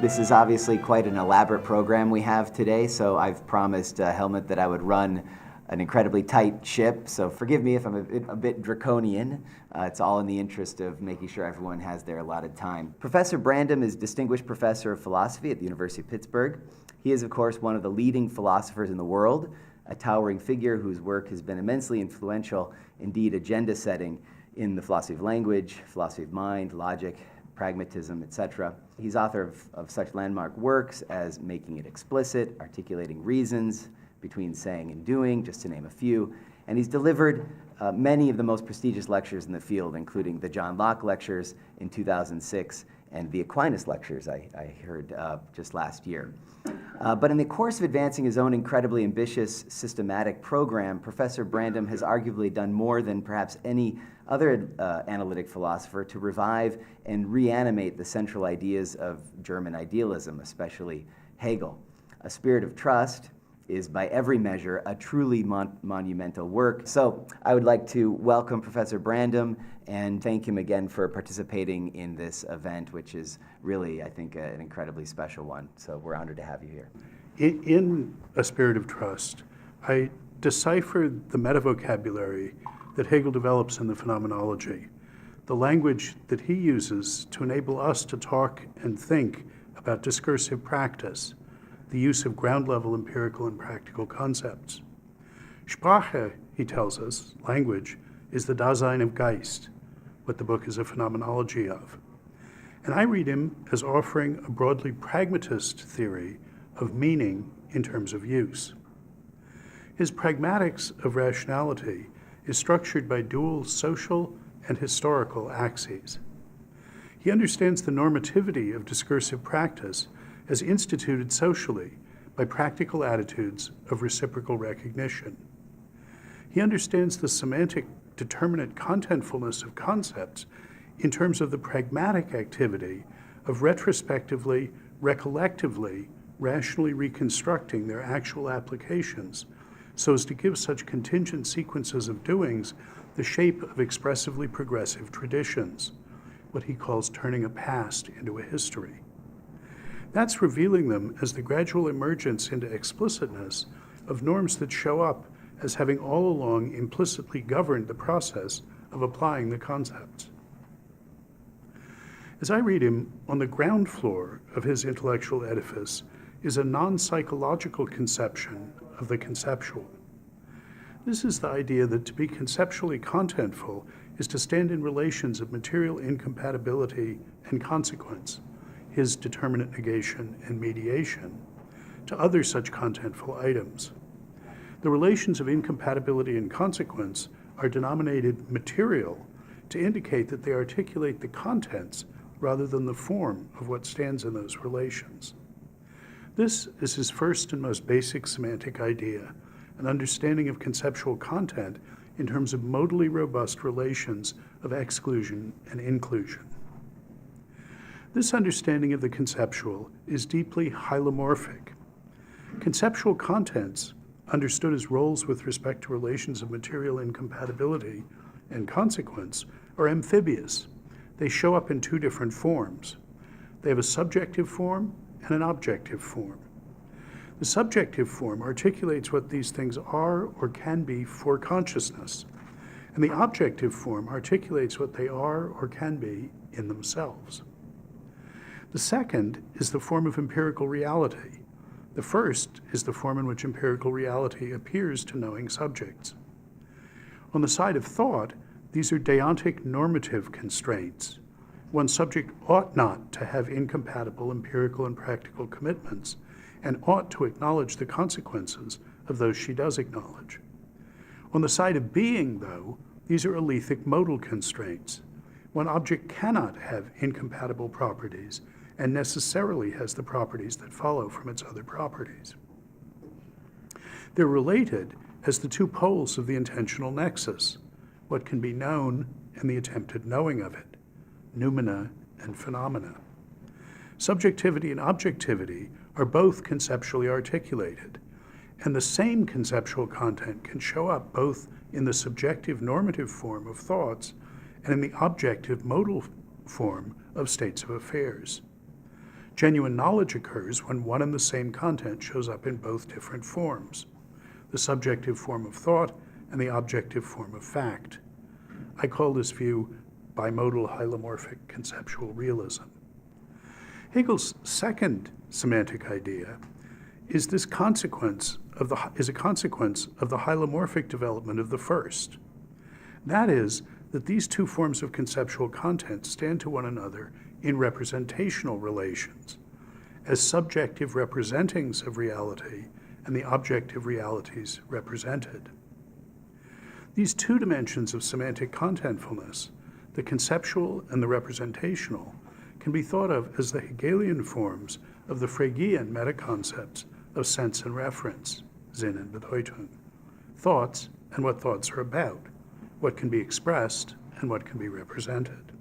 This is obviously quite an elaborate program we have today, so I've promised Helmut that I would run an incredibly tight ship, so forgive me if I'm a bit draconian. It's all in the interest of making sure everyone has their allotted time. Professor Brandom is Distinguished Professor of Philosophy at the University of Pittsburgh. He is, of course, one of the leading philosophers in the world, a towering figure whose work has been immensely influential, indeed agenda-setting, in the philosophy of language, philosophy of mind, logic, pragmatism, etc. He's author of such landmark works as Making It Explicit, Articulating Reasons Between Saying and Doing, just to name a few. And he's delivered many of the most prestigious lectures in the field, including the John Locke lectures in 2006 and the Aquinas lectures I heard just last year. But in the course of advancing his own incredibly ambitious systematic program, Professor Brandom has arguably done more than perhaps any other analytic philosopher to revive and reanimate the central ideas of German idealism, especially Hegel. A Spirit of Trust is by every measure a truly monumental work. So I would like to welcome Professor Brandom and thank him again for participating in this event, which is really, I think, an incredibly special one. So we're honored to have you here. In A Spirit of Trust, I deciphered the meta-vocabulary that Hegel develops in the Phenomenology, the language that he uses to enable us to talk and think about discursive practice, the use of ground-level empirical and practical concepts. Sprache, he tells us, language, is the Dasein of Geist, what the book is a phenomenology of. And I read him as offering a broadly pragmatist theory of meaning in terms of use. His pragmatics of rationality is structured by dual social and historical axes. He understands the normativity of discursive practice as instituted socially by practical attitudes of reciprocal recognition. He understands the semantic determinate contentfulness of concepts in terms of the pragmatic activity of retrospectively, recollectively, rationally reconstructing their actual applications so as to give such contingent sequences of doings the shape of expressively progressive traditions, what he calls turning a past into a history. That's revealing them as the gradual emergence into explicitness of norms that show up as having all along implicitly governed the process of applying the concepts. As I read him, on the ground floor of his intellectual edifice is a non-psychological conception of the conceptual. This is the idea that to be conceptually contentful is to stand in relations of material incompatibility and consequence, his determinate negation and mediation, to other such contentful items. The relations of incompatibility and consequence are denominated material to indicate that they articulate the contents rather than the form of what stands in those relations. This is his first and most basic semantic idea, an understanding of conceptual content in terms of modally robust relations of exclusion and inclusion. This understanding of the conceptual is deeply hylomorphic. Conceptual contents, understood as roles with respect to relations of material incompatibility and consequence, are amphibious. They show up in two different forms. They have a subjective form and an objective form. The subjective form articulates what these things are or can be for consciousness, and the objective form articulates what they are or can be in themselves. The second is the form of empirical reality. The first is the form in which empirical reality appears to knowing subjects. On the side of thought, these are deontic normative constraints. One subject ought not to have incompatible empirical and practical commitments and ought to acknowledge the consequences of those she does acknowledge. On the side of being, though, these are alethic modal constraints. One object cannot have incompatible properties and necessarily has the properties that follow from its other properties. They're related as the two poles of the intentional nexus, what can be known and the attempted knowing of it, noumena and phenomena. Subjectivity and objectivity are both conceptually articulated, and the same conceptual content can show up both in the subjective normative form of thoughts and in the objective modal form of states of affairs. Genuine knowledge occurs when one and the same content shows up in both different forms, the subjective form of thought and the objective form of fact. I call this view bimodal hilomorphic conceptual realism. Hegel's second semantic idea is a consequence of the hilomorphic development of the first. That is, that these two forms of conceptual content stand to one another in representational relations, as subjective representings of reality and the objective realities represented. These two dimensions of semantic contentfulness, the conceptual and the representational, can be thought of as the Hegelian forms of the Fregean metaconcepts of sense and reference, Sinn and Bedeutung, thoughts and what thoughts are about, what can be expressed and what can be represented.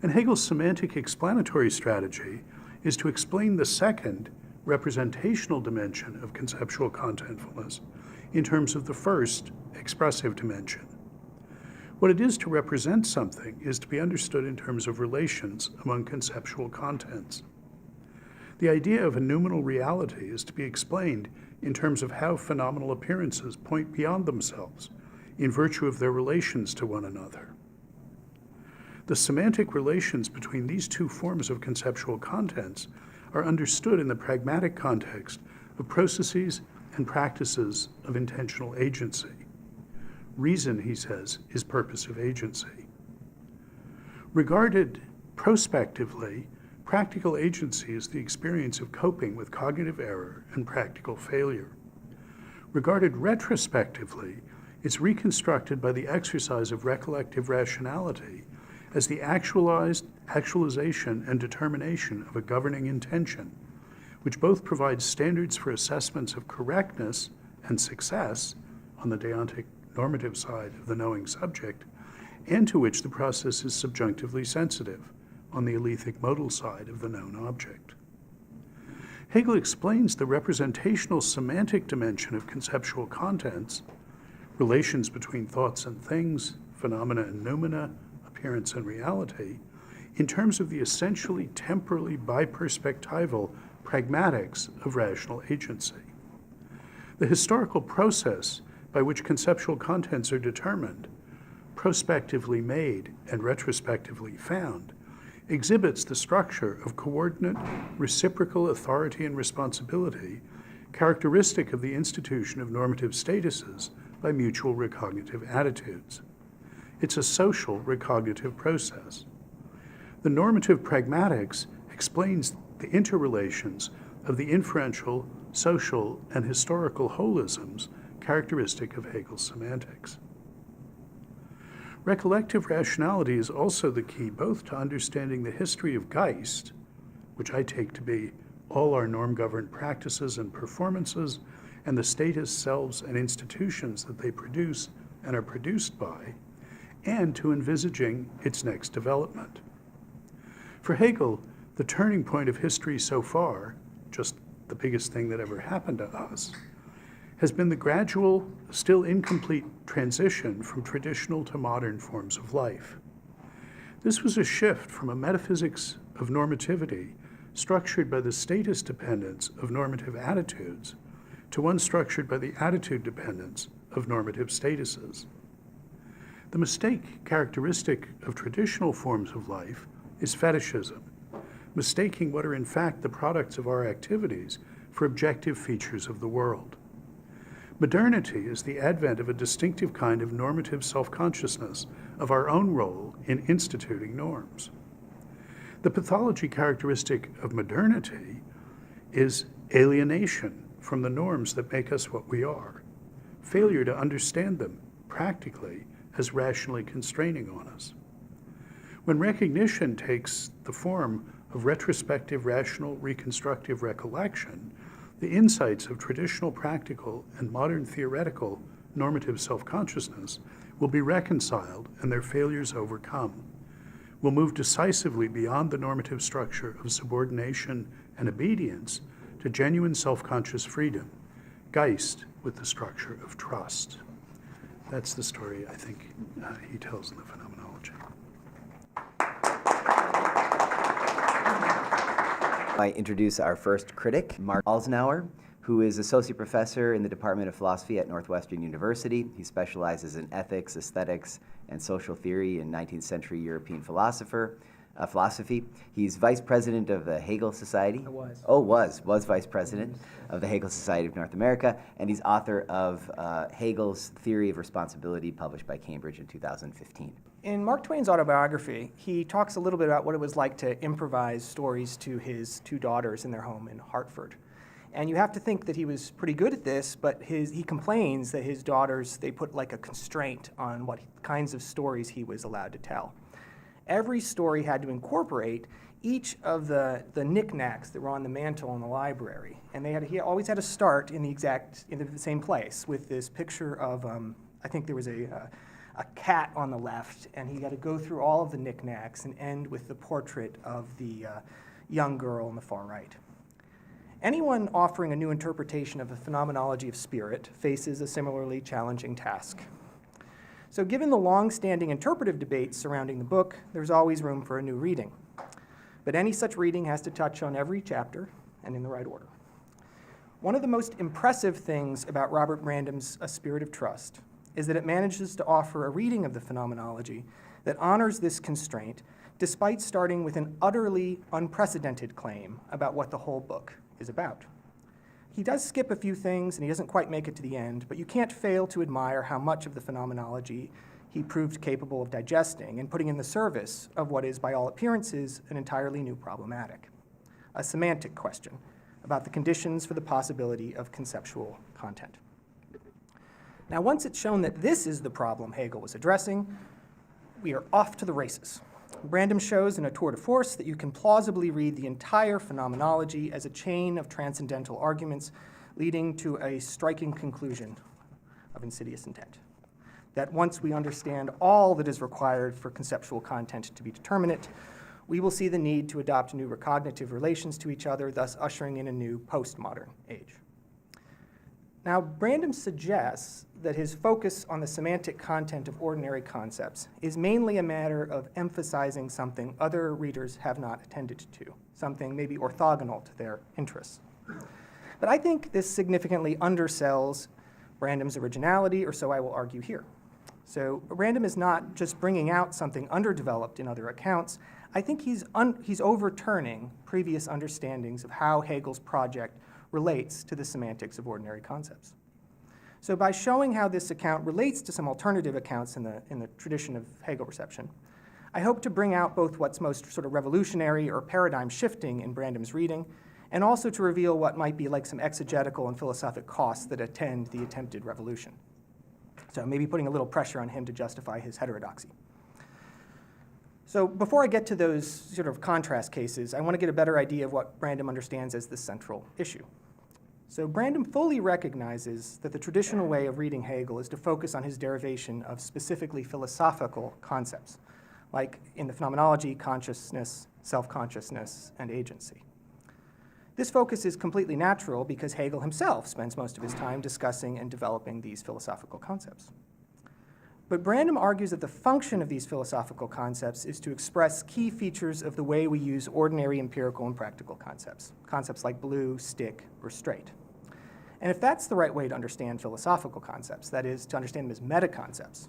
And Hegel's semantic explanatory strategy is to explain the second, representational dimension of conceptual contentfulness in terms of the first, expressive dimension. What it is to represent something is to be understood in terms of relations among conceptual contents. The idea of a noumenal reality is to be explained in terms of how phenomenal appearances point beyond themselves in virtue of their relations to one another. The semantic relations between these two forms of conceptual contents are understood in the pragmatic context of processes and practices of intentional agency. Reason, he says, is purposive agency. Regarded prospectively, practical agency is the experience of coping with cognitive error and practical failure. Regarded retrospectively, it's reconstructed by the exercise of recollective rationality as the actualization and determination of a governing intention, which both provides standards for assessments of correctness and success on the deontic normative side of the knowing subject, and to which the process is subjunctively sensitive on the alethic modal side of the known object. Hegel explains the representational semantic dimension of conceptual contents, relations between thoughts and things, phenomena and noumena, appearance and reality, in terms of the essentially temporally biperspectival pragmatics of rational agency. The historical process by which conceptual contents are determined, prospectively made and retrospectively found, exhibits the structure of coordinate, reciprocal authority and responsibility characteristic of the institution of normative statuses by mutual recognitive attitudes. It's a social recognitive process. The normative pragmatics explains the interrelations of the inferential, social, and historical holisms characteristic of Hegel's semantics. Recollective rationality is also the key both to understanding the history of Geist, which I take to be all our norm-governed practices and performances, and the status, selves, and institutions that they produce and are produced by, and to envisaging its next development. For Hegel, the turning point of history so far, just the biggest thing that ever happened to us, has been the gradual, still incomplete transition from traditional to modern forms of life. This was a shift from a metaphysics of normativity structured by the status dependence of normative attitudes to one structured by the attitude dependence of normative statuses. The mistake characteristic of traditional forms of life is fetishism, mistaking what are in fact the products of our activities for objective features of the world. Modernity is the advent of a distinctive kind of normative self-consciousness of our own role in instituting norms. The pathology characteristic of modernity is alienation from the norms that make us what we are, failure to understand them practically as rationally constraining on us. When recognition takes the form of retrospective, rational, reconstructive recollection, the insights of traditional practical and modern theoretical normative self-consciousness will be reconciled and their failures overcome. We'll move decisively beyond the normative structure of subordination and obedience to genuine self-conscious freedom, geist with the structure of trust. That's the story I think he tells in the Phenomenology. I introduce our first critic, Mark Olssenauer, who is associate professor in the Department of Philosophy at Northwestern University. He specializes in ethics, aesthetics, and social theory in 19th century European philosophy. He's vice president of the Hegel Society. Was vice president of the Hegel Society of North America, and he's author of Hegel's Theory of Responsibility, published by Cambridge in 2015. In Mark Twain's autobiography, he talks a little bit about what it was like to improvise stories to his two daughters in their home in Hartford. And you have to think that he was pretty good at this, but he complains that his daughters, they put like a constraint on what kinds of stories he was allowed to tell. Every story had to incorporate each of the knickknacks that were on the mantle in the library. And he always had to start in the same place with this picture of, I think there was a cat on the left, and he had to go through all of the knickknacks and end with the portrait of the young girl on the far right. Anyone offering a new interpretation of the phenomenology of spirit faces a similarly challenging task. So given the long-standing interpretive debates surrounding the book, there's always room for a new reading. But any such reading has to touch on every chapter and in the right order. One of the most impressive things about Robert Brandom's A Spirit of Trust is that it manages to offer a reading of the phenomenology that honors this constraint, despite starting with an utterly unprecedented claim about what the whole book is about. He does skip a few things, and he doesn't quite make it to the end, but you can't fail to admire how much of the phenomenology he proved capable of digesting and putting in the service of what is, by all appearances, an entirely new problematic, a semantic question about the conditions for the possibility of conceptual content. Now, once it's shown that this is the problem Hegel was addressing, we are off to the races. Brandom shows in a tour de force that you can plausibly read the entire phenomenology as a chain of transcendental arguments leading to a striking conclusion of insidious intent. That once we understand all that is required for conceptual content to be determinate, we will see the need to adopt new recognitive relations to each other, thus ushering in a new postmodern age. Now, Brandom suggests that his focus on the semantic content of ordinary concepts is mainly a matter of emphasizing something other readers have not attended to, something maybe orthogonal to their interests. But I think this significantly undersells Brandom's originality, or so I will argue here. So Brandom is not just bringing out something underdeveloped in other accounts. I think he's overturning previous understandings of how Hegel's project relates to the semantics of ordinary concepts. So by showing how this account relates to some alternative accounts in the tradition of Hegel reception, I hope to bring out both what's most sort of revolutionary or paradigm shifting in Brandom's reading, and also to reveal what might be like some exegetical and philosophic costs that attend the attempted revolution. So maybe putting a little pressure on him to justify his heterodoxy. So before I get to those sort of contrast cases, I want to get a better idea of what Brandom understands as the central issue. So Brandom fully recognizes that the traditional way of reading Hegel is to focus on his derivation of specifically philosophical concepts, like in the phenomenology, consciousness, self-consciousness, and agency. This focus is completely natural because Hegel himself spends most of his time discussing and developing these philosophical concepts. But Brandom argues that the function of these philosophical concepts is to express key features of the way we use ordinary empirical and practical concepts, concepts like blue, stick, or straight. And if that's the right way to understand philosophical concepts, that is, to understand them as meta-concepts,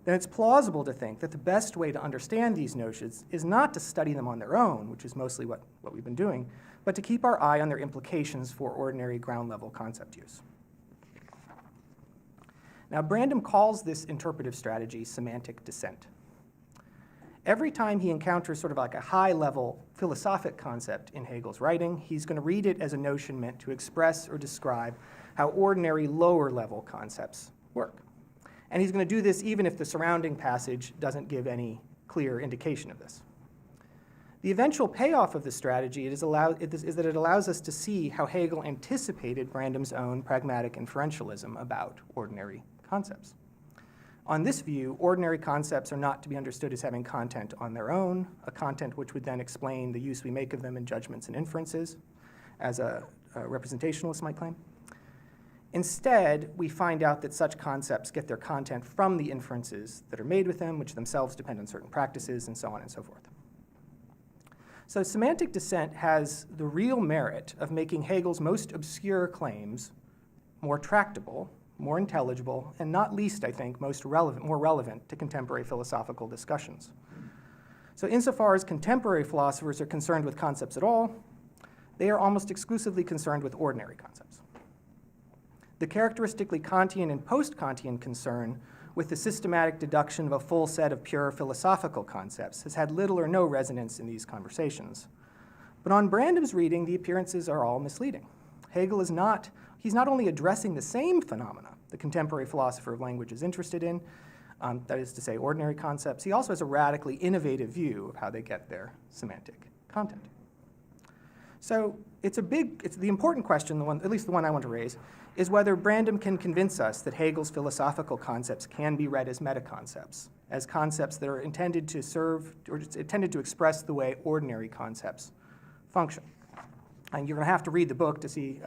then it's plausible to think that the best way to understand these notions is not to study them on their own, which is mostly what we've been doing, but to keep our eye on their implications for ordinary ground-level concept use. Now, Brandom calls this interpretive strategy semantic descent. Every time he encounters sort of like a high-level philosophic concept in Hegel's writing, he's going to read it as a notion meant to express or describe how ordinary lower-level concepts work. And he's going to do this even if the surrounding passage doesn't give any clear indication of this. The eventual payoff of this strategy is that it allows us to see how Hegel anticipated Brandom's own pragmatic inferentialism about ordinary concepts. On this view, ordinary concepts are not to be understood as having content on their own, a content which would then explain the use we make of them in judgments and inferences, as a representationalist might claim. Instead, we find out that such concepts get their content from the inferences that are made with them, which themselves depend on certain practices, and so on and so forth. So semantic descent has the real merit of making Hegel's most obscure claims more tractable, more intelligible, and not least, I think, more relevant to contemporary philosophical discussions. So insofar as contemporary philosophers are concerned with concepts at all, they are almost exclusively concerned with ordinary concepts. The characteristically Kantian and post-Kantian concern with the systematic deduction of a full set of pure philosophical concepts has had little or no resonance in these conversations. But on Brandom's reading, the appearances are all misleading. Hegel is not, he's not only addressing the same phenomena the contemporary philosopher of language is interested in, that is to say, ordinary concepts, he also has a radically innovative view of how they get their semantic content. So it's the important question, at least the one I want to raise, is whether Brandom can convince us that Hegel's philosophical concepts can be read as metaconcepts, as concepts that are intended to serve, or intended to express the way ordinary concepts function. And you're going to have to read the book to see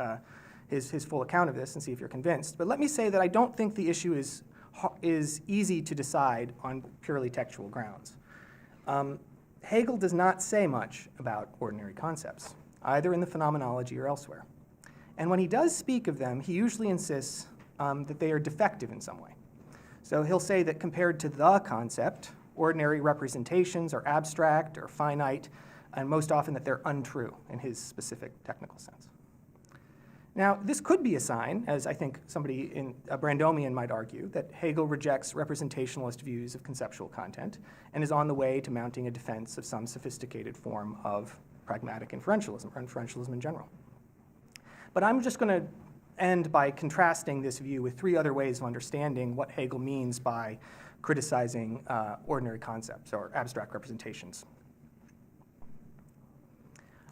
his full account of this and see if you're convinced. But let me say that I don't think the issue is easy to decide on purely textual grounds. Hegel does not say much about ordinary concepts, either in the Phenomenology or elsewhere. And when he does speak of them, he usually insists that they are defective in some way. So he'll say that compared to the concept, ordinary representations are abstract or finite, and most often that they're untrue in his specific technical sense. Now, this could be a sign, as I think somebody in a Brandomian might argue, that Hegel rejects representationalist views of conceptual content and is on the way to mounting a defense of some sophisticated form of pragmatic inferentialism, or inferentialism in general. But I'm just going to end by contrasting this view with three other ways of understanding what Hegel means by criticizing ordinary concepts or abstract representations.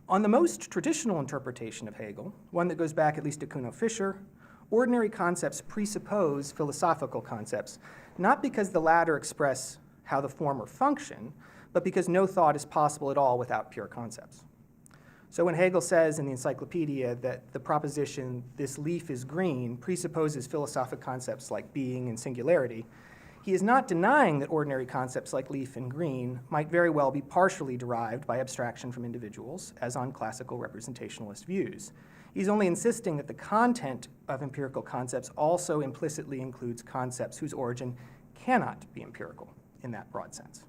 On the most traditional interpretation of Hegel, one that goes back at least to Kuno-Fischer, ordinary concepts presuppose philosophical concepts, not because the latter express how the former function, but because no thought is possible at all without pure concepts. So when Hegel says in the Encyclopedia that the proposition, "this leaf is green," presupposes philosophic concepts like being and singularity, he is not denying that ordinary concepts like leaf and green might very well be partially derived by abstraction from individuals, as on classical representationalist views. He's only insisting that the content of empirical concepts also implicitly includes concepts whose origin cannot be empirical in that broad sense.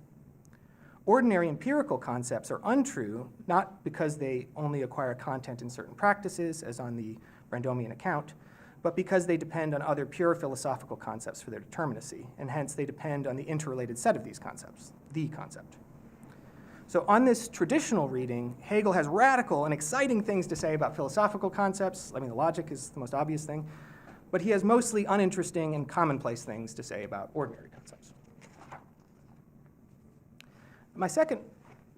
Ordinary empirical concepts are untrue, not because they only acquire content in certain practices, as on the Brandomian account, but because they depend on other pure philosophical concepts for their determinacy, and hence they depend on the interrelated set of these concepts, the concept. So on this traditional reading, Hegel has radical and exciting things to say about philosophical concepts. I mean, the logic is the most obvious thing, but he has mostly uninteresting and commonplace things to say about ordinary concepts. My second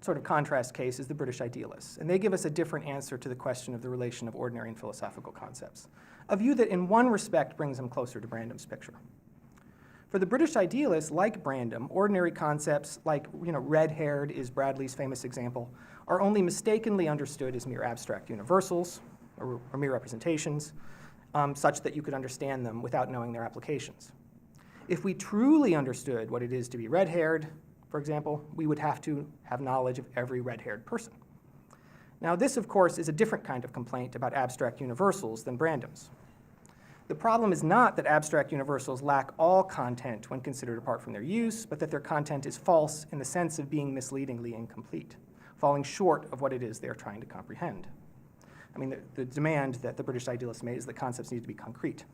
sort of contrast case is the British idealists, and they give us a different answer to the question of the relation of ordinary and philosophical concepts, a view that in one respect brings them closer to Brandom's picture. For the British idealists, like Brandom, ordinary concepts like, red-haired is Bradley's famous example, are only mistakenly understood as mere abstract universals or mere representations, such that you could understand them without knowing their applications. If we truly understood what it is to be red-haired, for example, we would have to have knowledge of every red-haired person. Now, this, of course, is a different kind of complaint about abstract universals than Brandom's. The problem is not that abstract universals lack all content when considered apart from their use, but that their content is false in the sense of being misleadingly incomplete, falling short of what it is they are trying to comprehend. I mean, the demand that the British idealists made is that concepts need to be concrete.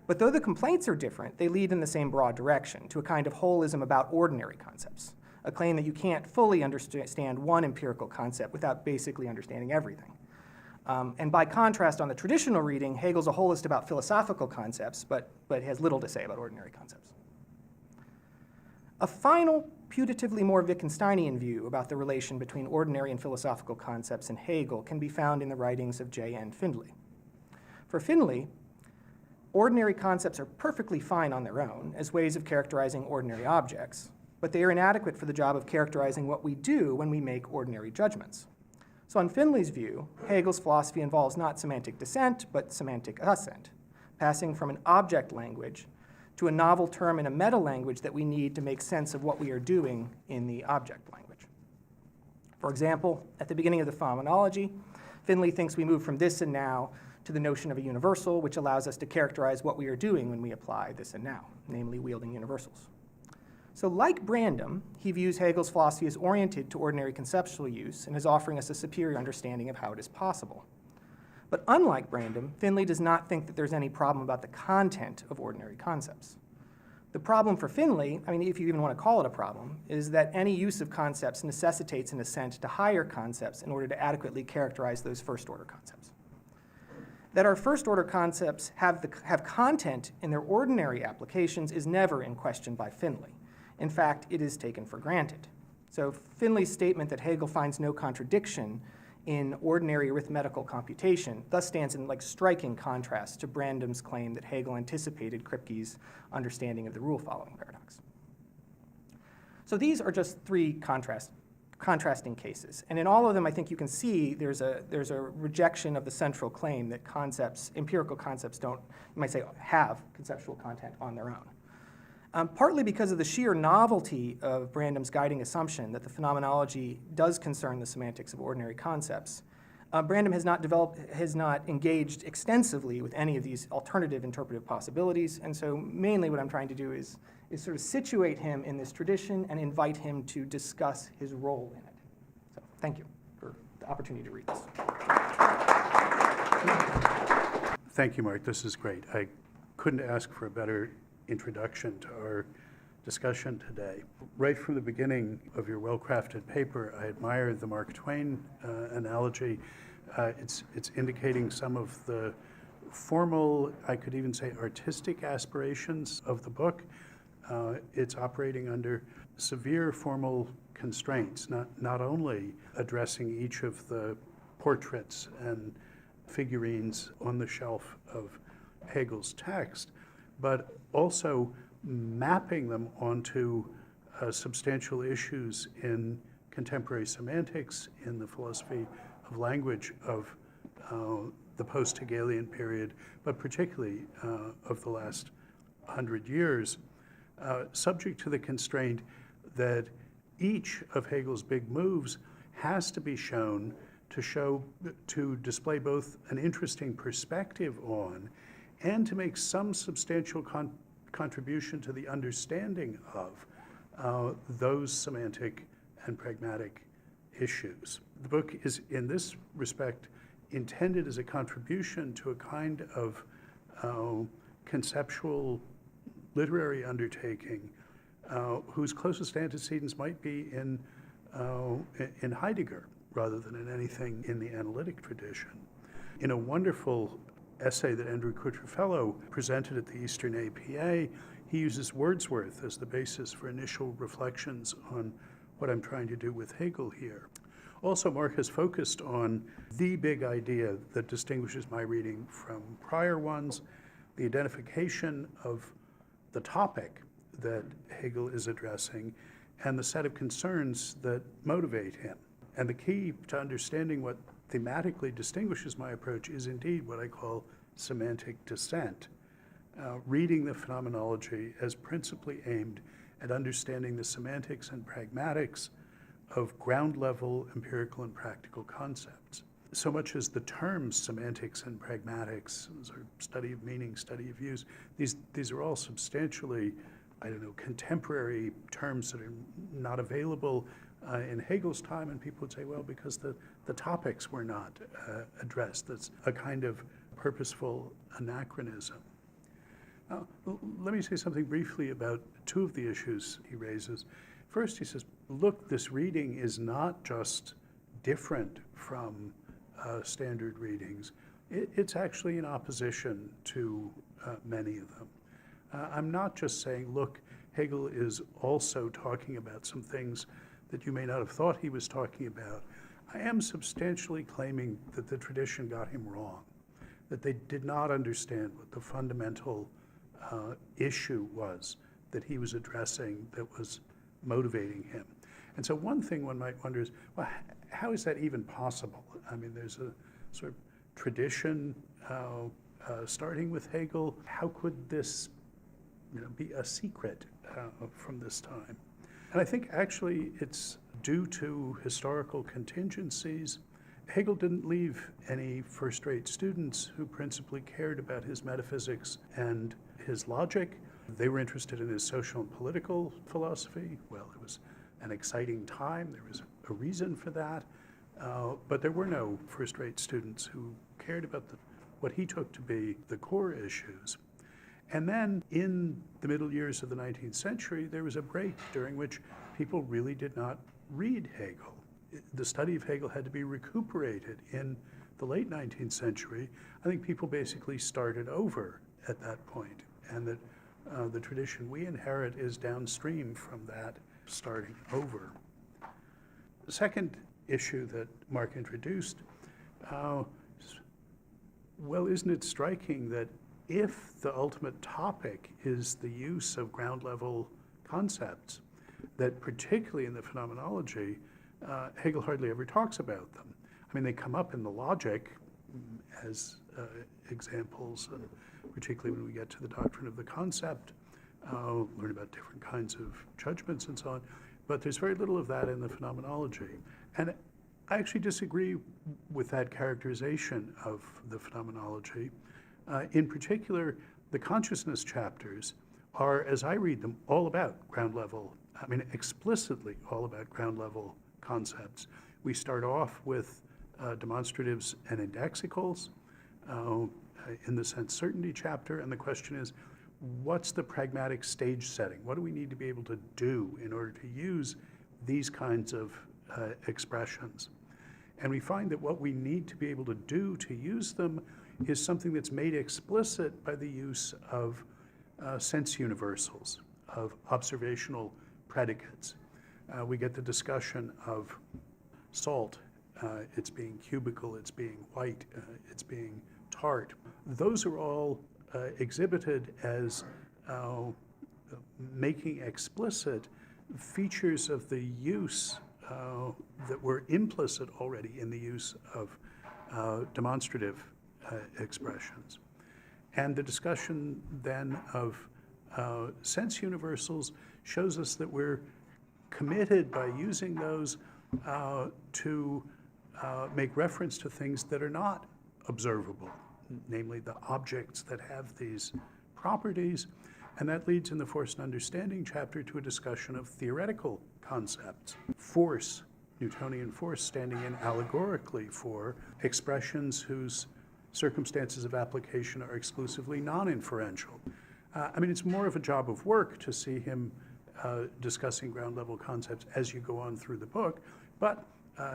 But though the complaints are different, they lead in the same broad direction, to a kind of holism about ordinary concepts, a claim that you can't fully understand one empirical concept without basically understanding everything. And by contrast, on the traditional reading, Hegel's a holist about philosophical concepts, but has little to say about ordinary concepts. A final, putatively more Wittgensteinian view about the relation between ordinary and philosophical concepts in Hegel can be found in the writings of J.N. Findley. For Findley, ordinary concepts are perfectly fine on their own as ways of characterizing ordinary objects, but they are inadequate for the job of characterizing what we do when we make ordinary judgments. So in Findley's view, Hegel's philosophy involves not semantic descent, but semantic ascent, passing from an object language to a novel term in a meta language that we need to make sense of what we are doing in the object language. For example, at the beginning of the phenomenology, Finley thinks we move from this and now to the notion of a universal, which allows us to characterize what we are doing when we apply this and now, namely wielding universals. So like Brandom, he views Hegel's philosophy as oriented to ordinary conceptual use and as offering us a superior understanding of how it is possible. But unlike Brandom, Finley does not think that there's any problem about the content of ordinary concepts. The problem for Finley, I mean, if you even want to call it a problem, is that any use of concepts necessitates an ascent to higher concepts in order to adequately characterize those first-order concepts. That our first-order concepts have content in their ordinary applications is never in question by Finley. In fact, it is taken for granted. So Finley's statement that Hegel finds no contradiction in ordinary arithmetical computation thus stands in striking contrast to Brandom's claim that Hegel anticipated Kripke's understanding of the rule-following paradox. So these are just three contrasting cases. And in all of them, I think you can see there's a rejection of the central claim that empirical concepts don't, you might say, have conceptual content on their own. Partly because of the sheer novelty of Brandom's guiding assumption that the phenomenology does concern the semantics of ordinary concepts, Brandom has not engaged extensively with any of these alternative interpretive possibilities, and so mainly what I'm trying to do is sort of situate him in this tradition and invite him to discuss his role in it. So thank you for the opportunity to read this. Thank you, Mark. This is great. I couldn't ask for a better introduction to our discussion today. Right from the beginning of your well-crafted paper, I admire the Mark Twain analogy. It's indicating some of the formal, I could even say artistic aspirations of the book. It's operating under severe formal constraints, not only addressing each of the portraits and figurines on the shelf of Hegel's text, but also mapping them onto substantial issues in contemporary semantics, in the philosophy of language of the post-Hegelian period, but particularly of the last 100 years, subject to the constraint that each of Hegel's big moves has to be shown to display both an interesting perspective on and to make some substantial contribution to the understanding of those semantic and pragmatic issues. The book is, in this respect, intended as a contribution to a kind of conceptual literary undertaking whose closest antecedents might be in Heidegger rather than in anything in the analytic tradition. In a wonderful essay that Andrew Kutrfellow presented at the Eastern APA, he uses Wordsworth as the basis for initial reflections on what I'm trying to do with Hegel here. Also, Mark has focused on the big idea that distinguishes my reading from prior ones, the identification of the topic that Hegel is addressing and the set of concerns that motivate him. And the key to understanding what thematically distinguishes my approach is indeed what I call semantic descent, reading the phenomenology as principally aimed at understanding the semantics and pragmatics of ground-level empirical and practical concepts. So much as the terms semantics and pragmatics, sort of study of meaning, study of use, these are all substantially, contemporary terms that are not available in Hegel's time, and people would say, well, because the topics were not addressed. That's a kind of purposeful anachronism. Now, let me say something briefly about two of the issues he raises. First, he says, look, this reading is not just different from standard readings. It's actually in opposition to many of them. I'm not just saying, look, Hegel is also talking about some things that you may not have thought he was talking about. I am substantially claiming that the tradition got him wrong, that they did not understand what the fundamental issue was that he was addressing that was motivating him. And so one thing one might wonder is, well, how is that even possible? I mean, there's a sort of tradition starting with Hegel. How could this be a secret from this time? And I think actually it's due to historical contingencies, Hegel didn't leave any first-rate students who principally cared about his metaphysics and his logic. They were interested in his social and political philosophy. Well, it was an exciting time. There was a reason for that. But there were no first-rate students who cared about what he took to be the core issues. And then in the middle years of the 19th century, there was a break during which people really did not read Hegel. The study of Hegel had to be recuperated in the late 19th century. I think people basically started over at that point, and that the tradition we inherit is downstream from that starting over. The second issue that Mark introduced, well, isn't it striking that if the ultimate topic is the use of ground level concepts, that particularly in the phenomenology, Hegel hardly ever talks about them. I mean, they come up in the logic as examples, and particularly when we get to the doctrine of the concept, learn about different kinds of judgments and so on, but there's very little of that in the phenomenology. And I actually disagree with that characterization of the phenomenology. In particular, the consciousness chapters are, as I read them, all about ground level, I mean, explicitly all about ground level concepts. We start off with demonstratives and indexicals in the sense certainty chapter, and the question is, what's the pragmatic stage setting? What do we need to be able to do in order to use these kinds of expressions? And we find that what we need to be able to do to use them is something that's made explicit by the use of sense universals, of observational predicates. We get the discussion of salt, it's being cubical, it's being white, it's being tart. Those are all exhibited as making explicit features of the use that were implicit already in the use of demonstrative expressions. And the discussion then of sense universals shows us that we're committed by using those to make reference to things that are not observable, namely the objects that have these properties. And that leads in the Force and Understanding chapter to a discussion of theoretical concepts. Force, Newtonian force, standing in allegorically for expressions whose circumstances of application are exclusively non-inferential. I mean, it's more of a job of work to see him discussing ground level concepts as you go on through the book, but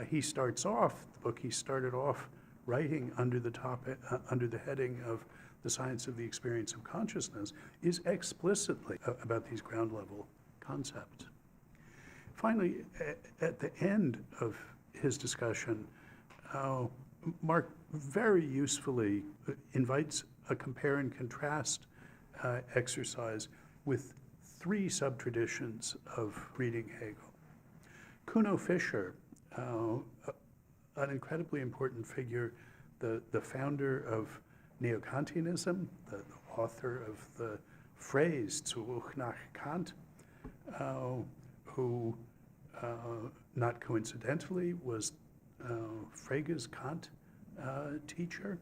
he started off writing under the topic, under the heading of the science of the experience of consciousness, is explicitly about these ground level concepts. Finally, at the end of his discussion, Mark very usefully invites a compare and contrast exercise with three sub-traditions of reading Hegel. Kuno Fischer, an incredibly important figure, the founder of Neo-Kantianism, the author of the phrase Zurück nach Kant, who, not coincidentally, was Frege's Kant teacher,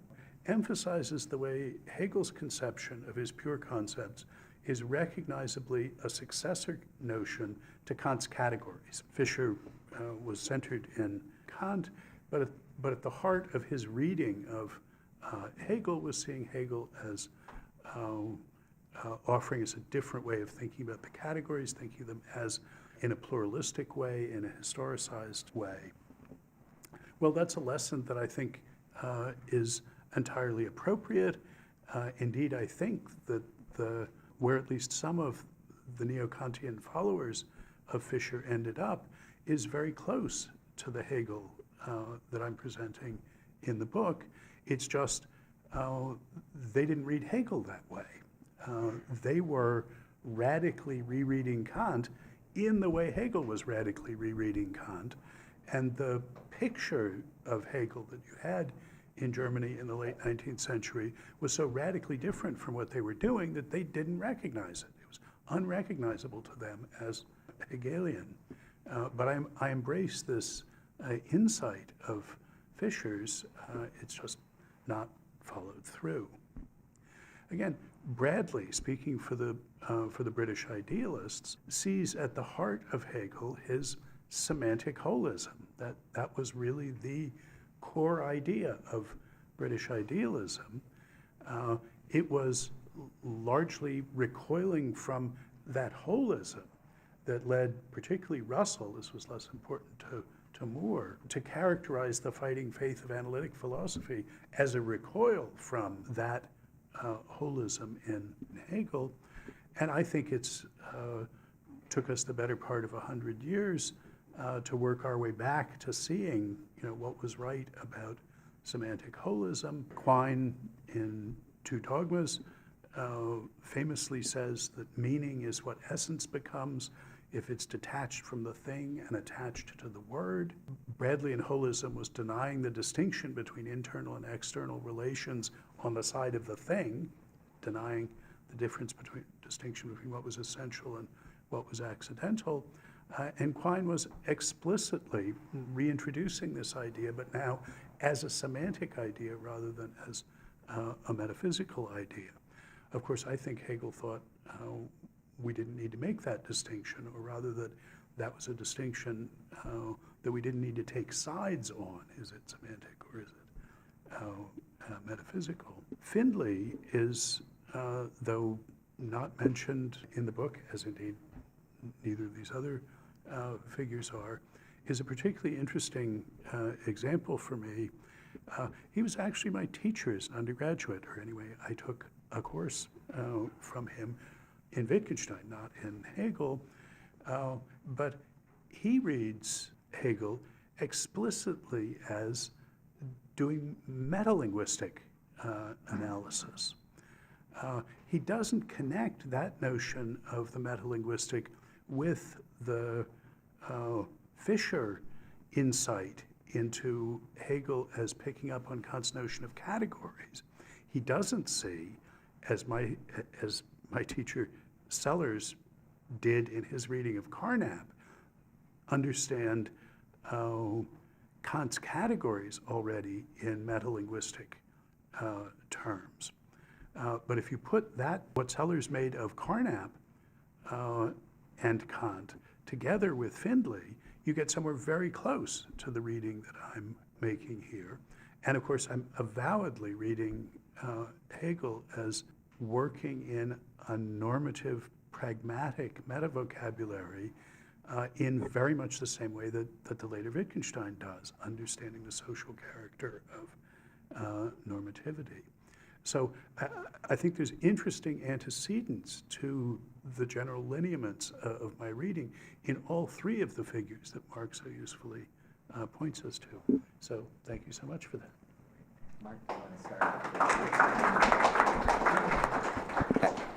emphasizes the way Hegel's conception of his pure concepts is recognizably a successor notion to Kant's categories. Fischer was centered in Kant, but at the heart of his reading of Hegel was seeing Hegel as offering us a different way of thinking about the categories, thinking of them as in a pluralistic way, in a historicized way. Well, that's a lesson that I think is entirely appropriate. Indeed, I think that where at least some of the Neo-Kantian followers of Fischer ended up is very close to the Hegel that I'm presenting in the book. It's just they didn't read Hegel that way. They were radically rereading Kant in the way Hegel was radically rereading Kant. And the picture of Hegel that you had in Germany in the late 19th century was so radically different from what they were doing that they didn't recognize it. It was unrecognizable to them as Hegelian. But I embrace this insight of Fisher's. It's just not followed through. Again, Bradley, speaking for the British idealists, sees at the heart of Hegel his semantic holism. That was really the core idea of British idealism. It was largely recoiling from that holism that led particularly Russell, this was less important to Moore, to characterize the fighting faith of analytic philosophy as a recoil from that holism in Hegel. And I think it's took us the better part of 100 years to work our way back to seeing, what was right about semantic holism. Quine, in Two Dogmas, famously says that meaning is what essence becomes if it's detached from the thing and attached to the word. Bradleyan holism was denying the distinction between internal and external relations on the side of the thing, denying the distinction between what was essential and what was accidental. And Quine was explicitly reintroducing this idea, but now as a semantic idea rather than as a metaphysical idea. Of course, I think Hegel thought we didn't need to make that distinction, or rather that was a distinction that we didn't need to take sides on. Is it semantic or is it metaphysical? Findlay is, though not mentioned in the book, as indeed neither of these other figures are, is a particularly interesting example for me. He was actually my teacher as an undergraduate, or anyway, I took a course from him in Wittgenstein, not in Hegel, but he reads Hegel explicitly as doing metalinguistic analysis. He doesn't connect that notion of the metalinguistic with the Fisher insight into Hegel as picking up on Kant's notion of categories. He doesn't see, as my teacher Sellers did in his reading of Carnap, understand Kant's categories already in metalinguistic terms. But if you put what Sellers made of Carnap and Kant together with Findlay, you get somewhere very close to the reading that I'm making here. And of course, I'm avowedly reading Hegel as working in a normative, pragmatic meta-vocabulary in very much the same way that the later Wittgenstein does, understanding the social character of normativity. So I think there's interesting antecedents to the general lineaments of my reading in all three of the figures that Mark so usefully points us to. So thank you so much for that. Mark, do you want to start?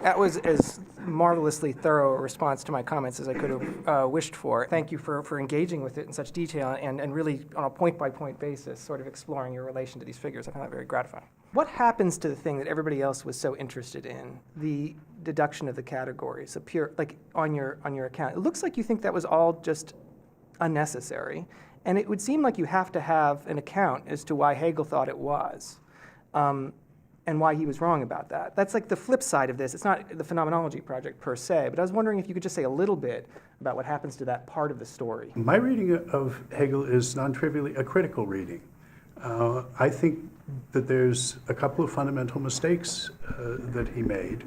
That was as marvelously thorough a response to my comments as I could have wished for. Thank you for engaging with it in such detail and really on a point-by-point basis, sort of exploring your relation to these figures. I found that very gratifying. What happens to the thing that everybody else was so interested in, the deduction of the categories, the pure, like on your account? It looks like you think that was all just unnecessary, and it would seem like you have to have an account as to why Hegel thought it was. And why he was wrong about that. That's like the flip side of this. It's not the phenomenology project per se, but I was wondering if you could just say a little bit about what happens to that part of the story. My reading of Hegel is non-trivially a critical reading. I think that there's a couple of fundamental mistakes that he made.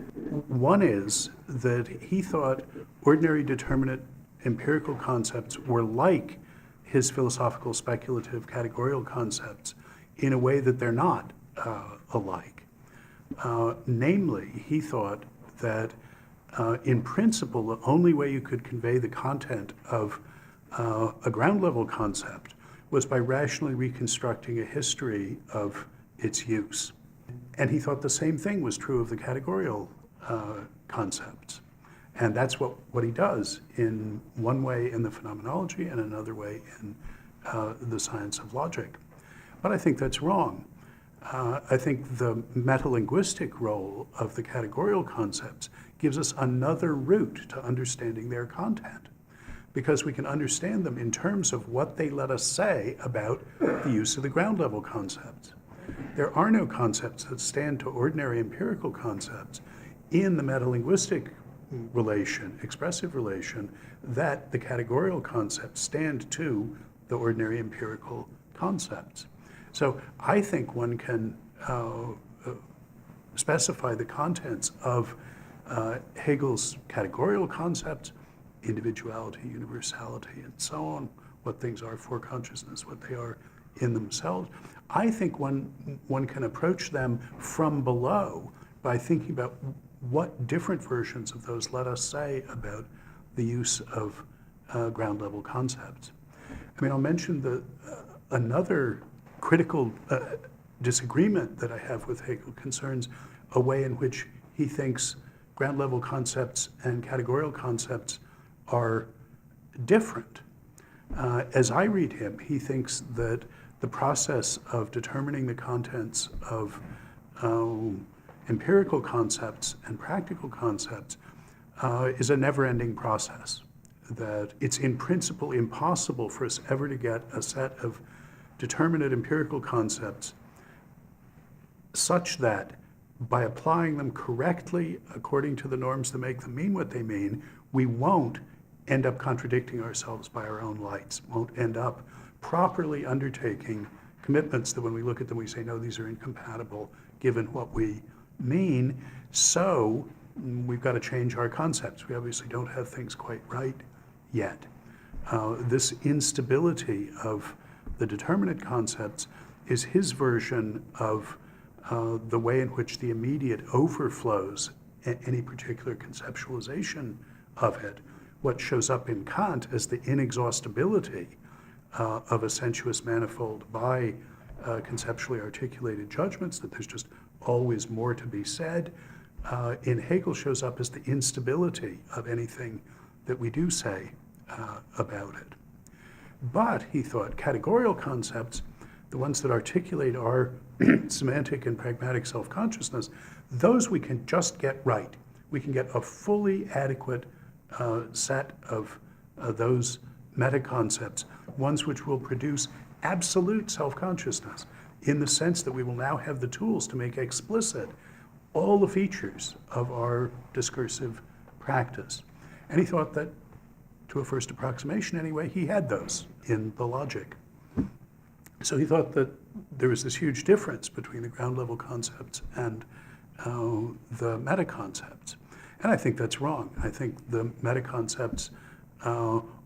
One is that he thought ordinary determinate empirical concepts were like his philosophical speculative categorical concepts in a way that they're not alike. Namely, he thought that in principle, the only way you could convey the content of a ground level concept was by rationally reconstructing a history of its use. And he thought the same thing was true of the categorical concepts. And that's what he does in one way in the phenomenology and another way in the science of logic. But I think that's wrong. I think the metalinguistic role of the categorical concepts gives us another route to understanding their content. because we can understand them in terms of what they let us say about the use of the ground level concepts. There are no concepts that stand to ordinary empirical concepts in the metalinguistic relation, expressive relation, that the categorical concepts stand to the ordinary empirical concepts. So I think one can specify the contents of Hegel's categorical concepts, individuality, universality, and so on, what things are for consciousness, what they are in themselves. I think one can approach them from below by thinking about what different versions of those let us say about the use of ground level concepts. I mean, I'll mention another critical disagreement that I have with Hegel concerns a way in which he thinks ground level concepts and categorical concepts are different. As I read him, he thinks that the process of determining the contents of empirical concepts and practical concepts is a never-ending process, that it's in principle impossible for us ever to get a set of determinate empirical concepts such that by applying them correctly according to the norms that make them mean what they mean, we won't end up contradicting ourselves by our own lights, won't end up properly undertaking commitments that when we look at them we say, no, these are incompatible given what we mean. So we've got to change our concepts. We obviously don't have things quite right yet. This instability of the determinate concepts is his version of the way in which the immediate overflows any particular conceptualization of it. What shows up in Kant as the inexhaustibility of a sensuous manifold by conceptually articulated judgments, that there's just always more to be said, in Hegel shows up as the instability of anything that we do say about it. But, he thought, categorical concepts, the ones that articulate our semantic and pragmatic self-consciousness, those we can just get right. We can get a fully adequate set of those meta-concepts, ones which will produce absolute self-consciousness, in the sense that we will now have the tools to make explicit all the features of our discursive practice. And he thought that, to a first approximation anyway, he had those in the logic. So he thought that there was this huge difference between the ground level concepts and the meta-concepts. And I think that's wrong. I think the meta-concepts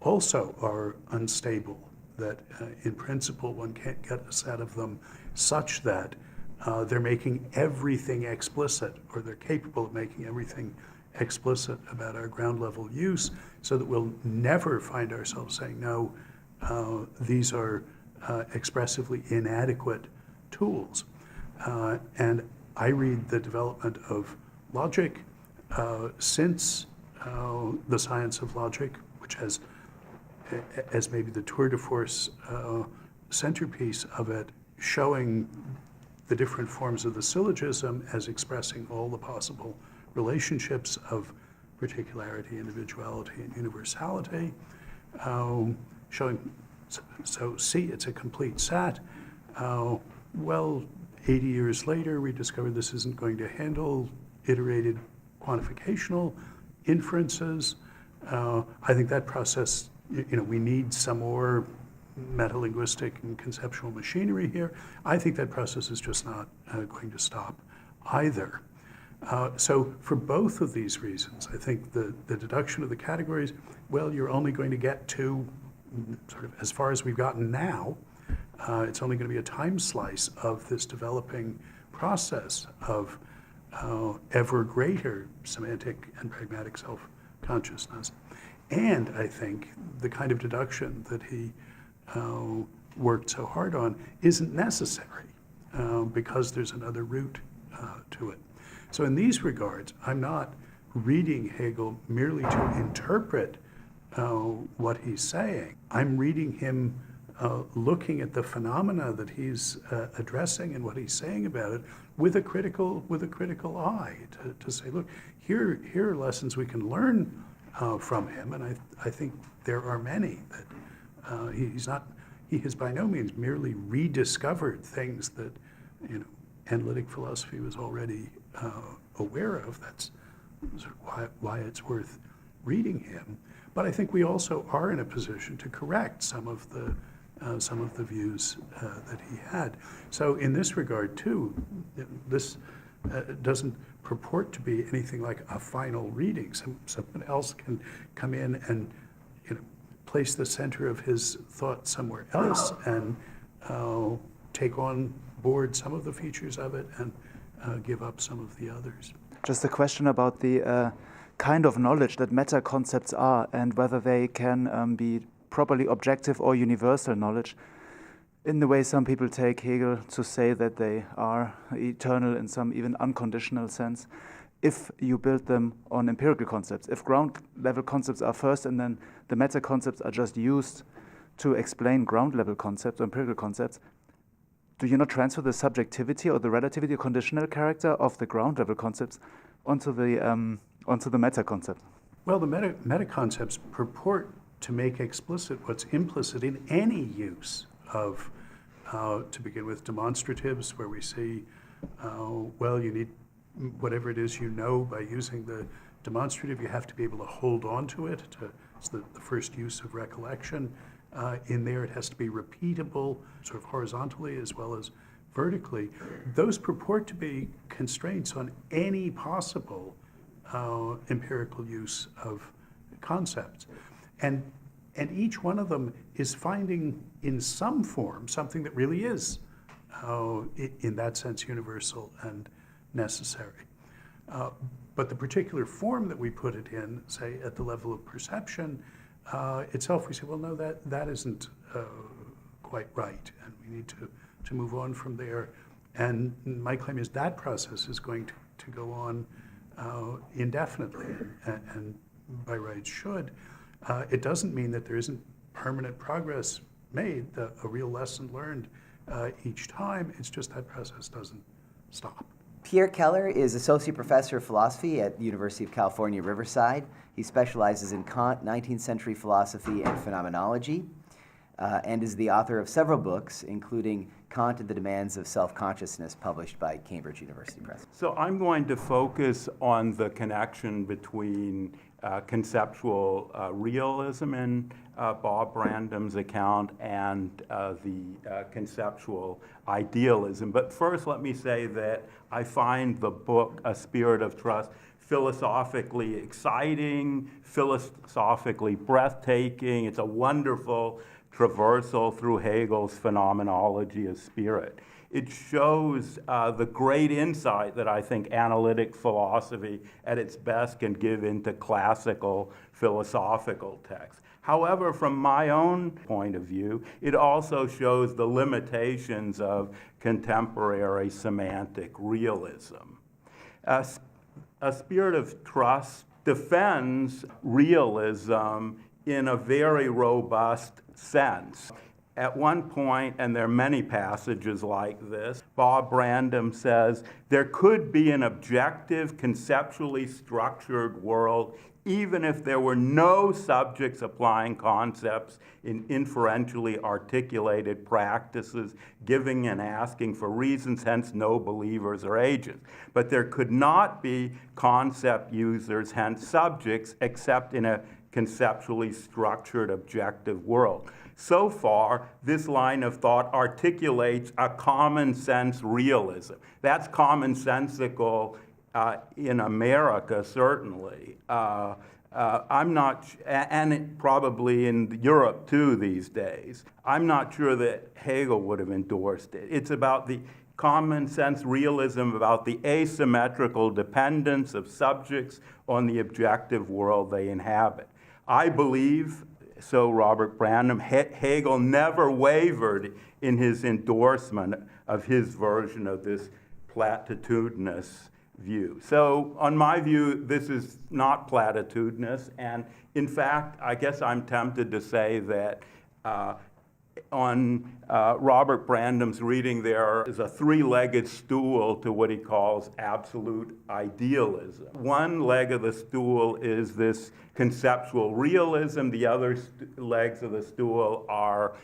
also are unstable, that in principle one can't get a set of them such that they're making everything explicit, or they're capable of making everything explicit about our ground level use, so that we'll never find ourselves saying, no, these are expressively inadequate tools. And I read the development of logic since the science of logic, which has, as maybe the tour de force centerpiece of it, showing the different forms of the syllogism as expressing all the possible relationships of particularity, individuality, and universality, showing, so see, it's a complete set. Well, 80 years later, we discovered this isn't going to handle iterated quantificational inferences. I think that process, we need some more metalinguistic and conceptual machinery here. I think that process is just not going to stop either. So for both of these reasons, I think the deduction of the categories, well, you're only going to get to sort of as far as we've gotten now. It's only going to be a time slice of this developing process of ever greater semantic and pragmatic self-consciousness. And I think the kind of deduction that he worked so hard on isn't necessary because there's another route to it. So in these regards, I'm not reading Hegel merely to interpret what he's saying. I'm reading him looking at the phenomena that he's addressing and what he's saying about it with a critical eye to say, look, here are lessons we can learn from him, and I think there are many that he has by no means merely rediscovered things that, analytic philosophy was already aware of. That's sort of why it's worth reading him. But I think we also are in a position to correct some of the views that he had. So in this regard, too, this doesn't purport to be anything like a final reading. Someone else can come in and place the center of his thought somewhere else and take on board some of the features of it and give up some of the others. Just a question about the kind of knowledge that meta concepts are and whether they can be properly objective or universal knowledge, in the way some people take Hegel to say that they are eternal in some even unconditional sense, if you build them on empirical concepts. If ground level concepts are first and then the meta concepts are just used to explain ground level concepts or empirical concepts, do you not transfer the subjectivity or the relativity or conditional character of the ground level concepts onto the meta concept? Well, the meta concepts purport to make explicit what's implicit in any use of, to begin with, demonstratives, where we see, well, you need whatever it is by using the demonstrative, you have to be able to hold on to it. It's the first use of recollection. In there, it has to be repeatable, sort of horizontally as well as vertically. Those purport to be constraints on any possible empirical use of concepts. And each one of them is finding in some form something that really is, in that sense, universal and necessary. But the particular form that we put it in, say, at the level of perception itself, we say, well, no, that isn't quite right, and we need to move on from there. And my claim is that process is going to go on indefinitely, and by rights should. It doesn't mean that there isn't permanent progress made, a real lesson learned each time. It's just that process doesn't stop. Pierre Keller is Associate Professor of Philosophy at the University of California, Riverside. He specializes in Kant, 19th century philosophy, and phenomenology, and is the author of several books, including Kant and the Demands of Self-Consciousness, published by Cambridge University Press. So I'm going to focus on the connection between conceptual realism in Bob Brandom's account and the conceptual idealism. But first, let me say that I find the book, A Spirit of Trust, philosophically exciting, philosophically breathtaking. It's a wonderful traversal through Hegel's phenomenology of spirit. It shows the great insight that I think analytic philosophy at its best can give into classical philosophical texts. However, from my own point of view, it also shows the limitations of contemporary semantic realism. A Spirit of Trust defends realism in a very robust sense. At one point, and there are many passages like this, Bob Brandom says, there could be an objective, conceptually structured world even if there were no subjects applying concepts in inferentially articulated practices, giving and asking for reasons, hence no believers or agents. But there could not be concept users, hence subjects, except in a conceptually structured objective world. So far, this line of thought articulates a common sense realism. That's commonsensical in America, certainly. I'm not, and probably in Europe too these days. I'm not sure that Hegel would have endorsed it. It's about the common sense realism, about the asymmetrical dependence of subjects on the objective world they inhabit. I believe, so Robert Brandom, Hegel never wavered in his endorsement of his version of this platitudinous view. So on my view, this is not platitudinous, and in fact, I guess I'm tempted to say that on Robert Brandom's reading, there is a three-legged stool to what he calls absolute idealism. One leg of the stool is this conceptual realism. The other legs of the stool are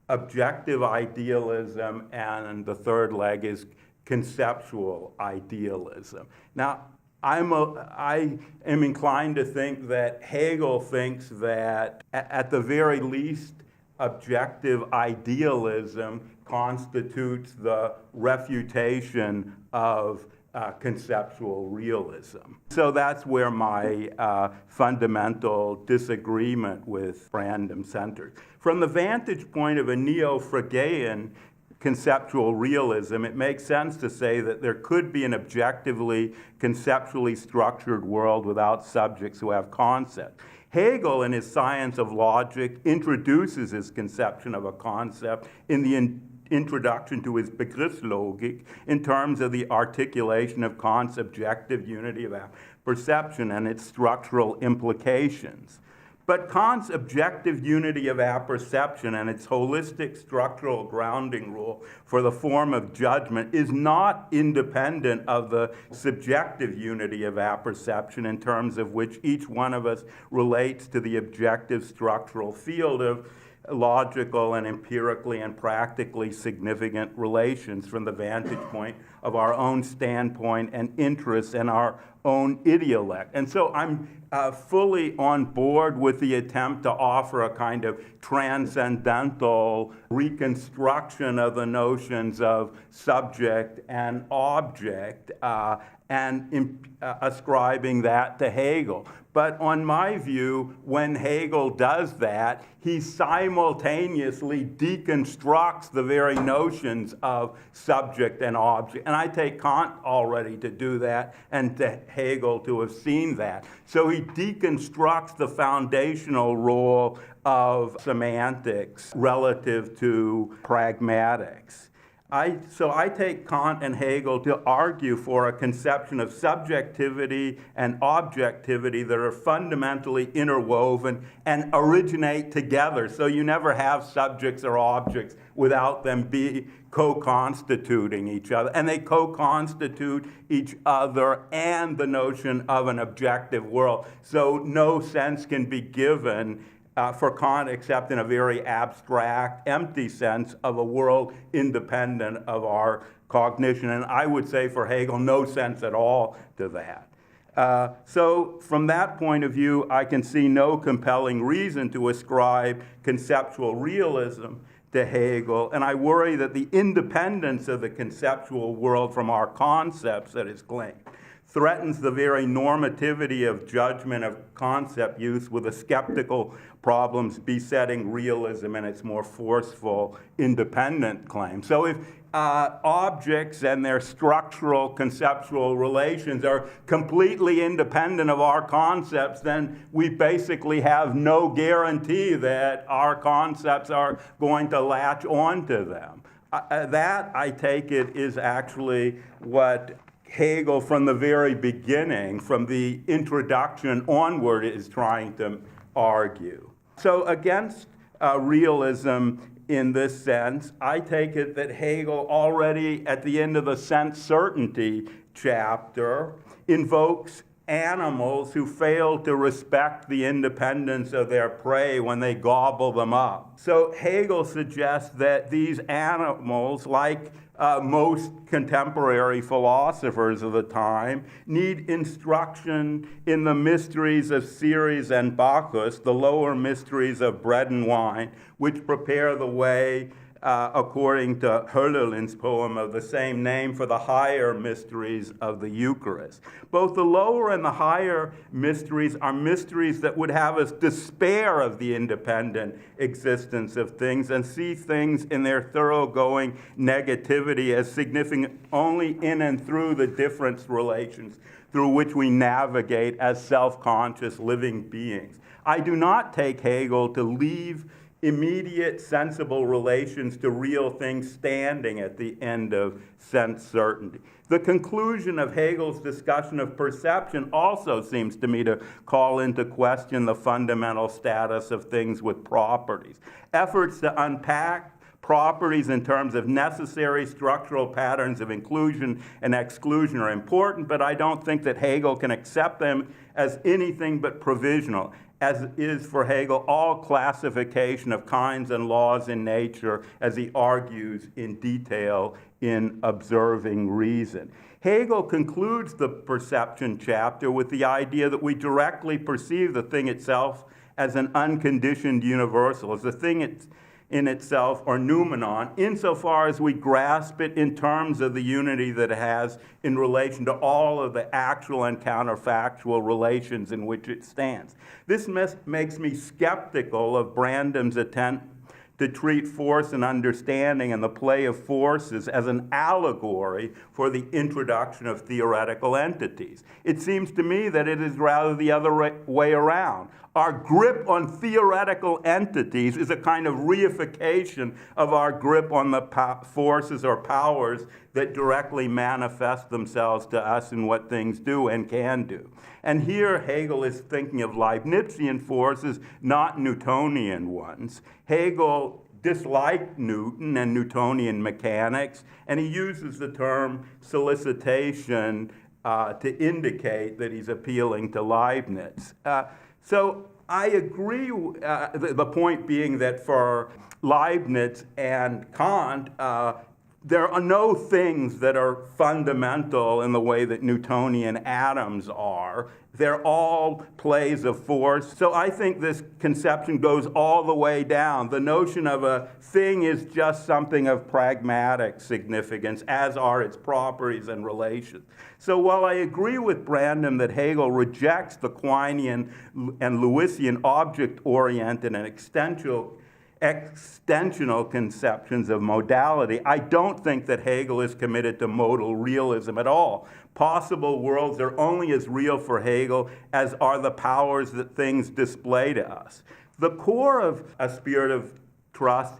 objective idealism, and the third leg is conceptual idealism. Now, I am inclined to think that Hegel thinks that, at the very least, objective idealism constitutes the refutation of conceptual realism. So that's where my fundamental disagreement with Brandom centers. From the vantage point of a neo-Fregean conceptual realism, it makes sense to say that there could be an objectively, conceptually structured world without subjects who have concepts. Hegel, in his Science of Logic, introduces his conception of a concept in the introduction to his Begriffslogik in terms of the articulation of Kant's objective unity of perception and its structural implications. But Kant's objective unity of apperception and its holistic structural grounding rule for the form of judgment is not independent of the subjective unity of apperception in terms of which each one of us relates to the objective structural field of logical and empirically and practically significant relations from the vantage point of our own standpoint and interests and our own idiolect. And so I'm fully on board with the attempt to offer a kind of transcendental reconstruction of the notions of subject and object and ascribing that to Hegel. But on my view, when Hegel does that, he simultaneously deconstructs the very notions of subject and object. And I take Kant already to do that and to Hegel to have seen that. So he deconstructs the foundational role of semantics relative to pragmatics. So I take Kant and Hegel to argue for a conception of subjectivity and objectivity that are fundamentally interwoven and originate together. So you never have subjects or objects without them be co-constituting each other. And they co-constitute each other and the notion of an objective world. So no sense can be given for Kant, except in a very abstract, empty sense of a world independent of our cognition. And I would say for Hegel, no sense at all to that. So from that point of view, I can see no compelling reason to ascribe conceptual realism to Hegel, and I worry that the independence of the conceptual world from our concepts that is claimed threatens the very normativity of judgment of concept use with the skeptical problems besetting realism and its more forceful independent claim. So if objects and their structural conceptual relations are completely independent of our concepts, then we basically have no guarantee that our concepts are going to latch onto them. That, I take it, is actually what Hegel, from the very beginning, from the introduction onward, is trying to argue. So against realism in this sense, I take it that Hegel already at the end of the sense certainty chapter invokes animals who fail to respect the independence of their prey when they gobble them up. So Hegel suggests that these animals, like most contemporary philosophers of the time, need instruction in the mysteries of Ceres and Bacchus, the lower mysteries of bread and wine, which prepare the way, according to Hölderlin's poem of the same name, for the higher mysteries of the Eucharist. Both the lower and the higher mysteries are mysteries that would have us despair of the independent existence of things and see things in their thoroughgoing negativity as significant only in and through the difference relations through which we navigate as self-conscious living beings. I do not take Hegel to leave immediate, sensible relations to real things standing at the end of sense certainty. The conclusion of Hegel's discussion of perception also seems to me to call into question the fundamental status of things with properties. Efforts to unpack properties in terms of necessary structural patterns of inclusion and exclusion are important, but I don't think that Hegel can accept them as anything but provisional, as is for Hegel all classification of kinds and laws in nature, as he argues in detail in Observing Reason. Hegel concludes the perception chapter with the idea that we directly perceive the thing itself as an unconditioned universal, as the thing in itself, or noumenon, insofar as we grasp it in terms of the unity that it has in relation to all of the actual and counterfactual relations in which it stands. This makes me skeptical of Brandom's attempt to treat force and understanding and the play of forces as an allegory for the introduction of theoretical entities. It seems to me that it is rather the other way around. Our grip on theoretical entities is a kind of reification of our grip on the forces or powers that directly manifest themselves to us in what things do and can do. And here Hegel is thinking of Leibnizian forces, not Newtonian ones. Hegel disliked Newton and Newtonian mechanics, and he uses the term solicitation to indicate that he's appealing to Leibniz. So I agree, the point being that for Leibniz and Kant, there are no things that are fundamental in the way that Newtonian atoms are. They're all plays of force. So I think this conception goes all the way down. The notion of a thing is just something of pragmatic significance, as are its properties and relations. So while I agree with Brandom that Hegel rejects the Quinean and Lewisian object-oriented and extensional conceptions of modality, I don't think that Hegel is committed to modal realism at all. Possible worlds are only as real for Hegel as are the powers that things display to us. The core of A Spirit of Trust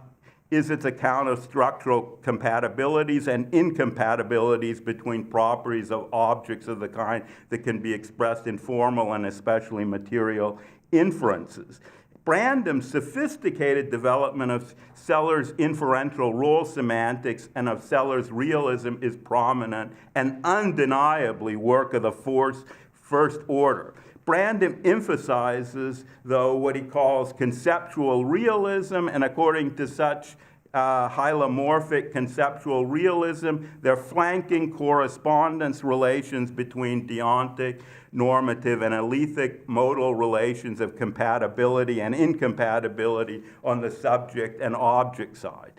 is its account of structural compatibilities and incompatibilities between properties of objects of the kind that can be expressed in formal and especially material inferences. Brandom's sophisticated development of Seller's inferential role semantics and of Seller's realism is prominent and undeniably work of the first order. Brandom emphasizes, though, what he calls conceptual realism, and according to such hylomorphic conceptual realism, there are flanking correspondence relations between deontic, normative, and alethic modal relations of compatibility and incompatibility on the subject and object side.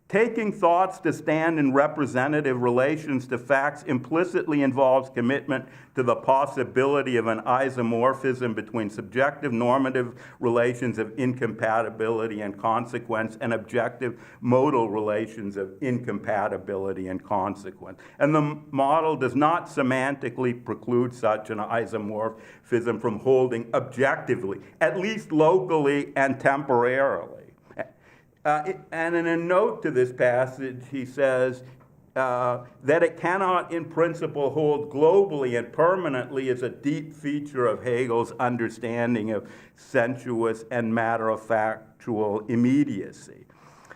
Taking thoughts to stand in representative relations to facts implicitly involves commitment to the possibility of an isomorphism between subjective normative relations of incompatibility and consequence and objective modal relations of incompatibility and consequence. And the model does not semantically preclude such an isomorphism from holding objectively, at least locally and temporarily. And in a note to this passage, he says that it cannot in principle hold globally and permanently is a deep feature of Hegel's understanding of sensuous and matter-of-factual immediacy.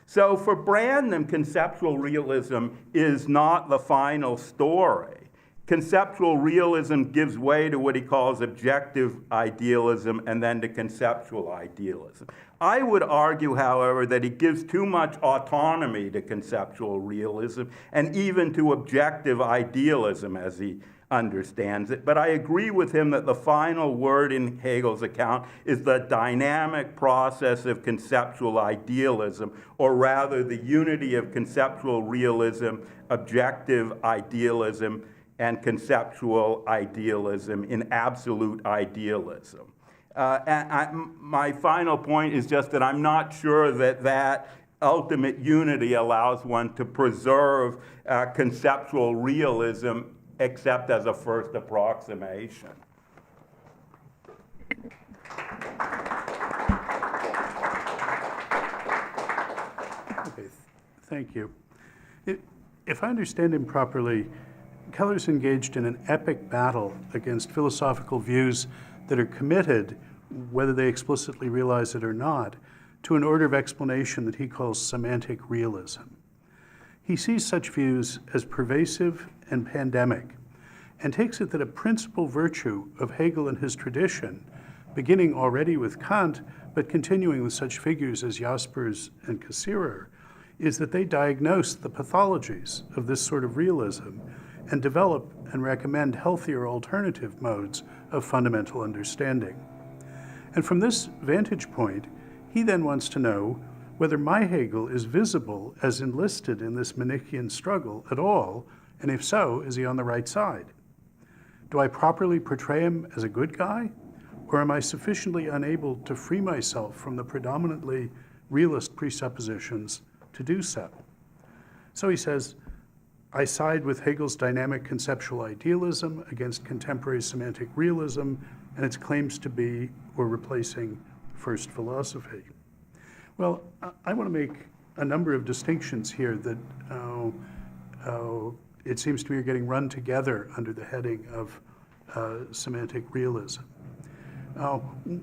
So for Brandom, conceptual realism is not the final story. Conceptual realism gives way to what he calls objective idealism and then to conceptual idealism. I would argue, however, that he gives too much autonomy to conceptual realism and even to objective idealism as he understands it. But I agree with him that the final word in Hegel's account is the dynamic process of conceptual idealism, or rather the unity of conceptual realism, objective idealism, and conceptual idealism in absolute idealism. My final point is just that I'm not sure that that ultimate unity allows one to preserve conceptual realism except as a first approximation. Thank you. If I understand him properly, Keller's engaged in an epic battle against philosophical views that are committed, whether they explicitly realize it or not, to an order of explanation that he calls semantic realism. He sees such views as pervasive and pandemic, and takes it that a principal virtue of Hegel and his tradition, beginning already with Kant, but continuing with such figures as Jaspers and Keller, is that they diagnose the pathologies of this sort of realism and develop and recommend healthier alternative modes of fundamental understanding. And from this vantage point, he then wants to know whether my Hegel is visible as enlisted in this Manichaean struggle at all, and if so, is he on the right side? Do I properly portray him as a good guy, or am I sufficiently unable to free myself from the predominantly realist presuppositions to do so? So he says, I side with Hegel's dynamic conceptual idealism against contemporary semantic realism and its claims to be or replacing first philosophy. Well, I want to make a number of distinctions here that it seems to me are getting run together under the heading of semantic realism.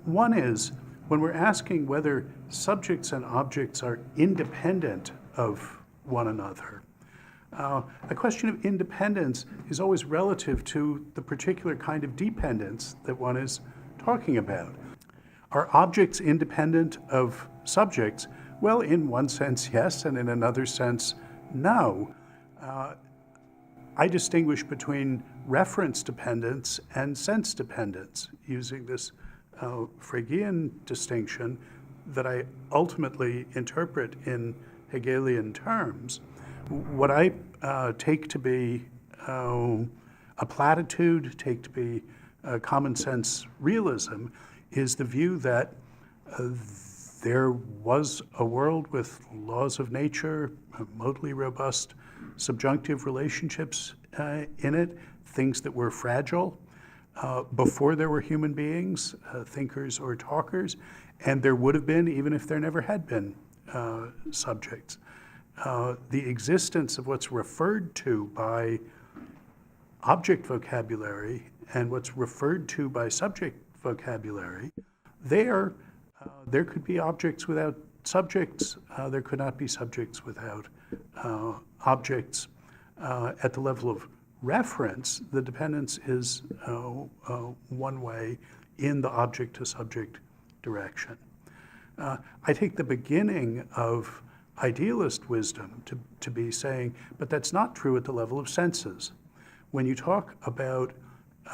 One is, when we're asking whether subjects and objects are independent of one another, a question of independence is always relative to the particular kind of dependence that one is talking about. Are objects independent of subjects? Well, in one sense, yes, and in another sense, no. I distinguish between reference dependence and sense dependence, using this Fregean distinction that I ultimately interpret in Hegelian terms. What I take to be a platitude, take to be common sense realism, is the view that there was a world with laws of nature, modally robust subjunctive relationships in it, things that were fragile before there were human beings, thinkers or talkers, and there would have been even if there never had been subjects. The existence of what's referred to by object vocabulary and what's referred to by subject vocabulary, there could be objects without subjects, there could not be subjects without objects. At the level of reference, the dependence is one way in the object to subject direction. I take the beginning of idealist wisdom to be saying, but that's not true at the level of senses. When you talk about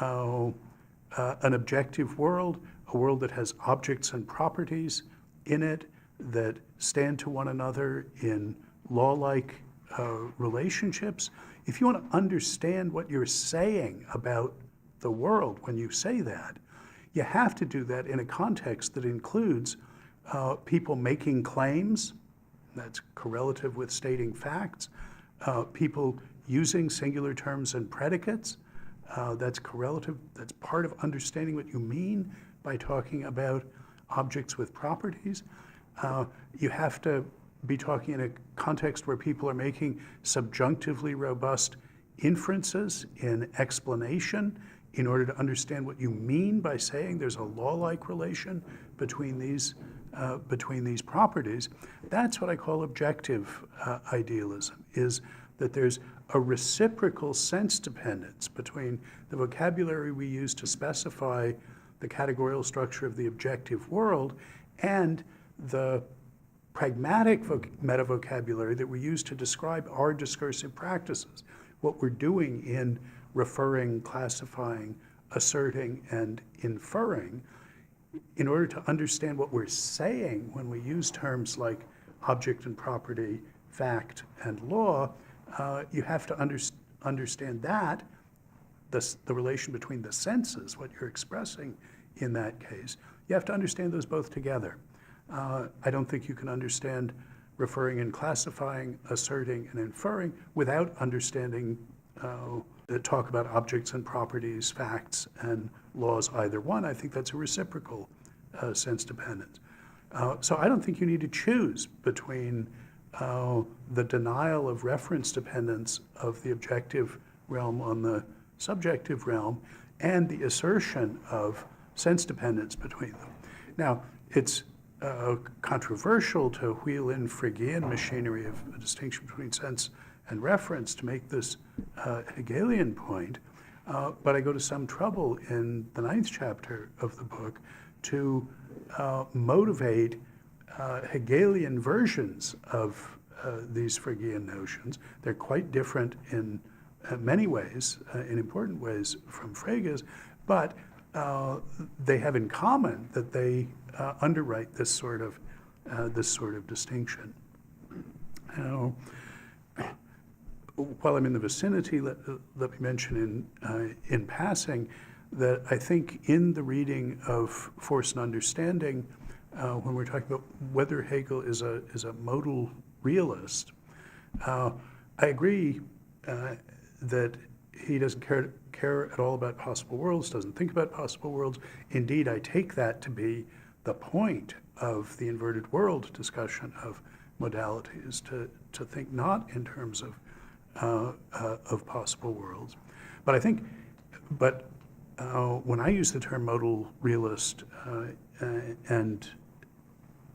an objective world, a world that has objects and properties in it that stand to one another in law-like relationships, if you want to understand what you're saying about the world when you say that, you have to do that in a context that includes people making claims, that's correlative with stating facts, people using singular terms and predicates, that's correlative, that's part of understanding what you mean by talking about objects with properties. You have to be talking in a context where people are making subjunctively robust inferences in explanation in order to understand what you mean by saying there's a law-like relation between these properties. That's what I call objective idealism, is that there's a reciprocal sense dependence between the vocabulary we use to specify the categorical structure of the objective world and the pragmatic meta-vocabulary that we use to describe our discursive practices, what we're doing in referring, classifying, asserting, and inferring. In order to understand what we're saying when we use terms like object and property, fact and law, you have to understand that, the relation between the senses, what you're expressing in that case. You have to understand those both together. I don't think you can understand referring and classifying, asserting and inferring without understanding the talk about objects and properties, facts and laws, either one. I think that's a reciprocal sense dependence. So I don't think you need to choose between the denial of reference dependence of the objective realm on the subjective realm, and the assertion of sense dependence between them. Now, it's controversial to wheel in Phrygian machinery of a distinction between sense and reference to make this Hegelian point, but I go to some trouble in the 9th chapter of the book to motivate Hegelian versions of these Phrygian notions. They're quite different in many ways, in important ways, from Frege's, but they have in common that they underwrite this sort of distinction. Now, while I'm in the vicinity, let me mention in passing that I think in the reading of Force and Understanding, when we're talking about whether Hegel is a modal realist, I agree that he doesn't care at all about possible worlds, doesn't think about possible worlds. Indeed, I take that to be the point of the inverted world discussion of modality, is to think not in terms of possible worlds. But I think, when I use the term modal realist and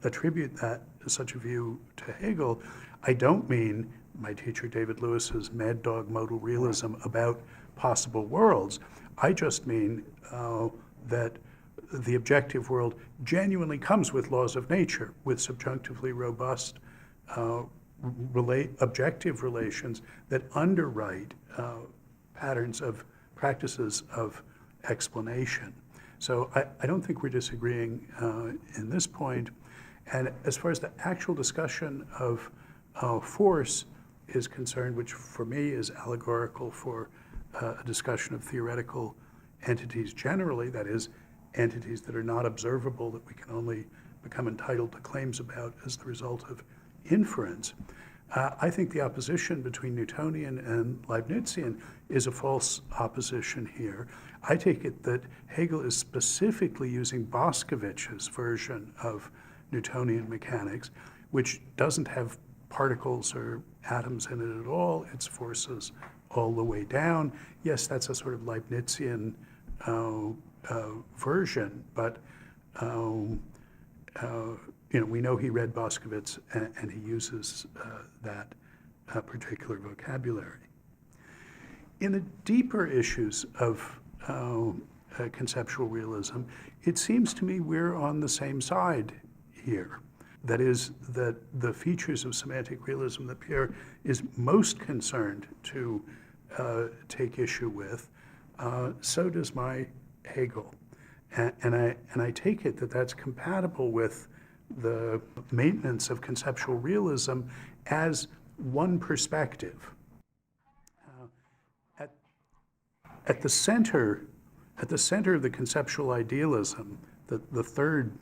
attribute that such a view to Hegel, I don't mean my teacher David Lewis's mad dog modal realism about possible worlds. I just mean that the objective world genuinely comes with laws of nature, with subjunctively robust objective relations that underwrite practices of explanation. So I don't think we're disagreeing in this point. And as far as the actual discussion of force is concerned, which for me is allegorical for a discussion of theoretical entities generally, that is, entities that are not observable, that we can only become entitled to claims about as the result of inference. I think the opposition between Newtonian and Leibnizian is a false opposition here. I take it that Hegel is specifically using Boskovich's version of Newtonian mechanics, which doesn't have particles or atoms in it at all. It's forces all the way down. Yes, that's a sort of Leibnizian version, but we know he read Boskovich and he uses that particular vocabulary. In the deeper issues of conceptual realism, it seems to me we're on the same side here. That is, that the features of semantic realism that Pierre is most concerned to take issue with, so does my Hegel. And I take it that that's compatible with the maintenance of conceptual realism as one perspective. At the center of the conceptual idealism, the third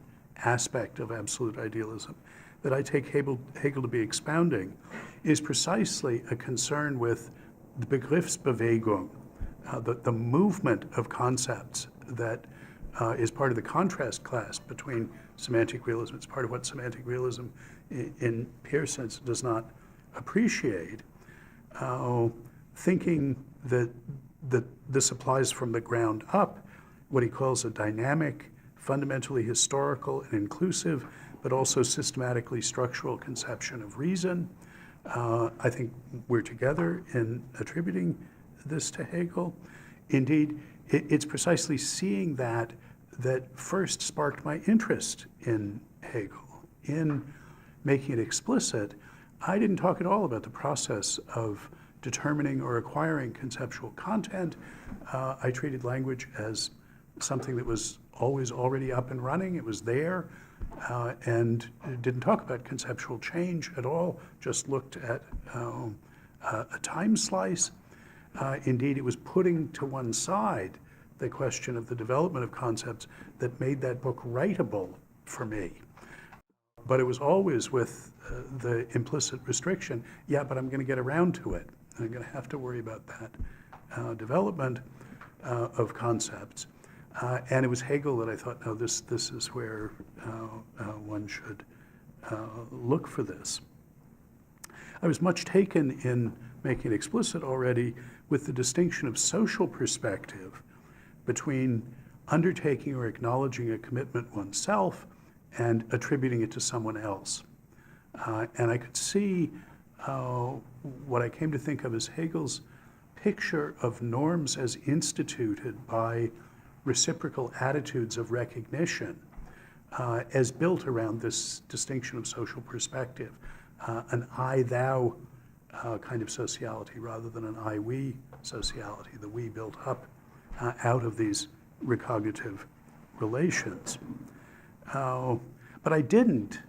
aspect of absolute idealism that I take Hegel to be expounding, is precisely a concern with the Begriffsbewegung, the movement of concepts that is part of the contrast class between semantic realism. It's part of what semantic realism, in Pierre's sense, does not appreciate. Thinking that this applies from the ground up, what he calls a dynamic, fundamentally historical and inclusive, but also systematically structural conception of reason. I think we're together in attributing this to Hegel. Indeed, it's precisely seeing that first sparked my interest in Hegel. In making it explicit, I didn't talk at all about the process of determining or acquiring conceptual content. I treated language as something that was always already up and running. It was there, and didn't talk about conceptual change at all, just looked at a time slice. Indeed, it was putting to one side the question of the development of concepts that made that book writable for me. But it was always with the implicit restriction, yeah, but I'm going to get around to it. And I'm going to have to worry about that development of concepts. And it was Hegel that I thought, no, this is where one should look for this. I was much taken in making it explicit already with the distinction of social perspective between undertaking or acknowledging a commitment oneself and attributing it to someone else. And I could see what I came to think of as Hegel's picture of norms as instituted by reciprocal attitudes of recognition as built around this distinction of social perspective, an I-thou kind of sociality rather than an I-we sociality, the we built up out of these recognitive relations. But I didn't,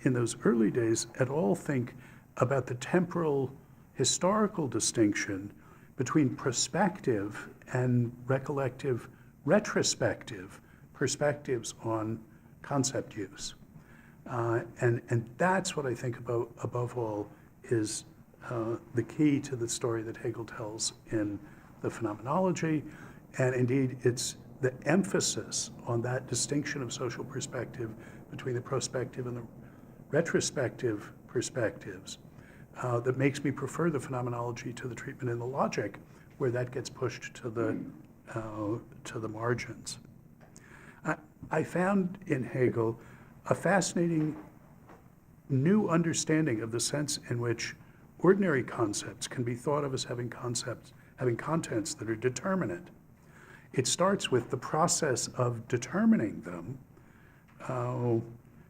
in those early days, at all think about the temporal historical distinction between prospective and recollective retrospective perspectives on concept use. And that's what I think about above all is the key to the story that Hegel tells in the Phenomenology, and indeed it's the emphasis on that distinction of social perspective between the prospective and the retrospective perspectives that makes me prefer the Phenomenology to the treatment in the Logic, where that gets pushed to the margins. I found in Hegel a fascinating new understanding of the sense in which ordinary concepts can be thought of as having contents that are determinate. It starts with the process of determining them,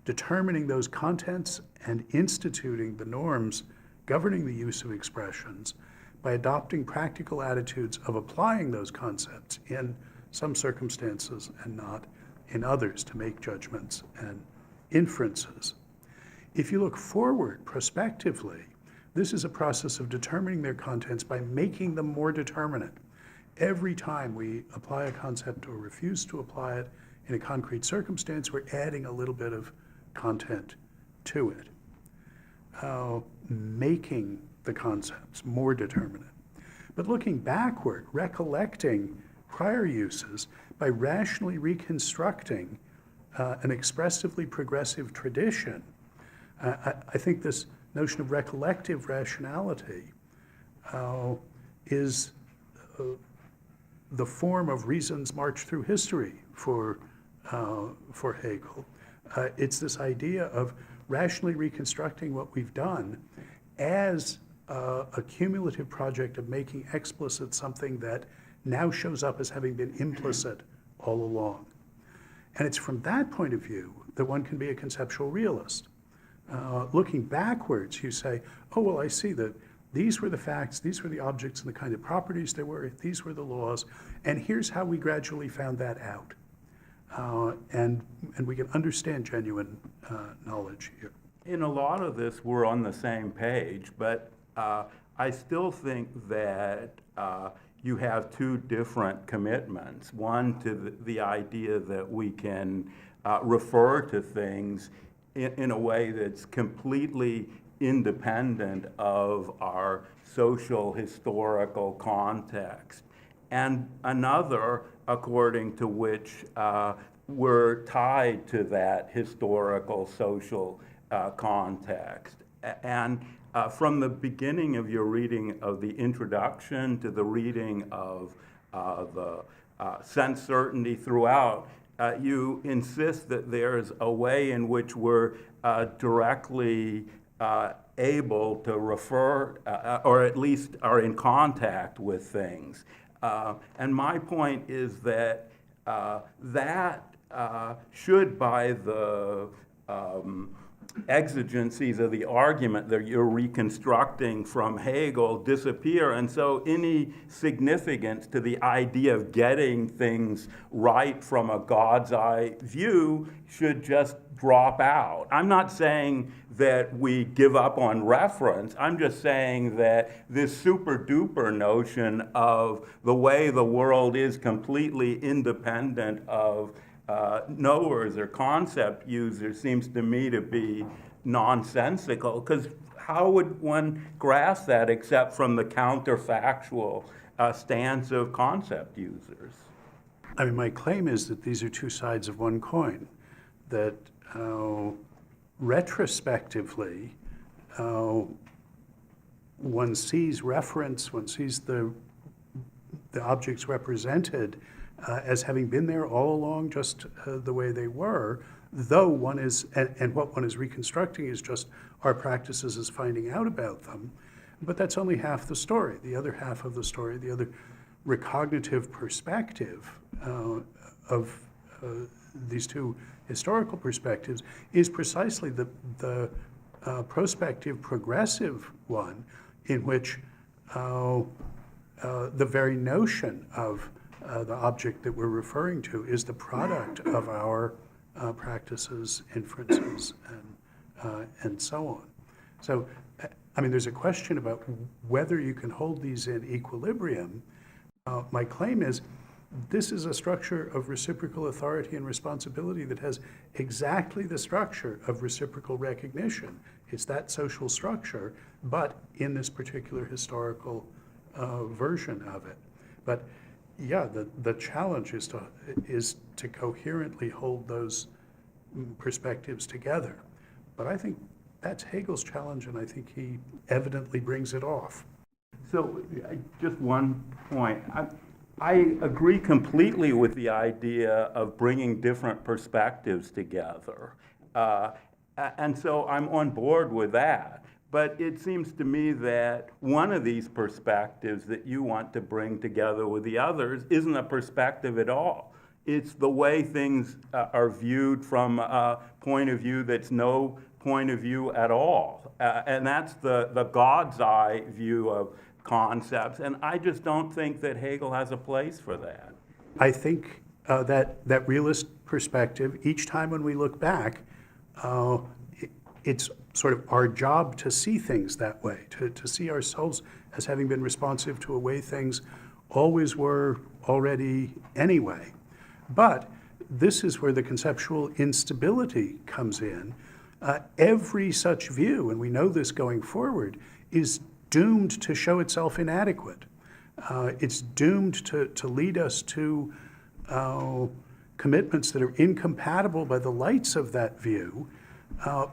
determining those contents and instituting the norms governing the use of expressions by adopting practical attitudes of applying those concepts in some circumstances and not in others to make judgments and inferences. If you look forward prospectively, this is a process of determining their contents by making them more determinate. Every time we apply a concept or refuse to apply it in a concrete circumstance, we're adding a little bit of content to it, making the concepts more determinate. But looking backward, recollecting prior uses by rationally reconstructing an expressively progressive tradition, I think this notion of recollective rationality is the form of reason's march through history for Hegel. It's this idea of rationally reconstructing what we've done as a cumulative project of making explicit something that now shows up as having been implicit all along. And it's from that point of view that one can be a conceptual realist. Looking backwards, you say, oh, well, I see that these were the facts, these were the objects and the kind of properties there were, these were the laws, and here's how we gradually found that out. And we can understand genuine knowledge here. In a lot of this, we're on the same page, but I still think that you have two different commitments. One to the idea that we can refer to things in a way that's completely independent of our social historical context, and another according to which we're tied to that historical social context. And from the beginning of your reading of the introduction to the reading of the sense certainty throughout, you insist that there's a way in which we're directly able to refer, or at least are in contact with things. And my point is that that should, by the exigencies of the argument that you're reconstructing from Hegel, disappear. And so any significance to the idea of getting things right from a God's eye view should just drop out. I'm not saying that we give up on reference. I'm just saying that this super duper notion of the way the world is completely independent of knowers or concept users seems to me to be nonsensical, because how would one grasp that except from the counterfactual stance of concept users? I mean, my claim is that these are two sides of one coin, that retrospectively one sees reference, one sees the objects represented as having been there all along, just the way they were, though one is, and what one is reconstructing is just our practices as finding out about them. But that's only half the story. The other half of the story, the other recognitive perspective of these two historical perspectives is precisely the prospective progressive one, in which the very notion of the object that we're referring to is the product of our practices, inferences, and so on. So, I mean, there's a question about whether you can hold these in equilibrium. My claim is this is a structure of reciprocal authority and responsibility that has exactly the structure of reciprocal recognition. It's that social structure, but in this particular historical version of it. But yeah, the challenge is to coherently hold those perspectives together. But I think that's Hegel's challenge, and I think he evidently brings it off. So just one point. I agree completely with the idea of bringing different perspectives together. And so I'm on board with that. But it seems to me that one of these perspectives that you want to bring together with the others isn't a perspective at all. It's the way things are viewed from a point of view that's no point of view at all. And that's the God's eye view of concepts. And I just don't think that Hegel has a place for that. I think that realist perspective, each time when we look back, it's sort of our job to see things that way, to see ourselves as having been responsive to a way things always were already anyway. But this is where the conceptual instability comes in. Every such view, and we know this going forward, is doomed to show itself inadequate. It's doomed to lead us to commitments that are incompatible by the lights of that view,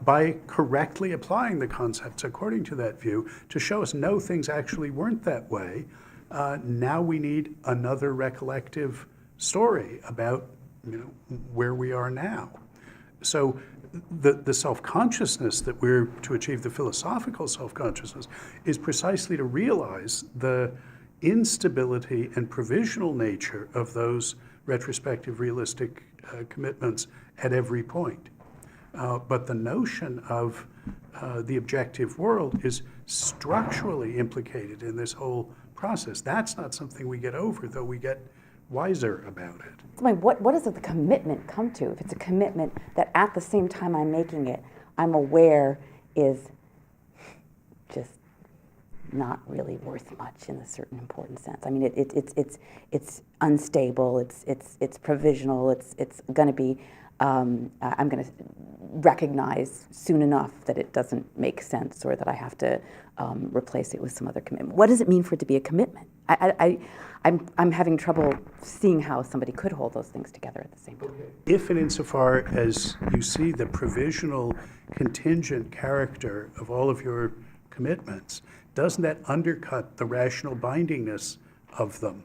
by correctly applying the concepts according to that view to show us no, things actually weren't that way. Now we need another recollective story about where we are now. So the self-consciousness that we're to achieve, the philosophical self-consciousness, is precisely to realize the instability and provisional nature of those retrospective realistic commitments at every point. But the notion of the objective world is structurally implicated in this whole process. That's not something we get over, though we get wiser about it. So what does the commitment come to? If it's a commitment that at the same time I'm making it, I'm aware is just not really worth much in a certain important sense. I mean, it's unstable. It's provisional. It's going to be. I'm going to recognize soon enough that it doesn't make sense, or that I have to replace it with some other commitment. What does it mean for it to be a commitment? I'm having trouble seeing how somebody could hold those things together at the same time. If and insofar as you see the provisional, contingent character of all of your commitments, doesn't that undercut the rational bindingness of them?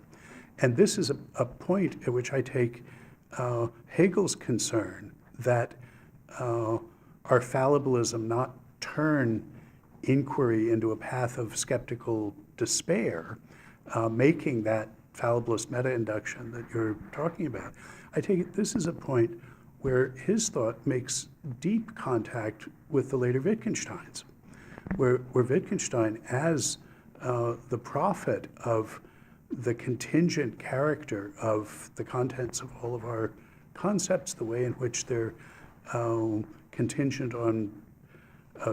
And this is a point at which I take Hegel's concern that our fallibilism not turn inquiry into a path of skeptical despair, making that fallibilist meta-induction that you're talking about. I take it this is a point where his thought makes deep contact with the later Wittgensteins, where Wittgenstein, as the prophet of the contingent character of the contents of all of our concepts, the way in which they're contingent on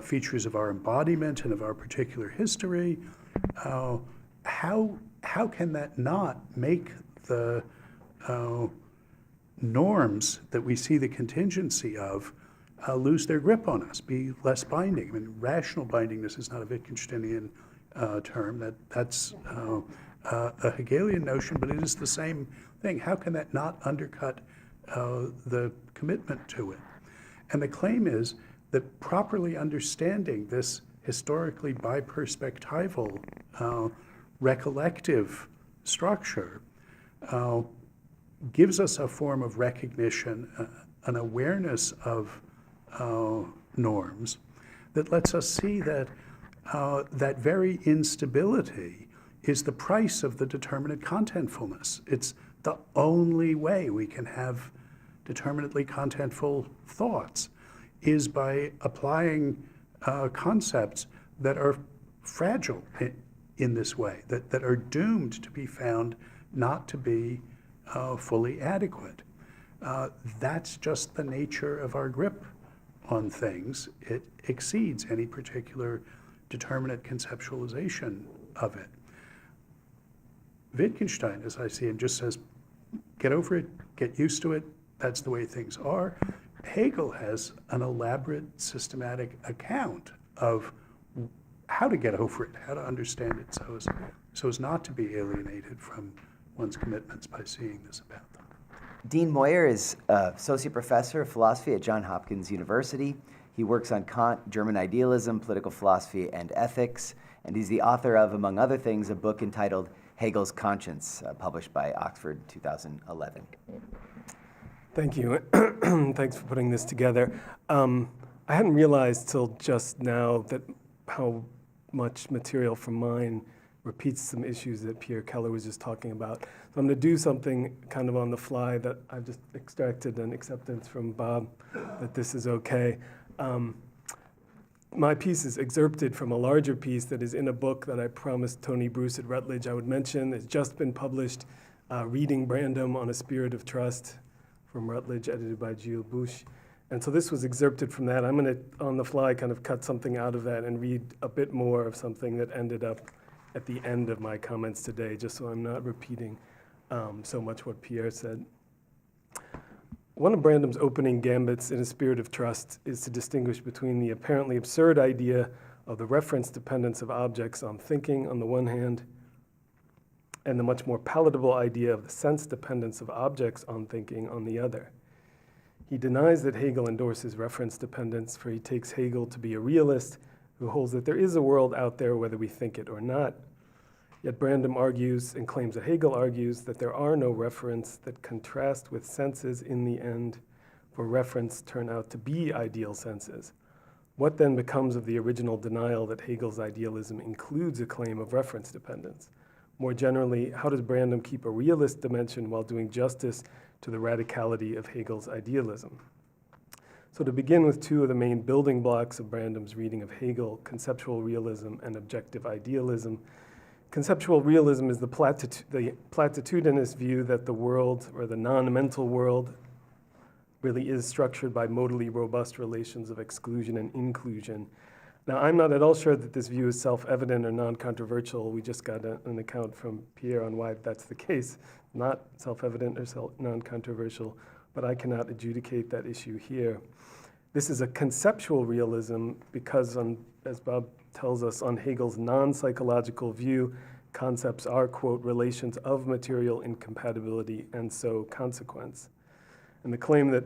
features of our embodiment and of our particular history, how can that not make the norms that we see the contingency of lose their grip on us, be less binding? I mean, rational bindingness is not a Wittgensteinian term. That's a Hegelian notion, but it is the same thing. How can that not undercut the commitment to it? And the claim is that properly understanding this historically biperspectival, recollective structure gives us a form of recognition, an awareness of norms that lets us see that that very instability is the price of the determinate contentfulness. It's the only way we can have determinately contentful thoughts is by applying concepts that are fragile in this way, that are doomed to be found not to be fully adequate. That's just the nature of our grip on things. It exceeds any particular determinate conceptualization of it. Wittgenstein, as I see him, just says, get over it, get used to it, that's the way things are. Hegel has an elaborate systematic account of how to get over it, how to understand it so as not to be alienated from one's commitments by seeing this about them. Dean Moyer is associate professor of philosophy at Johns Hopkins University. He works on Kant, German idealism, political philosophy, and ethics, and he's the author of, among other things, a book entitled Hegel's Conscience, published by Oxford 2011. Thank you. Thanks for putting this together. I hadn't realized till just now that how much material from mine repeats some issues that Pierre Keller was just talking about. So I'm going to do something kind of on the fly that I've just extracted an acceptance from Bob that this is okay. My piece is excerpted from a larger piece that is in a book that I promised Tony Bruce at Rutledge I would mention. It's just been published, Reading Brandom on a Spirit of Trust from Rutledge, edited by Gilles Bouche. And so this was excerpted from that. I'm going to, on the fly, kind of cut something out of that and read a bit more of something that ended up at the end of my comments today, just so I'm not repeating so much what Pierre said. One of Brandom's opening gambits in A Spirit of Trust is to distinguish between the apparently absurd idea of the reference dependence of objects on thinking on the one hand, and the much more palatable idea of the sense dependence of objects on thinking on the other. He denies that Hegel endorses reference dependence, for he takes Hegel to be a realist who holds that there is a world out there whether we think it or not. Yet Brandom argues, and claims that Hegel argues, that there are no referents that contrast with senses in the end, for referents turn out to be ideal senses. What then becomes of the original denial that Hegel's idealism includes a claim of reference dependence? More generally, how does Brandom keep a realist dimension while doing justice to the radicality of Hegel's idealism? So to begin with two of the main building blocks of Brandom's reading of Hegel, conceptual realism and objective idealism. Conceptual realism is the platitudinous view that the world, or the non-mental world, really is structured by modally robust relations of exclusion and inclusion. Now, I'm not at all sure that this view is self-evident or non-controversial. We just got an account from Pierre on why that's the case. Not self-evident or non-controversial, but I cannot adjudicate that issue here. This is a conceptual realism because, as Bob tells us, on Hegel's non-psychological view, concepts are, quote, relations of material incompatibility and so consequence. And the claim that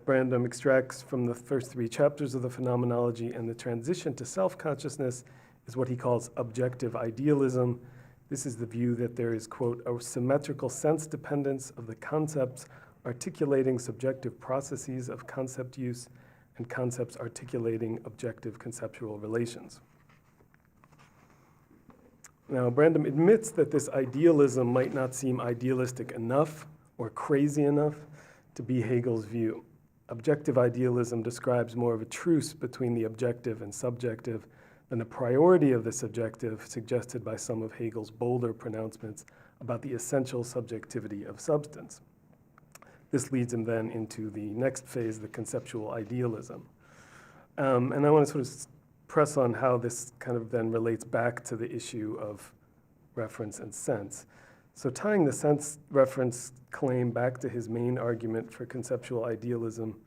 Brandom extracts from the first three chapters of the Phenomenology and the transition to self-consciousness is what he calls objective idealism. This is the view that there is, quote, a symmetrical sense dependence of the concepts articulating subjective processes of concept use and concepts articulating objective conceptual relations. Now, Brandom admits that this idealism might not seem idealistic enough or crazy enough to be Hegel's view. Objective idealism describes more of a truce between the objective and subjective than a priority of the subjective suggested by some of Hegel's bolder pronouncements about the essential subjectivity of substance. This leads him then into the next phase, the conceptual idealism. And I want to sort of press on how this kind of then relates back to the issue of reference and sense. So tying the sense reference claim back to his main argument for conceptual idealism,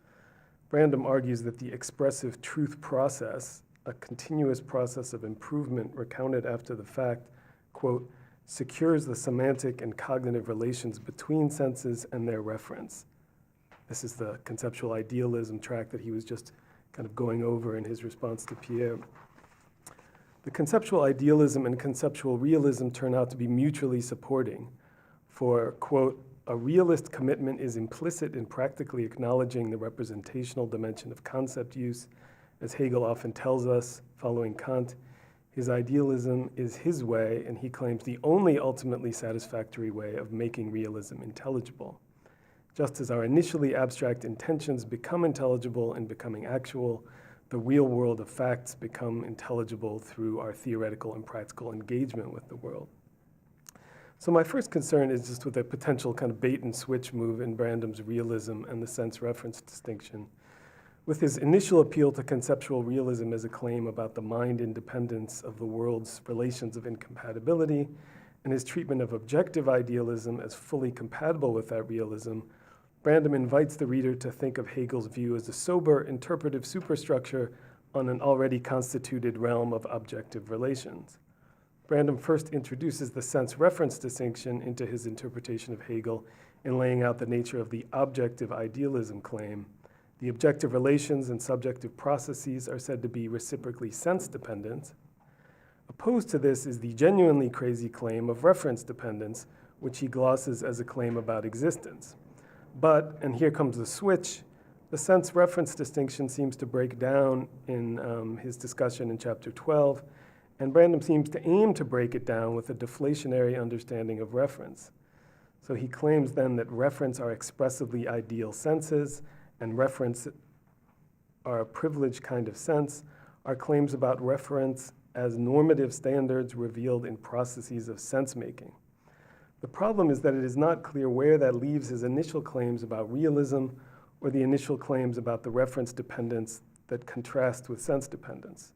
Brandom argues that the expressive truth process, a continuous process of improvement recounted after the fact, quote, secures the semantic and cognitive relations between senses and their reference. This is the conceptual idealism track that he was just kind of going over in his response to Pierre. The conceptual idealism and conceptual realism turn out to be mutually supporting. For, quote, a realist commitment is implicit in practically acknowledging the representational dimension of concept use, as Hegel often tells us, following Kant. His idealism is his way, and he claims the only ultimately satisfactory way of making realism intelligible. Just as our initially abstract intentions become intelligible in becoming actual, the real world of facts become intelligible through our theoretical and practical engagement with the world. So my first concern is just with a potential kind of bait and switch move in Brandom's realism and the sense-reference distinction. With his initial appeal to conceptual realism as a claim about the mind independence of the world's relations of incompatibility, and his treatment of objective idealism as fully compatible with that realism, Brandom invites the reader to think of Hegel's view as a sober, interpretive superstructure on an already constituted realm of objective relations. Brandom first introduces the sense-reference distinction into his interpretation of Hegel in laying out the nature of the objective idealism claim. The objective relations and subjective processes are said to be reciprocally sense-dependent. Opposed to this is the genuinely crazy claim of reference dependence, which he glosses as a claim about existence. But, and here comes the switch, the sense-reference distinction seems to break down in his discussion in chapter 12, and Brandom seems to aim to break it down with a deflationary understanding of reference. So he claims then that reference are expressively ideal senses, and reference are a privileged kind of sense, are claims about reference as normative standards revealed in processes of sense-making. The problem is that it is not clear where that leaves his initial claims about realism or the initial claims about the reference dependence that contrast with sense dependence.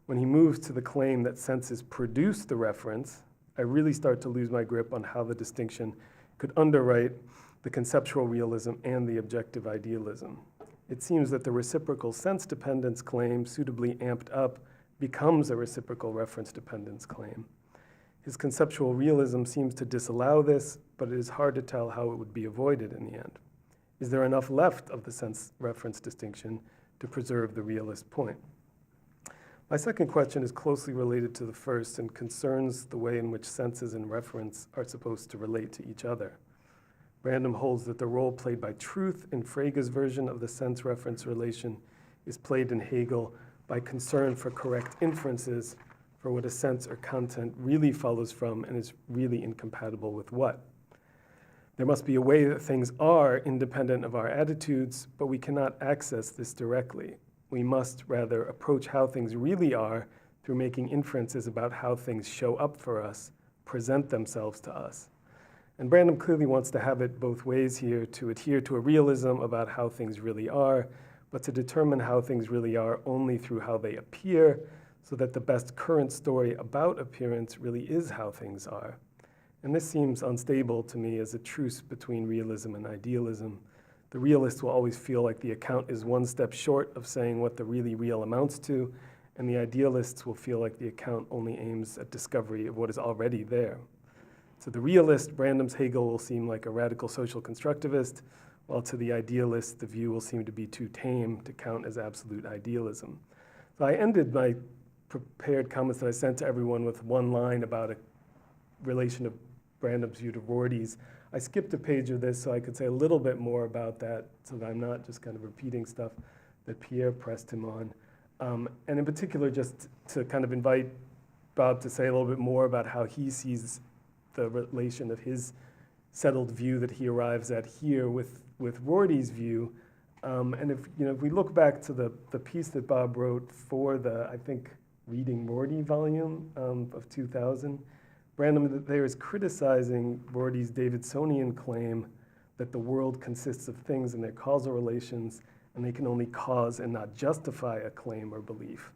When he moves to the claim that senses produce the reference, I really start to lose my grip on how the distinction could underwrite the conceptual realism and the objective idealism. It seems that the reciprocal sense dependence claim, suitably amped up, becomes a reciprocal reference dependence claim. His conceptual realism seems to disallow this, but it is hard to tell how it would be avoided in the end. Is there enough left of the sense-reference distinction to preserve the realist point? My second question is closely related to the first and concerns the way in which senses and reference are supposed to relate to each other. Brandom holds that the role played by truth in Frege's version of the sense-reference relation is played in Hegel by concern for correct inferences for what a sense or content really follows from and is really incompatible with what. There must be a way that things are independent of our attitudes, but we cannot access this directly. We must rather approach how things really are through making inferences about how things show up for us, present themselves to us. And Brandom clearly wants to have it both ways here, to adhere to a realism about how things really are, but to determine how things really are only through how they appear, so that the best current story about appearance really is how things are. And this seems unstable to me as a truce between realism and idealism. The realist will always feel like the account is one step short of saying what the really real amounts to, and the idealists will feel like the account only aims at discovery of what is already there. To the realist, Brandom's Hegel will seem like a radical social constructivist, while to the idealist, the view will seem to be too tame to count as absolute idealism. So I ended my prepared comments that I sent to everyone with one line about a relation of Brandom's view to Rorty's. I skipped a page of this so I could say a little bit more about that so that I'm not just kind of repeating stuff that Pierre pressed him on. And in particular, just to kind of invite Bob to say a little bit more about how he sees the relation of his settled view that he arrives at here with Rorty's view. And if we look back to the piece that Bob wrote for the, I think, Reading Rorty volume of 2000, Brandom there is criticizing Rorty's Davidsonian claim that the world consists of things and their causal relations, and they can only cause and not justify a claim or belief.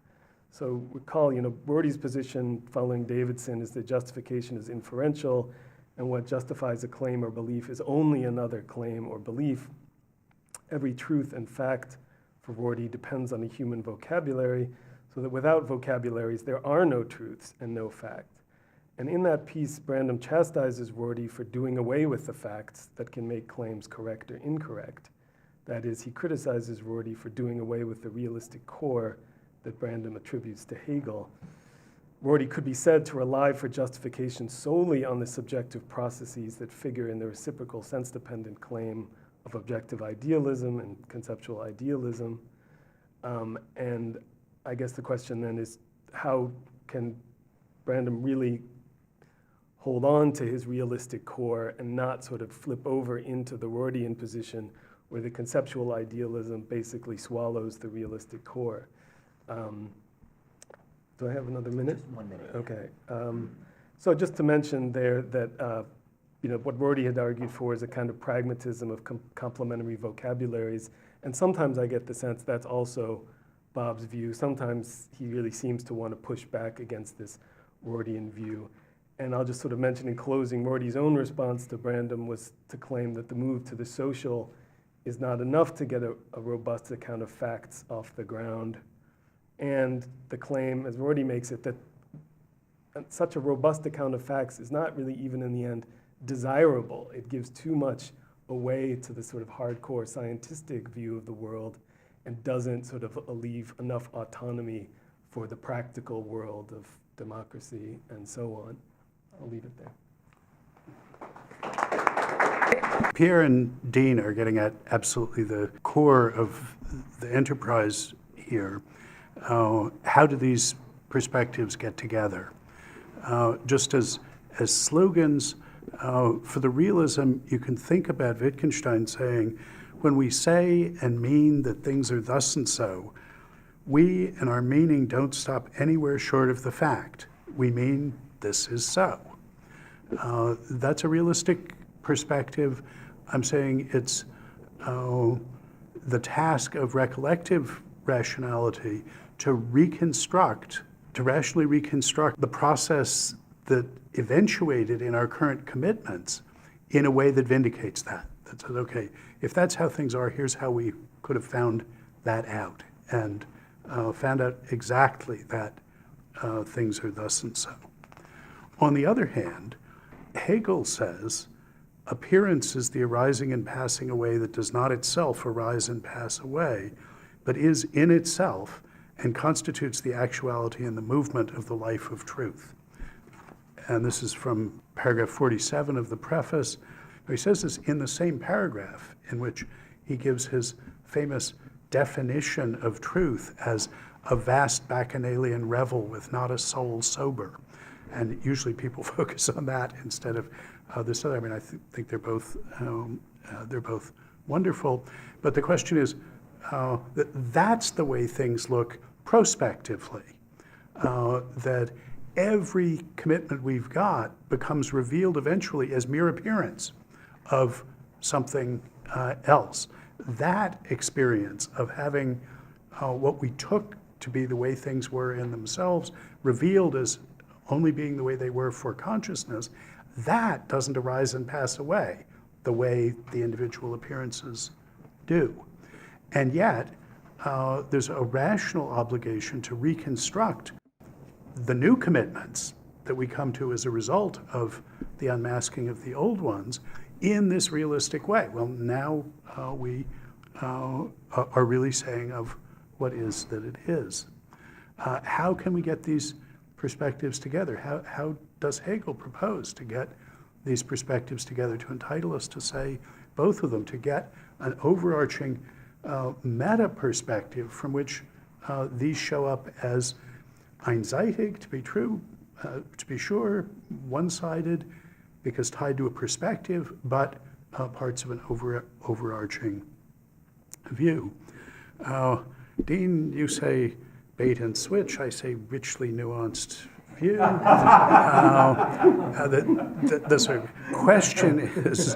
So recall, Rorty's position following Davidson is that justification is inferential, and what justifies a claim or belief is only another claim or belief. Every truth and fact for Rorty depends on a human vocabulary, so that without vocabularies, there are no truths and no fact. And in that piece, Brandom chastises Rorty for doing away with the facts that can make claims correct or incorrect. That is, he criticizes Rorty for doing away with the realistic core that Brandom attributes to Hegel. Rorty could be said to rely for justification solely on the subjective processes that figure in the reciprocal sense-dependent claim of objective idealism and conceptual idealism. And I guess the question then is, how can Brandom really hold on to his realistic core and not sort of flip over into the Rortyian position where the conceptual idealism basically swallows the realistic core? Do I have another minute? Just 1 minute. Okay. So just to mention there that what Rorty had argued for is a kind of pragmatism of complementary vocabularies, and sometimes I get the sense that's also Bob's view. Sometimes he really seems to want to push back against this Rortyian view. And I'll just sort of mention in closing, Rorty's own response to Brandom was to claim that the move to the social is not enough to get a robust account of facts off the ground. And the claim, as Rorty makes it, that such a robust account of facts is not really even in the end desirable. It gives too much away to the sort of hardcore scientific view of the world and doesn't sort of leave enough autonomy for the practical world of democracy and so on. I'll leave it there. Pierre and Dean are getting at absolutely the core of the enterprise here. How do these perspectives get together? Just as slogans, for the realism, you can think about Wittgenstein saying, when we say and mean that things are thus and so, we in our meaning don't stop anywhere short of the fact. We mean this is so. That's a realistic perspective. I'm saying it's the task of recollective rationality to rationally reconstruct the process that eventuated in our current commitments in a way that vindicates that. That says, okay, if that's how things are, here's how we could have found that out, and found out exactly that things are thus and so. On the other hand, Hegel says, appearance is the arising and passing away that does not itself arise and pass away, but is in itself and constitutes the actuality and the movement of the life of truth. And this is from paragraph 47 of the preface. He says this in the same paragraph in which he gives his famous definition of truth as a vast bacchanalian revel with not a soul sober. And usually people focus on that instead of this other. I mean, I think they're both wonderful. But the question is, that's the way things look prospectively. That every commitment we've got becomes revealed eventually as mere appearance of something else. That experience of having what we took to be the way things were in themselves revealed as only being the way they were for consciousness, that doesn't arise and pass away the way the individual appearances do. And yet, there's a rational obligation to reconstruct the new commitments that we come to as a result of the unmasking of the old ones in this realistic way. Well, now we are really saying of what is that it is. How can we get these perspectives together? How does Hegel propose to get these perspectives together to entitle us to say both of them, to get an overarching meta perspective from which these show up as einseitig, to be true, to be sure, one-sided, because tied to a perspective, but parts of an overarching view. Dean, you say bait and switch. I say richly nuanced view. The sort of question is,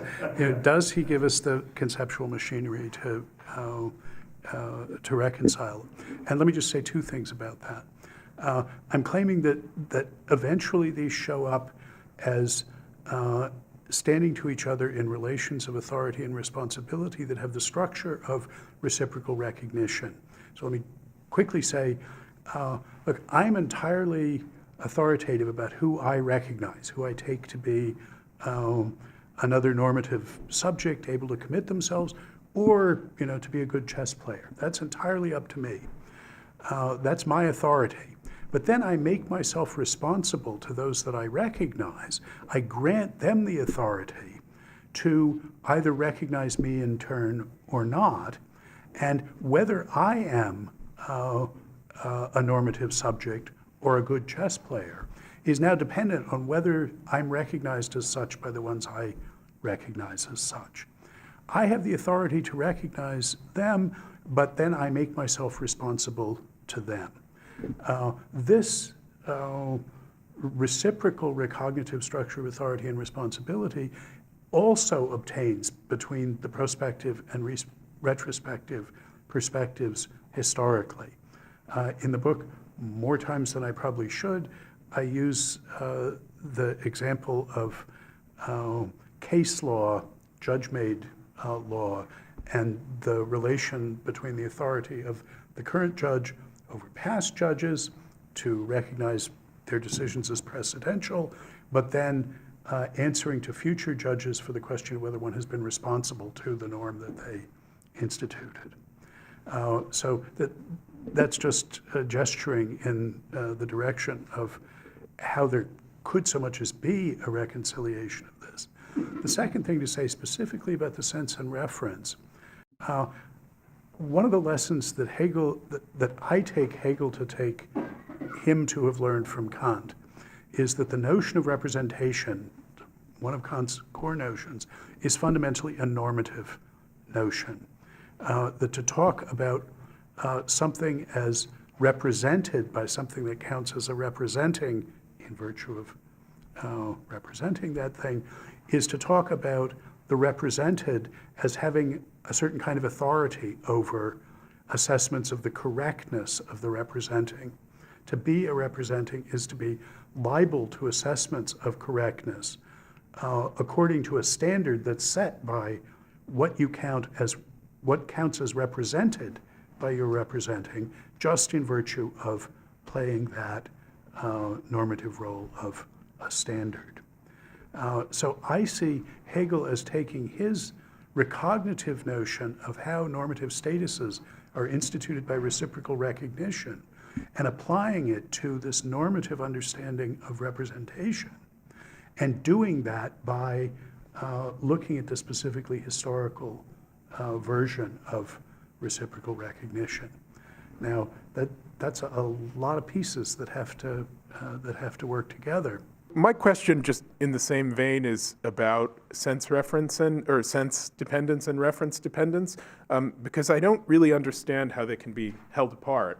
does he give us the conceptual machinery to reconcile? And let me just say two things about that. I'm claiming that eventually these show up as standing to each other in relations of authority and responsibility that have the structure of reciprocal recognition. So let me quickly say, look, I'm entirely authoritative about who I recognize, who I take to be another normative subject able to commit themselves, or to be a good chess player. That's entirely up to me. That's my authority. But then I make myself responsible to those that I recognize. I grant them the authority to either recognize me in turn or not. And whether I am a normative subject or a good chess player is now dependent on whether I'm recognized as such by the ones I recognize as such. I have the authority to recognize them, but then I make myself responsible to them. This reciprocal recognitive structure of authority and responsibility also obtains between the prospective and retrospective perspectives historically. In the book, more times than I probably should, I use the example of case law, judge-made law, and the relation between the authority of the current judge over past judges to recognize their decisions as precedential, but then answering to future judges for the question of whether one has been responsible to the norm that they instituted. So that's just gesturing in the direction of how there could so much as be a reconciliation of this. The second thing to say specifically about the sense and reference, one of the lessons that that I take Hegel to take him to have learned from Kant is that the notion of representation, one of Kant's core notions, is fundamentally a normative notion. That to talk about something as represented by something that counts as a representing in virtue of representing that thing is to talk about the represented as having a certain kind of authority over assessments of the correctness of the representing. To be a representing is to be liable to assessments of correctness according to a standard that's set by what counts as represented by your representing, just in virtue of playing that normative role of a standard. So I see Hegel as taking his recognitive notion of how normative statuses are instituted by reciprocal recognition and applying it to this normative understanding of representation, and doing that by looking at the specifically historical version of reciprocal recognition. Now, that's a lot of pieces that have to work together. My question, just in the same vein, is about sense reference or sense dependence and reference dependence, because I don't really understand how they can be held apart.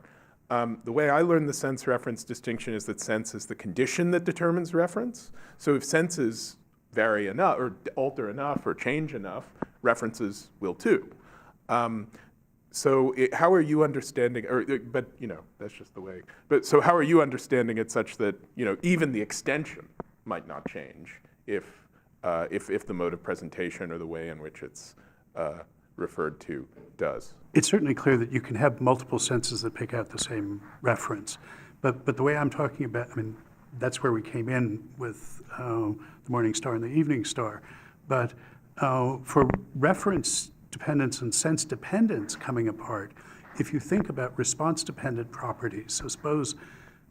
The way I learned the sense reference distinction is that sense is the condition that determines reference. So if senses vary enough, or alter enough, or change enough, references will too. So how are you understanding, but that's just the way. But so how are you understanding it such that even the extension might not change if the mode of presentation or the way in which it's referred to does? It's certainly clear that you can have multiple senses that pick out the same reference, but the way I'm talking about, that's where we came in with the Morning Star and the Evening Star. But for reference dependence and sense dependence coming apart, if you think about response-dependent properties, so suppose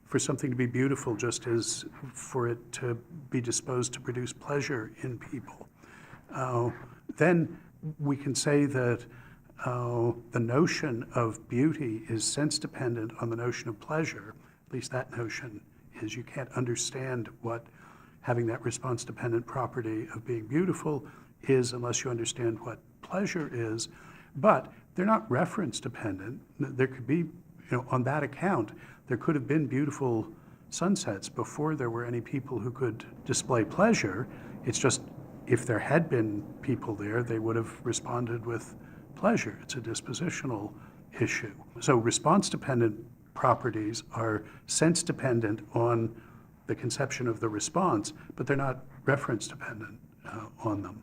for something to be beautiful just as for it to be disposed to produce pleasure in people, then we can say that the notion of beauty is sense-dependent on the notion of pleasure. At least that notion is you can't understand what having that response-dependent property of being beautiful is unless you understand what pleasure is, but they're not reference-dependent. There could be, on that account, there could have been beautiful sunsets before there were any people who could display pleasure. It's just, if there had been people there, they would have responded with pleasure. It's a dispositional issue. So response-dependent properties are sense-dependent on the conception of the response, but they're not reference-dependent on them.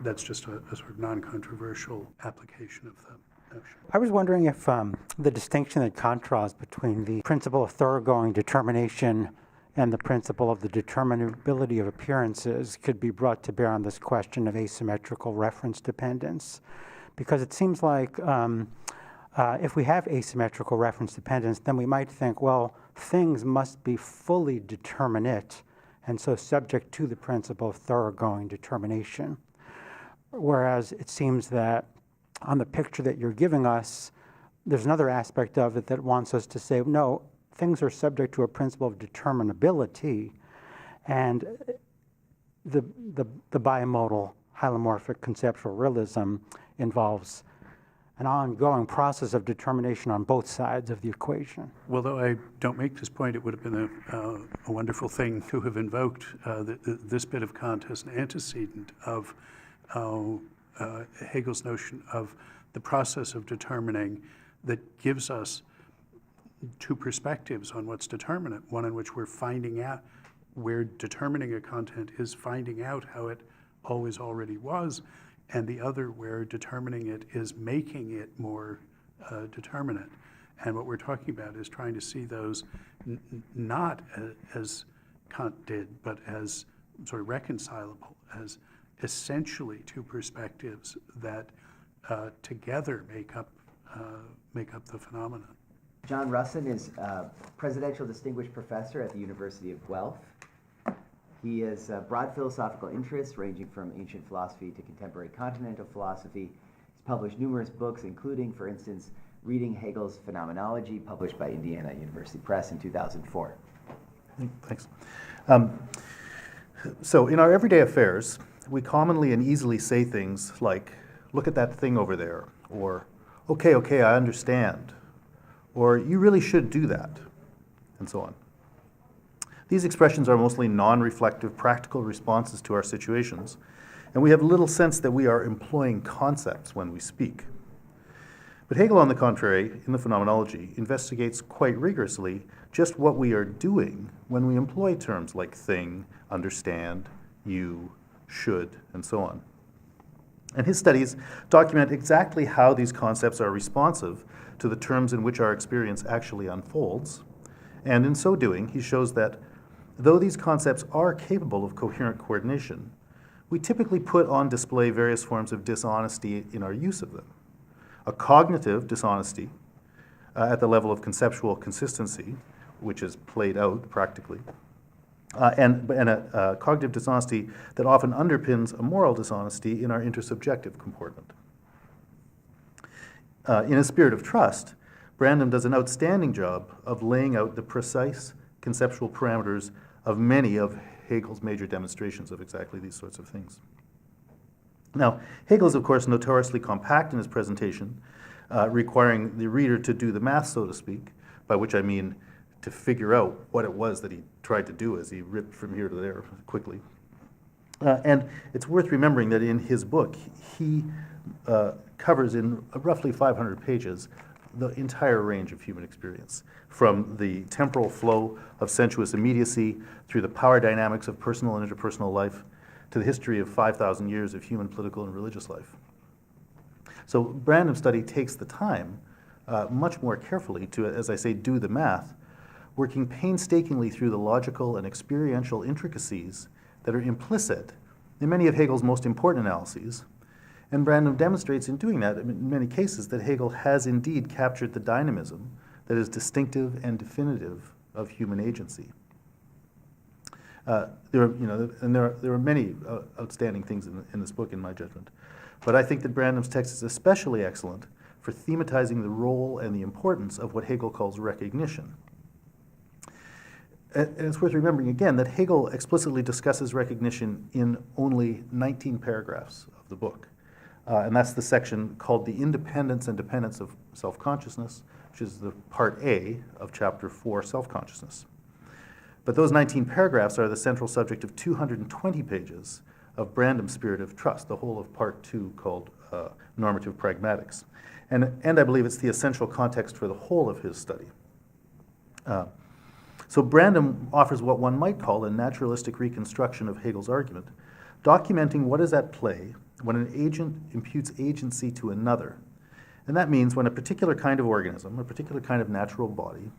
That's just a sort of non-controversial application of the notion. I was wondering if the distinction that Kant draws between the principle of thoroughgoing determination and the principle of the determinability of appearances could be brought to bear on this question of asymmetrical reference dependence. Because it seems like If we have asymmetrical reference dependence, then we might think, well, things must be fully determinate and so subject to the principle of thoroughgoing determination. Whereas it seems that on the picture that you're giving us, there's another aspect of it that wants us to say, no, things are subject to a principle of determinability, and the bimodal hylomorphic conceptual realism involves an ongoing process of determination on both sides of the equation. Well, though I don't make this point, it would have been a wonderful thing to have invoked this bit of Kant as an antecedent of Hegel's notion of the process of determining that gives us two perspectives on what's determinate, one in which we're finding out, where determining a content is finding out how it always already was, and the other where determining it is making it more determinate. And what we're talking about is trying to see those not as Kant did, but as sort of reconcilable, as essentially two perspectives that together make up the phenomenon. John Russon is Presidential Distinguished Professor at the University of Guelph. He has broad philosophical interests ranging from ancient philosophy to contemporary continental philosophy. He's published numerous books, including, for instance, Reading Hegel's Phenomenology, published by Indiana University Press in 2004. Thanks. So in our everyday affairs, we commonly and easily say things like, look at that thing over there, or, okay, I understand, or you really should do that, and so on. These expressions are mostly non-reflective, practical responses to our situations, and we have little sense that we are employing concepts when we speak. But Hegel, on the contrary, in the Phenomenology, investigates quite rigorously just what we are doing when we employ terms like thing, understand, you, should, and so on. And his studies document exactly how these concepts are responsive to the terms in which our experience actually unfolds, and in so doing, he shows that though these concepts are capable of coherent coordination, we typically put on display various forms of dishonesty in our use of them. A cognitive dishonesty at the level of conceptual consistency, which is played out practically, and a cognitive dishonesty that often underpins a moral dishonesty in our intersubjective comportment. In a spirit of trust, Brandom does an outstanding job of laying out the precise conceptual parameters of many of Hegel's major demonstrations of exactly these sorts of things. Now, Hegel is, of course, notoriously compact in his presentation, requiring the reader to do the math, so to speak, by which I mean to figure out what it was that he tried to do as he ripped from here to there quickly. And it's worth remembering that in his book, he covers in roughly 500 pages the entire range of human experience, from the temporal flow of sensuous immediacy through the power dynamics of personal and interpersonal life to the history of 5,000 years of human political and religious life. So Brandom's study takes the time much more carefully to, as I say, do the math, working painstakingly through the logical and experiential intricacies that are implicit in many of Hegel's most important analyses. And Brandom demonstrates in doing that, in many cases, that Hegel has indeed captured the dynamism that is distinctive and definitive of human agency. There are many outstanding things in this book, in my judgment. But I think that Brandom's text is especially excellent for thematizing the role and the importance of what Hegel calls recognition. And it's worth remembering again that Hegel explicitly discusses recognition in only 19 paragraphs of the book. And that's the section called The Independence and Dependence of Self-Consciousness, which is the part A of chapter 4, Self-Consciousness. But those 19 paragraphs are the central subject of 220 pages of Brandom's Spirit of Trust, the whole of part 2 called Normative Pragmatics. And I believe it's the essential context for the whole of his study. So Brandom offers what one might call a naturalistic reconstruction of Hegel's argument, documenting what is at play when an agent imputes agency to another. And that means when a particular kind of organism, a particular kind of natural body,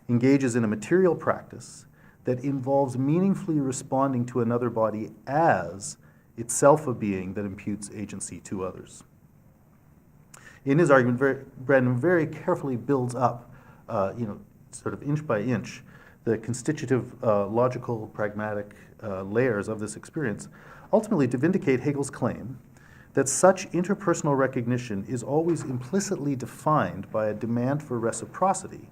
engages in a material practice that involves meaningfully responding to another body as itself a being that imputes agency to others. In his argument, Brandom very carefully builds up, sort of inch by inch, the constitutive, logical, pragmatic layers of this experience, ultimately to vindicate Hegel's claim that such interpersonal recognition is always implicitly defined by a demand for reciprocity,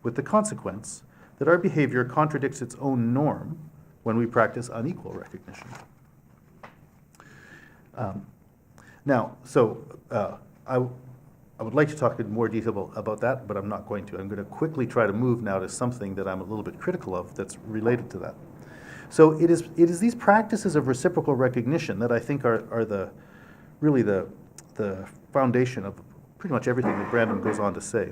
with the consequence that our behavior contradicts its own norm when we practice unequal recognition. I would like to talk in more detail about that, but I'm not going to. I'm going to quickly try to move now to something that I'm a little bit critical of that's related to that. So it is these practices of reciprocal recognition that I think are really the foundation of pretty much everything that Brandom goes on to say.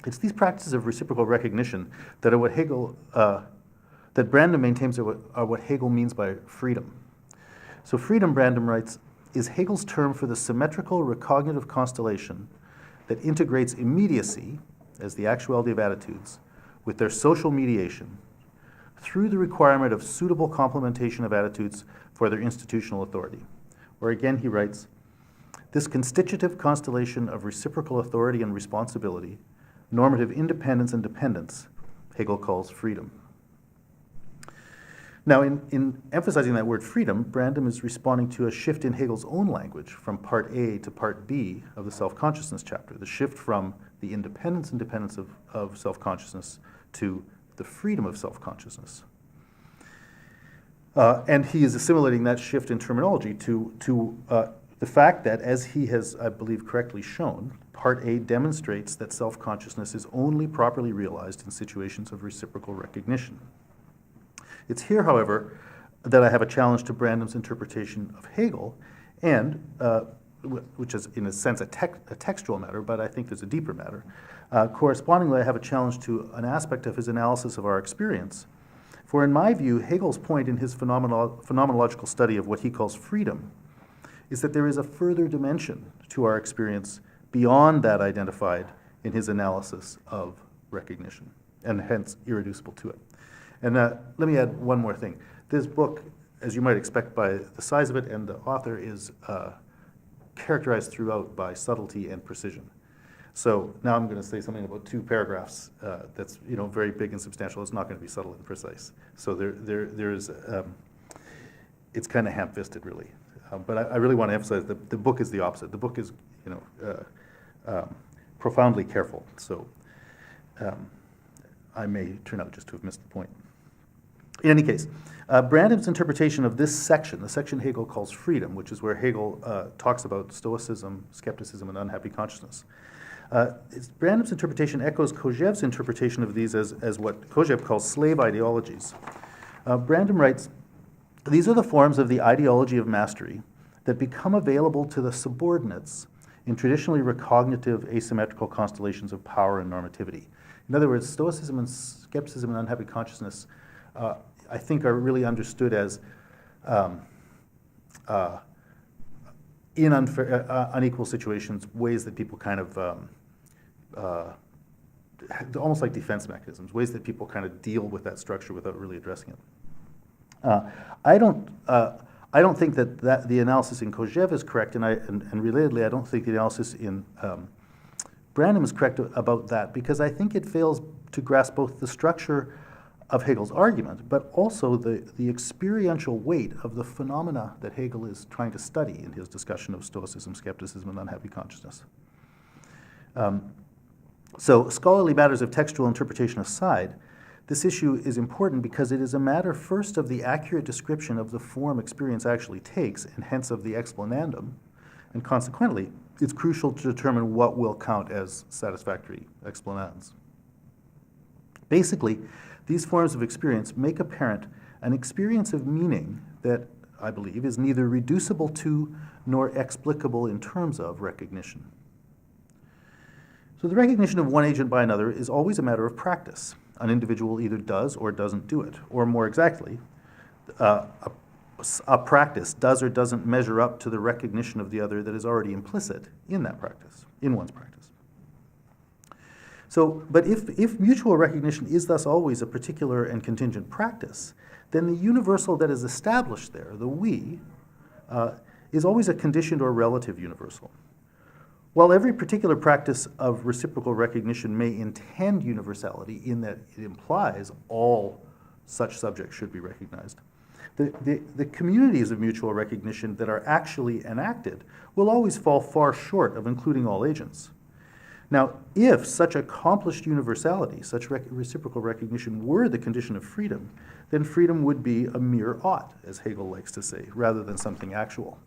It's these practices of reciprocal recognition that are what that Brandom maintains are what Hegel means by freedom. So freedom, Brandom writes, is Hegel's term for the symmetrical recognitive constellation that integrates immediacy, as the actuality of attitudes, with their social mediation through the requirement of suitable complementation of attitudes for their institutional authority. Or again, he writes, this constitutive constellation of reciprocal authority and responsibility, normative independence and dependence, Hegel calls freedom. Now, in emphasizing that word freedom, Brandom is responding to a shift in Hegel's own language from part A to part B of the self-consciousness chapter, the shift from the independence and dependence of self-consciousness to the freedom of self-consciousness. And he is assimilating that shift in terminology to the fact that, as he has, I believe, correctly shown, part A demonstrates that self-consciousness is only properly realized in situations of reciprocal recognition. It's here, however, that I have a challenge to Brandom's interpretation of Hegel, and which is, in a sense, a textual matter, but I think there's a deeper matter. Correspondingly, I have a challenge to an aspect of his analysis of our experience. For in my view, Hegel's point in his phenomenological study of what he calls freedom is that there is a further dimension to our experience beyond that identified in his analysis of recognition, and hence irreducible to it. And let me add one more thing. This book, as you might expect by the size of it and the author, is characterized throughout by subtlety and precision. So now I'm going to say something about two paragraphs that's very big and substantial. It's not going to be subtle and precise. So there is it's kind of ham-fisted, really. But I really want to emphasize that the book is the opposite. The book is profoundly careful. So I may turn out just to have missed the point. In any case, Brandom's interpretation of this section, the section Hegel calls freedom, which is where Hegel talks about stoicism, skepticism, and unhappy consciousness. Brandom's interpretation echoes Kojève's interpretation of these as what Kojève calls slave ideologies. Brandom writes, these are the forms of the ideology of mastery that become available to the subordinates in traditionally recognitive asymmetrical constellations of power and normativity. In other words, stoicism and skepticism and unhappy consciousness I think are really understood as in unequal situations, ways that people kind of, almost like defense mechanisms, ways that people kind of deal with that structure without really addressing it. I don't think that the analysis in Kojève is correct, and relatedly, I don't think the analysis in Brandom is correct about that, because I think it fails to grasp both the structure of Hegel's argument, but also the experiential weight of the phenomena that Hegel is trying to study in his discussion of stoicism, skepticism, and unhappy consciousness. So scholarly matters of textual interpretation aside, this issue is important because it is a matter first of the accurate description of the form experience actually takes, and hence of the explanandum, and consequently, it's crucial to determine what will count as satisfactory explanans. Basically, these forms of experience make apparent an experience of meaning that, I believe, is neither reducible to nor explicable in terms of recognition. So the recognition of one agent by another is always a matter of practice. An individual either does or doesn't do it, or more exactly, a practice does or doesn't measure up to the recognition of the other that is already implicit in that practice, in one's practice. So, but if mutual recognition is thus always a particular and contingent practice, then the universal that is established there, the we, is always a conditioned or relative universal. While every particular practice of reciprocal recognition may intend universality in that it implies all such subjects should be recognized, the communities of mutual recognition that are actually enacted will always fall far short of including all agents. Now, if such accomplished universality, such reciprocal recognition were the condition of freedom, then freedom would be a mere ought, as Hegel likes to say, rather than something actual.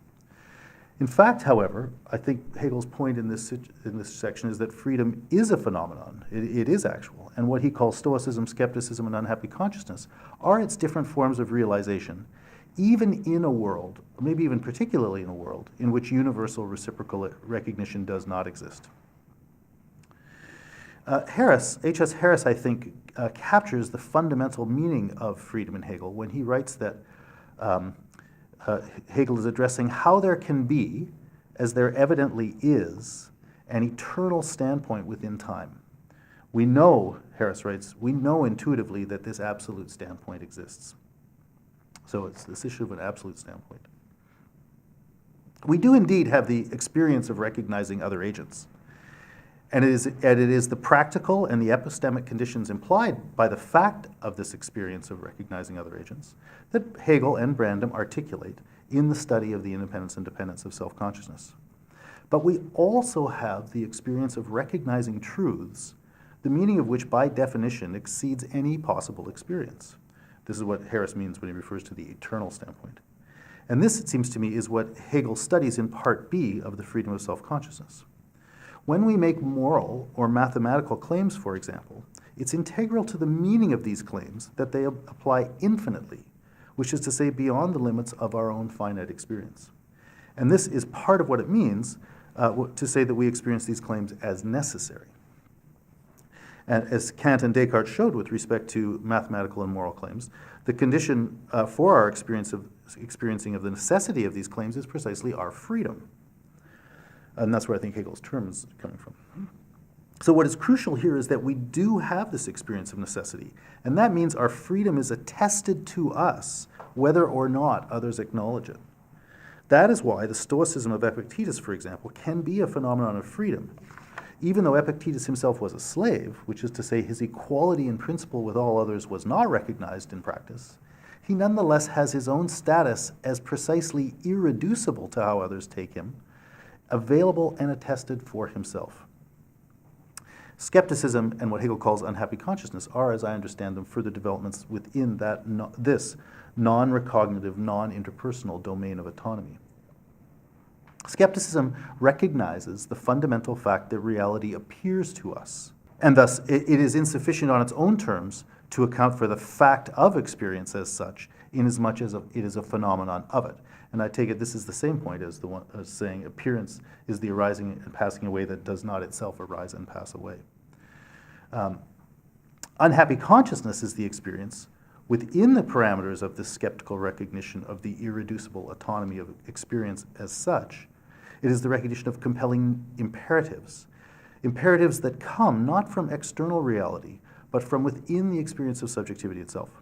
In fact, however, I think Hegel's point in this section is that freedom is a phenomenon. It is actual. And what he calls stoicism, skepticism, and unhappy consciousness are its different forms of realization, even in a world, maybe even particularly in a world, in which universal reciprocal recognition does not exist. H.S. Harris, I think, captures the fundamental meaning of freedom in Hegel when he writes that Hegel is addressing how there can be, as there evidently is, an eternal standpoint within time. We know, Harris writes, we know intuitively that this absolute standpoint exists. So it's this issue of an absolute standpoint. We do indeed have the experience of recognizing other agents. And it is the practical and the epistemic conditions implied by the fact of this experience of recognizing other agents that Hegel and Brandom articulate in the study of the independence and dependence of self-consciousness. But we also have the experience of recognizing truths, the meaning of which by definition exceeds any possible experience. This is what Harris means when he refers to the eternal standpoint. And this, it seems to me, is what Hegel studies in Part B of the freedom of self-consciousness. When we make moral or mathematical claims, for example, it's integral to the meaning of these claims that they apply infinitely, which is to say beyond the limits of our own finite experience. And this is part of what it means to say that we experience these claims as necessary. And as Kant and Descartes showed with respect to mathematical and moral claims, the condition for our experiencing of the necessity of these claims is precisely our freedom. And that's where I think Hegel's term is coming from. So what is crucial here is that we do have this experience of necessity, and that means our freedom is attested to us, whether or not others acknowledge it. That is why the stoicism of Epictetus, for example, can be a phenomenon of freedom. Even though Epictetus himself was a slave, which is to say his equality in principle with all others was not recognized in practice, he nonetheless has his own status as precisely irreducible to how others take him, available and attested for himself. Skepticism and what Hegel calls unhappy consciousness are, as I understand them, further developments within this non-recognitive, non-interpersonal domain of autonomy. Skepticism recognizes the fundamental fact that reality appears to us, and thus it is insufficient on its own terms to account for the fact of experience as such, inasmuch as it is a phenomenon of it. And I take it this is the same point as saying appearance is the arising and passing away that does not itself arise and pass away. Unhappy consciousness is the experience within the parameters of this skeptical recognition of the irreducible autonomy of experience as such. It is the recognition of compelling imperatives, imperatives that come not from external reality, but from within the experience of subjectivity itself.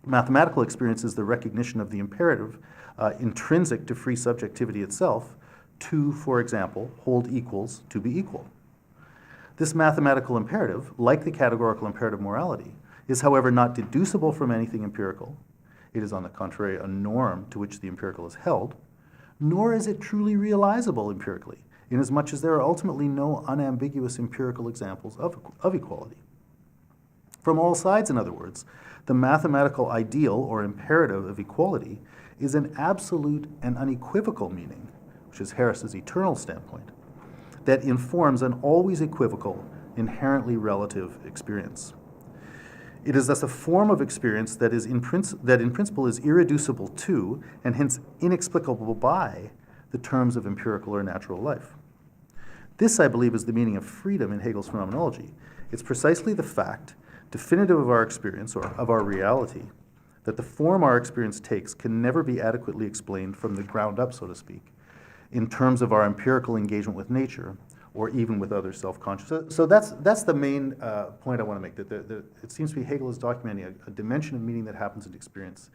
Mathematical experience is the recognition of the imperative intrinsic to free subjectivity itself to, for example, hold equals to be equal. This mathematical imperative, like the categorical imperative morality, is however not deducible from anything empirical. It is on the contrary a norm to which the empirical is held, nor is it truly realizable empirically, inasmuch as there are ultimately no unambiguous empirical examples of equality. From all sides, in other words, the mathematical ideal or imperative of equality is an absolute and unequivocal meaning, which is Harris's eternal standpoint, that informs an always equivocal, inherently relative experience. It is thus a form of experience that in principle is irreducible to, and hence inexplicable by, the terms of empirical or natural life. This, I believe, is the meaning of freedom in Hegel's phenomenology. It's precisely the fact, definitive of our experience, or of our reality, that the form our experience takes can never be adequately explained from the ground up, so to speak, in terms of our empirical engagement with nature, or even with other self-conscious. So that's the main point I want to make, that it seems to me Hegel is documenting a dimension of meaning that happens in experience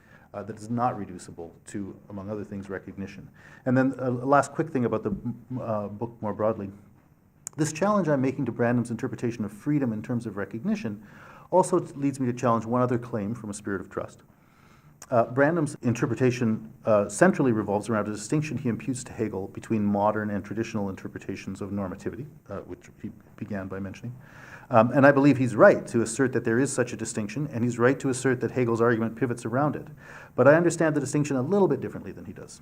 that is not reducible to, among other things, recognition. And then a last quick thing about the book more broadly. This challenge I'm making to Brandom's interpretation of freedom in terms of recognition also leads me to challenge one other claim from A Spirit of Trust. Brandom's interpretation centrally revolves around a distinction he imputes to Hegel between modern and traditional interpretations of normativity, which he began by mentioning. And I believe he's right to assert that there is such a distinction, and he's right to assert that Hegel's argument pivots around it. But I understand the distinction a little bit differently than he does.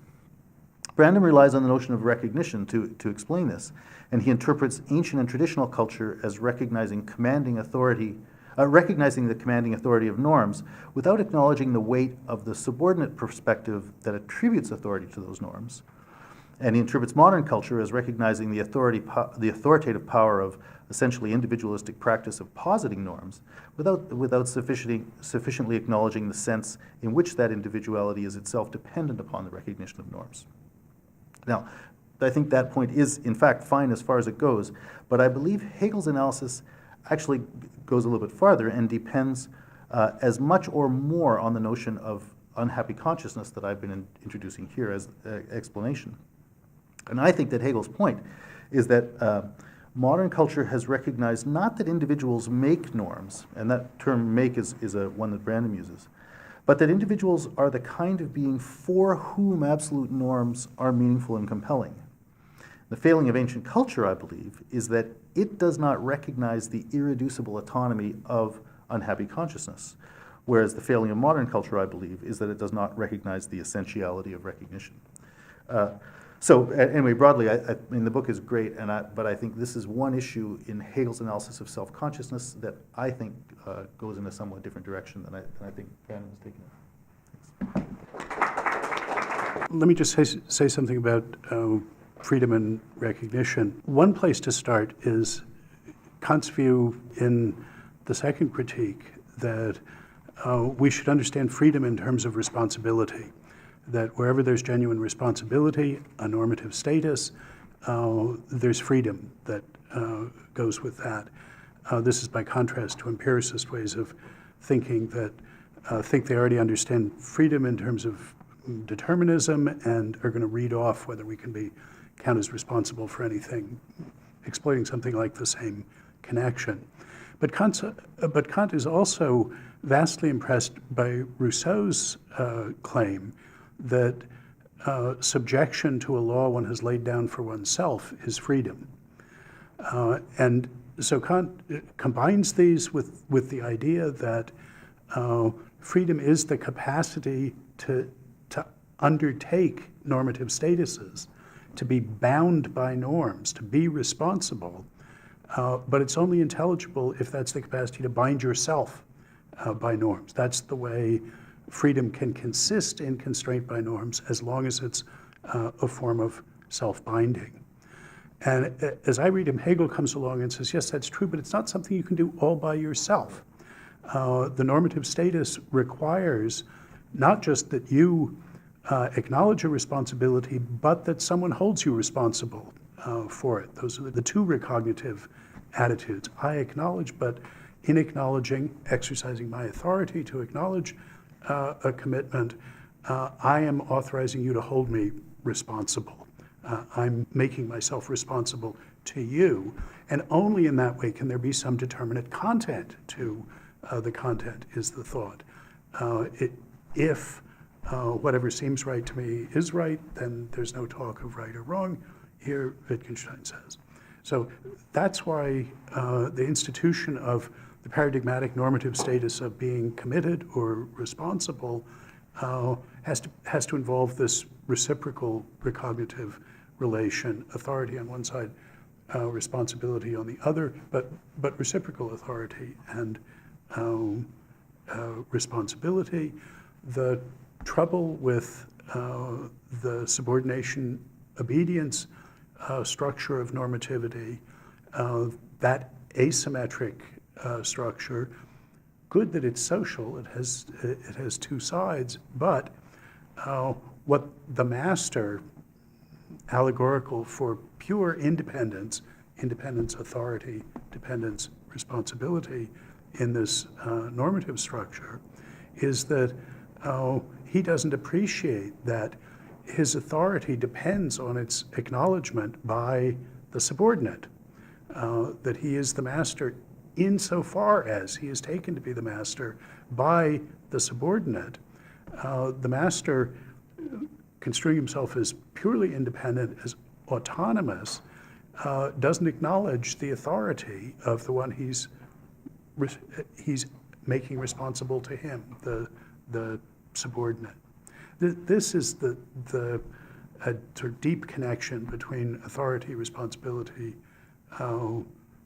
Brandom relies on the notion of recognition to explain this, and he interprets ancient and traditional culture as recognizing the commanding authority of norms without acknowledging the weight of the subordinate perspective that attributes authority to those norms. And he interprets modern culture as recognizing the authoritative power of essentially individualistic practice of positing norms without sufficiently acknowledging the sense in which that individuality is itself dependent upon the recognition of norms. Now, I think that point is, in fact, fine as far as it goes, but I believe Hegel's analysis actually goes a little bit farther and depends as much or more on the notion of unhappy consciousness that I've been introducing here as explanation. And I think that Hegel's point is that modern culture has recognized not that individuals make norms, and that term make is one that Brandom uses, but that individuals are the kind of being for whom absolute norms are meaningful and compelling. The failing of ancient culture, I believe, is that it does not recognize the irreducible autonomy of unhappy consciousness, whereas the failing of modern culture, I believe, is that it does not recognize the essentiality of recognition. So anyway, broadly, I mean, the book is great, but I think this is one issue in Hegel's analysis of self-consciousness that I think goes in a somewhat different direction than I think Brandom is taking it. Thanks. Let me just say something about freedom and recognition. One place to start is Kant's view in the second critique that we should understand freedom in terms of responsibility, that wherever there's genuine responsibility, a normative status, there's freedom that goes with that. This is by contrast to empiricist ways of thinking that think they already understand freedom in terms of determinism and are going to read off whether we can be count as responsible for anything, exploiting something like the same connection. But Kant is also vastly impressed by Rousseau's claim that subjection to a law one has laid down for oneself is freedom. And so Kant combines these with the idea that freedom is the capacity to undertake normative statuses, to be bound by norms, to be responsible, but it's only intelligible if that's the capacity to bind yourself by norms. That's the way freedom can consist in constraint by norms as long as it's a form of self-binding. And as I read him, Hegel comes along and says, yes, that's true, but it's not something you can do all by yourself. The normative status requires not just that you acknowledge a responsibility, but that someone holds you responsible for it. Those are the two recognitive attitudes. I acknowledge, but in acknowledging, exercising my authority to acknowledge a commitment, I am authorizing you to hold me responsible. I'm making myself responsible to you, and only in that way can there be some determinate content to the content is the thought. If whatever seems right to me is right, then there's no talk of right or wrong, here Wittgenstein says. So that's why the institution of the paradigmatic normative status of being committed or responsible has to involve this reciprocal recognitive relation, authority on one side, responsibility on the other, but reciprocal authority and responsibility. The trouble with the subordination obedience structure of normativity, that asymmetric structure, good that it's social, it has two sides, but what the master, allegorical for pure independence, authority, dependence, responsibility in this normative structure, is that he doesn't appreciate that his authority depends on its acknowledgement by the subordinate, that he is the master insofar as he is taken to be the master by the subordinate. The master, construing himself as purely independent, as autonomous, doesn't acknowledge the authority of the one he's making responsible to him, the subordinate. This is the sort of deep connection between authority, responsibility,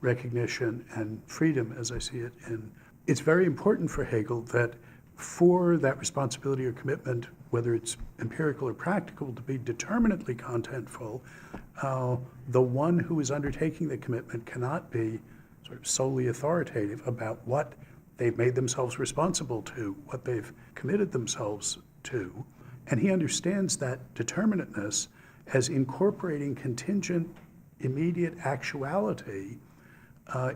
recognition, and freedom, as I see it. And it's very important for Hegel that for that responsibility or commitment, whether it's empirical or practical, to be determinately contentful, the one who is undertaking the commitment cannot be sort of solely authoritative about what they've made themselves responsible to, what they've committed themselves to. And he understands that determinateness as incorporating contingent, immediate actuality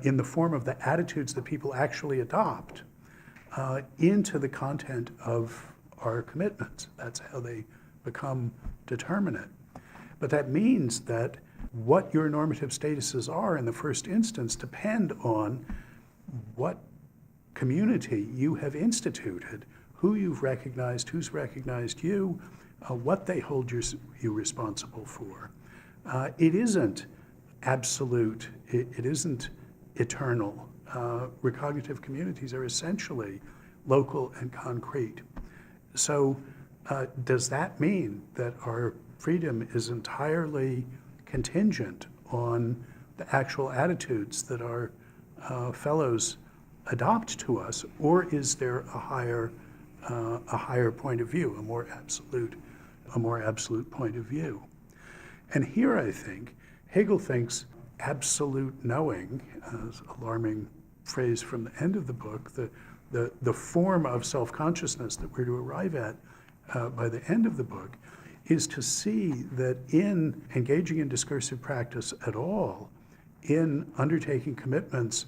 in the form of the attitudes that people actually adopt into the content of our commitments. That's how they become determinate. But that means that what your normative statuses are in the first instance depend on what community you have instituted, who you've recognized, who's recognized you, what they hold you responsible for. It isn't absolute, it isn't eternal. Recognitive communities are essentially local and concrete. So does that mean that our freedom is entirely contingent on the actual attitudes that our fellows adopt to us, or is there a higher point of view, a more absolute point of view? And here I think Hegel thinks absolute knowing, alarming phrase from the end of the book, the form of self-consciousness that we're to arrive at by the end of the book, is to see that in engaging in discursive practice at all, in undertaking commitments,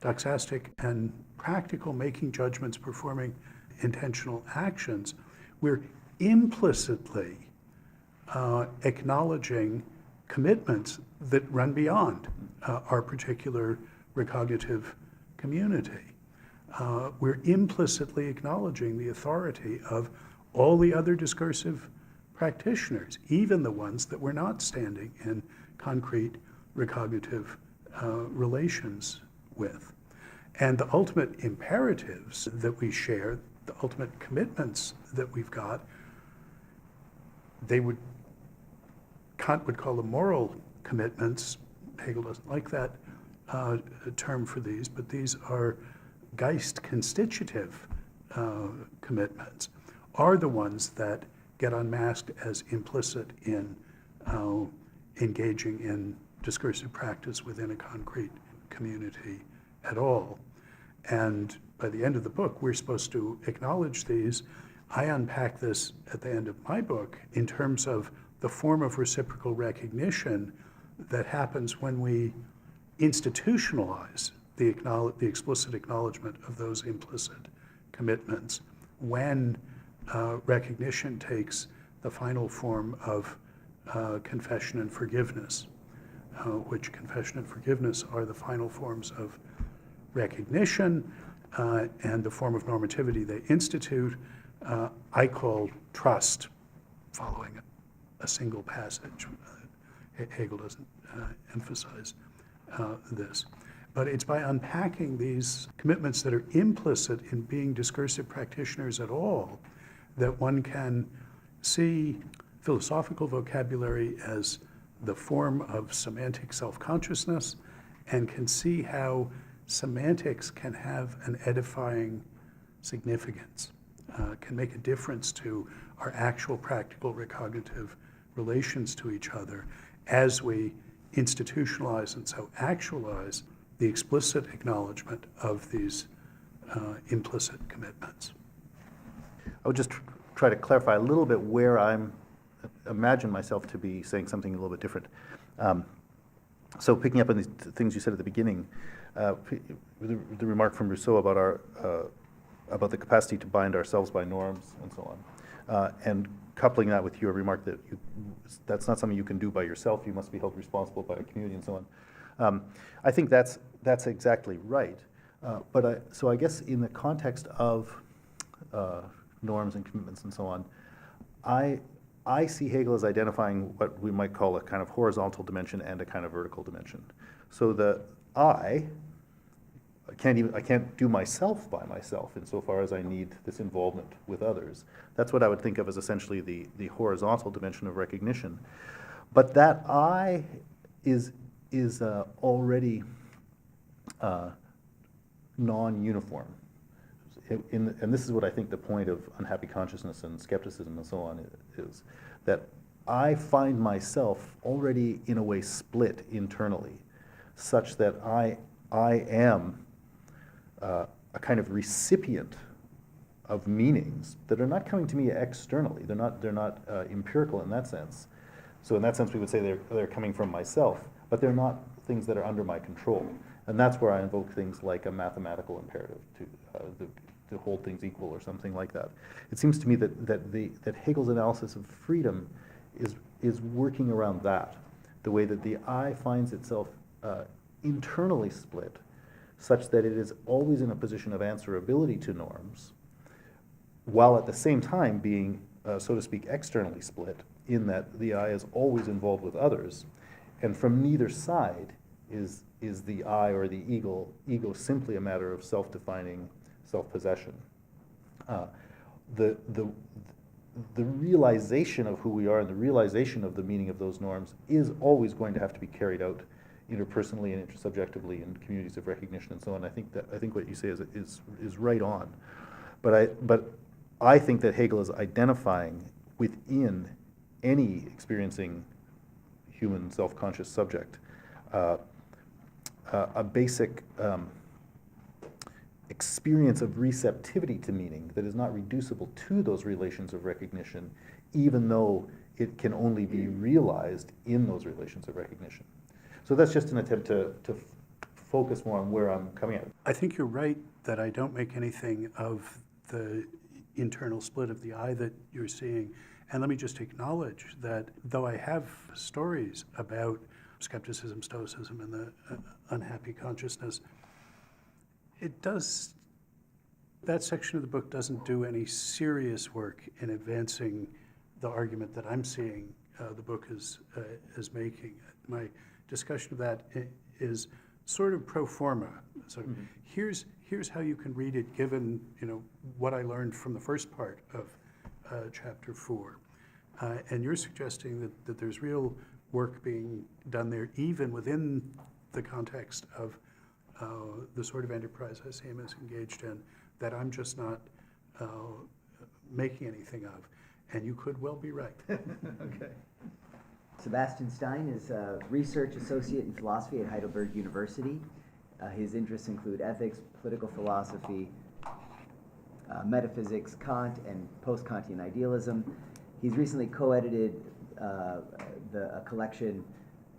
doxastic and practical, making judgments, performing intentional actions, we're implicitly acknowledging commitments that run beyond our particular recognitive community. We're implicitly acknowledging the authority of all the other discursive practitioners, even the ones that we're not standing in concrete recognitive relations with. And the ultimate imperatives that we share, the ultimate commitments that we've got, Kant would call them moral commitments. Hegel doesn't like that term for these, but these are geist constitutive commitments, are the ones that get unmasked as implicit in engaging in discursive practice within a concrete community at all. And by the end of the book, we're supposed to acknowledge these. I unpack this at the end of my book in terms of the form of reciprocal recognition that happens when we institutionalize the explicit acknowledgement of those implicit commitments, when recognition takes the final form of confession and forgiveness, which confession and forgiveness are the final forms of recognition, and the form of normativity they institute, I call trust, following a single passage. Hegel doesn't emphasize this. But it's by unpacking these commitments that are implicit in being discursive practitioners at all that one can see philosophical vocabulary as the form of semantic self-consciousness, and can see how semantics can have an edifying significance, can make a difference to our actual practical recognitive relations to each other as we institutionalize and so actualize the explicit acknowledgement of these implicit commitments. I would just try to clarify a little bit where I'm imagine myself to be saying something a little bit different. So picking up on these things you said at the beginning, the remark from Rousseau about our about the capacity to bind ourselves by norms and so on. And coupling that with your remark that that's not something you can do by yourself, you must be held responsible by a community and so on. I think that's exactly right. So I guess in the context of norms and commitments and so on, I see Hegel as identifying what we might call a kind of horizontal dimension and a kind of vertical dimension. So the I can't do myself by myself insofar as I need this involvement with others. That's what I would think of as essentially the horizontal dimension of recognition. But that I is already non-uniform. And this is what I think the point of unhappy consciousness and skepticism and so on is, that I find myself already in a way split internally, such that I am a kind of recipient of meanings that are not coming to me externally. They're not empirical in that sense. So in that sense, we would say they're coming from myself, but they're not things that are under my control. And that's where I invoke things like a mathematical imperative to hold things equal or something like that. It seems to me that Hegel's analysis of freedom is working around that, the way that the I finds itself internally split, such that it is always in a position of answerability to norms, while at the same time being, so to speak, externally split, in that the I is always involved with others, and from neither side is the I or the ego simply a matter of self-defining self-possession. The realization of who we are and the realization of the meaning of those norms is always going to have to be carried out interpersonally and intersubjectively in communities of recognition and so on. I think what you say is right on, but I think that Hegel is identifying within any experiencing human self-conscious subject a basic experience of receptivity to meaning that is not reducible to those relations of recognition, even though it can only be realized in those relations of recognition. So that's just an attempt to focus more on where I'm coming at. I think you're right that I don't make anything of the internal split of the I that you're seeing. And let me just acknowledge that though I have stories about skepticism, stoicism, and the unhappy consciousness, that section of the book doesn't do any serious work in advancing the argument that I'm seeing the book is making. My discussion of that is sort of pro forma. So here's how you can read it, given what I learned from the first part of chapter 4. And you're suggesting that there's real work being done there, even within the context of the sort of enterprise SAM is engaged in, that I'm just not making anything of. And you could well be right. Okay. Sebastian Stein is a research associate in philosophy at Heidelberg University. His interests include ethics, political philosophy, metaphysics, Kant, and post-Kantian idealism. He's recently co-edited a collection,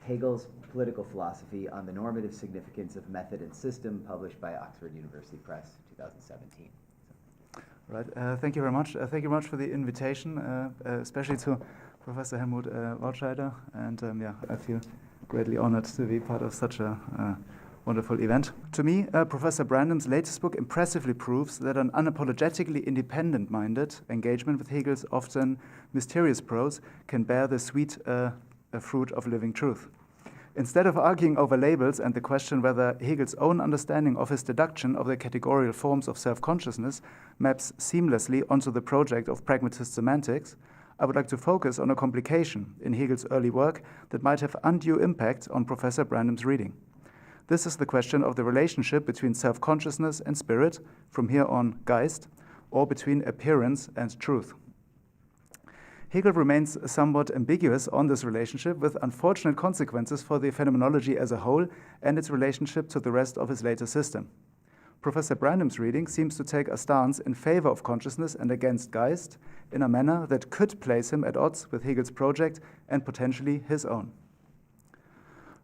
Hegel's Political Philosophy on the Normative Significance of Method and System, published by Oxford University Press, 2017. Right. Thank you very much. Thank you very much for the invitation, especially to Professor Helmut Wartscheider. And I feel greatly honored to be part of such a wonderful event. To me, Professor Brandom's latest book impressively proves that an unapologetically independent-minded engagement with Hegel's often mysterious prose can bear the sweet fruit of living truth. Instead of arguing over labels and the question whether Hegel's own understanding of his deduction of the categorical forms of self-consciousness maps seamlessly onto the project of pragmatist semantics, I would like to focus on a complication in Hegel's early work that might have undue impact on Professor Brandom's reading. This is the question of the relationship between self-consciousness and spirit, from here on geist, or between appearance and truth. Hegel remains somewhat ambiguous on this relationship, with unfortunate consequences for the phenomenology as a whole and its relationship to the rest of his later system. Professor Brandom's reading seems to take a stance in favor of consciousness and against geist in a manner that could place him at odds with Hegel's project and potentially his own.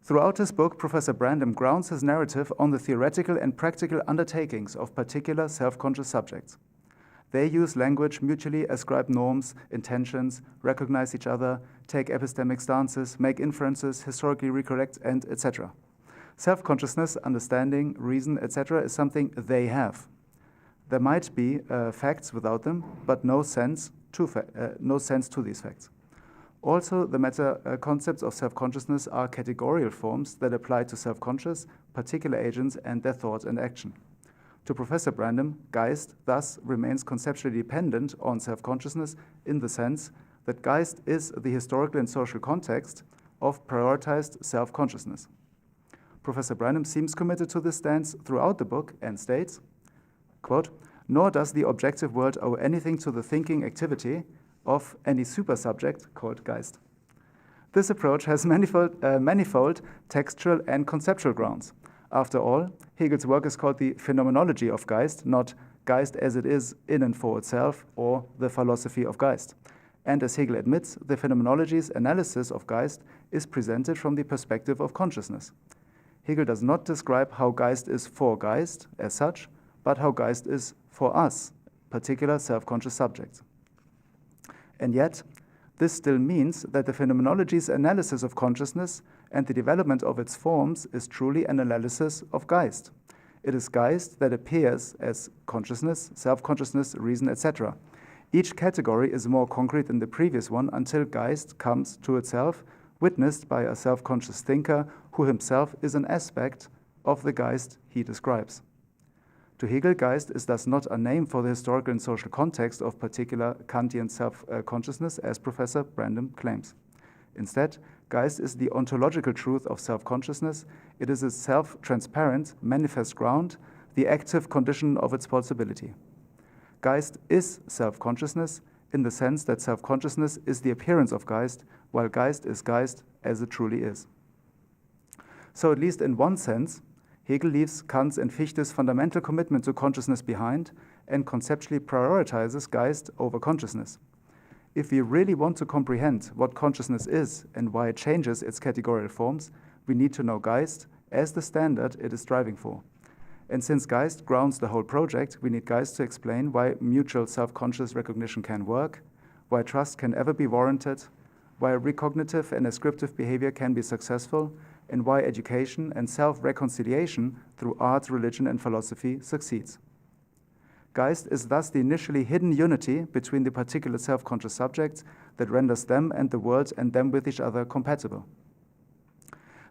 Throughout his book, Professor Brandom grounds his narrative on the theoretical and practical undertakings of particular self-conscious subjects. They use language, mutually ascribe norms, intentions, recognize each other, take epistemic stances, make inferences, historically recollect, and etc. Self-consciousness, understanding, reason, etc. is something they have. There might be facts without them, but no sense to these facts. Also, the meta-concepts of self-consciousness are categorical forms that apply to self-conscious, particular agents and their thought and action. To Professor Brandom, geist thus remains conceptually dependent on self-consciousness in the sense that geist is the historical and social context of prioritized self-consciousness. Professor Brandom seems committed to this stance throughout the book and states, quote, "Nor does the objective world owe anything to the thinking activity of any supersubject called geist." This approach has manifold textual and conceptual grounds. After all, Hegel's work is called the phenomenology of geist, not geist as it is in and for itself, or the philosophy of geist. And as Hegel admits, the phenomenology's analysis of geist is presented from the perspective of consciousness. Hegel does not describe how geist is for geist as such, but how geist is for us, particular self-conscious subjects. And yet, this still means that the phenomenology's analysis of consciousness and the development of its forms is truly an analysis of geist. It is geist that appears as consciousness, self-consciousness, reason, etc. Each category is more concrete than the previous one until geist comes to itself, witnessed by a self-conscious thinker who himself is an aspect of the geist he describes. To Hegel, geist is thus not a name for the historical and social context of particular Kantian self-consciousness, as Professor Brandom claims. Instead, geist is the ontological truth of self-consciousness. It is a self-transparent, manifest ground, the active condition of its possibility. Geist is self-consciousness in the sense that self-consciousness is the appearance of geist, while geist is geist as it truly is. So at least in one sense, Hegel leaves Kant's and Fichte's fundamental commitment to consciousness behind and conceptually prioritizes geist over consciousness. If we really want to comprehend what consciousness is and why it changes its categorical forms, we need to know geist as the standard it is striving for. And since geist grounds the whole project, we need geist to explain why mutual self-conscious recognition can work, why trust can ever be warranted, why recognitive and ascriptive behavior can be successful, and why education and self-reconciliation through art, religion, and philosophy succeeds. Geist is thus the initially hidden unity between the particular self-conscious subjects that renders them and the world and them with each other compatible.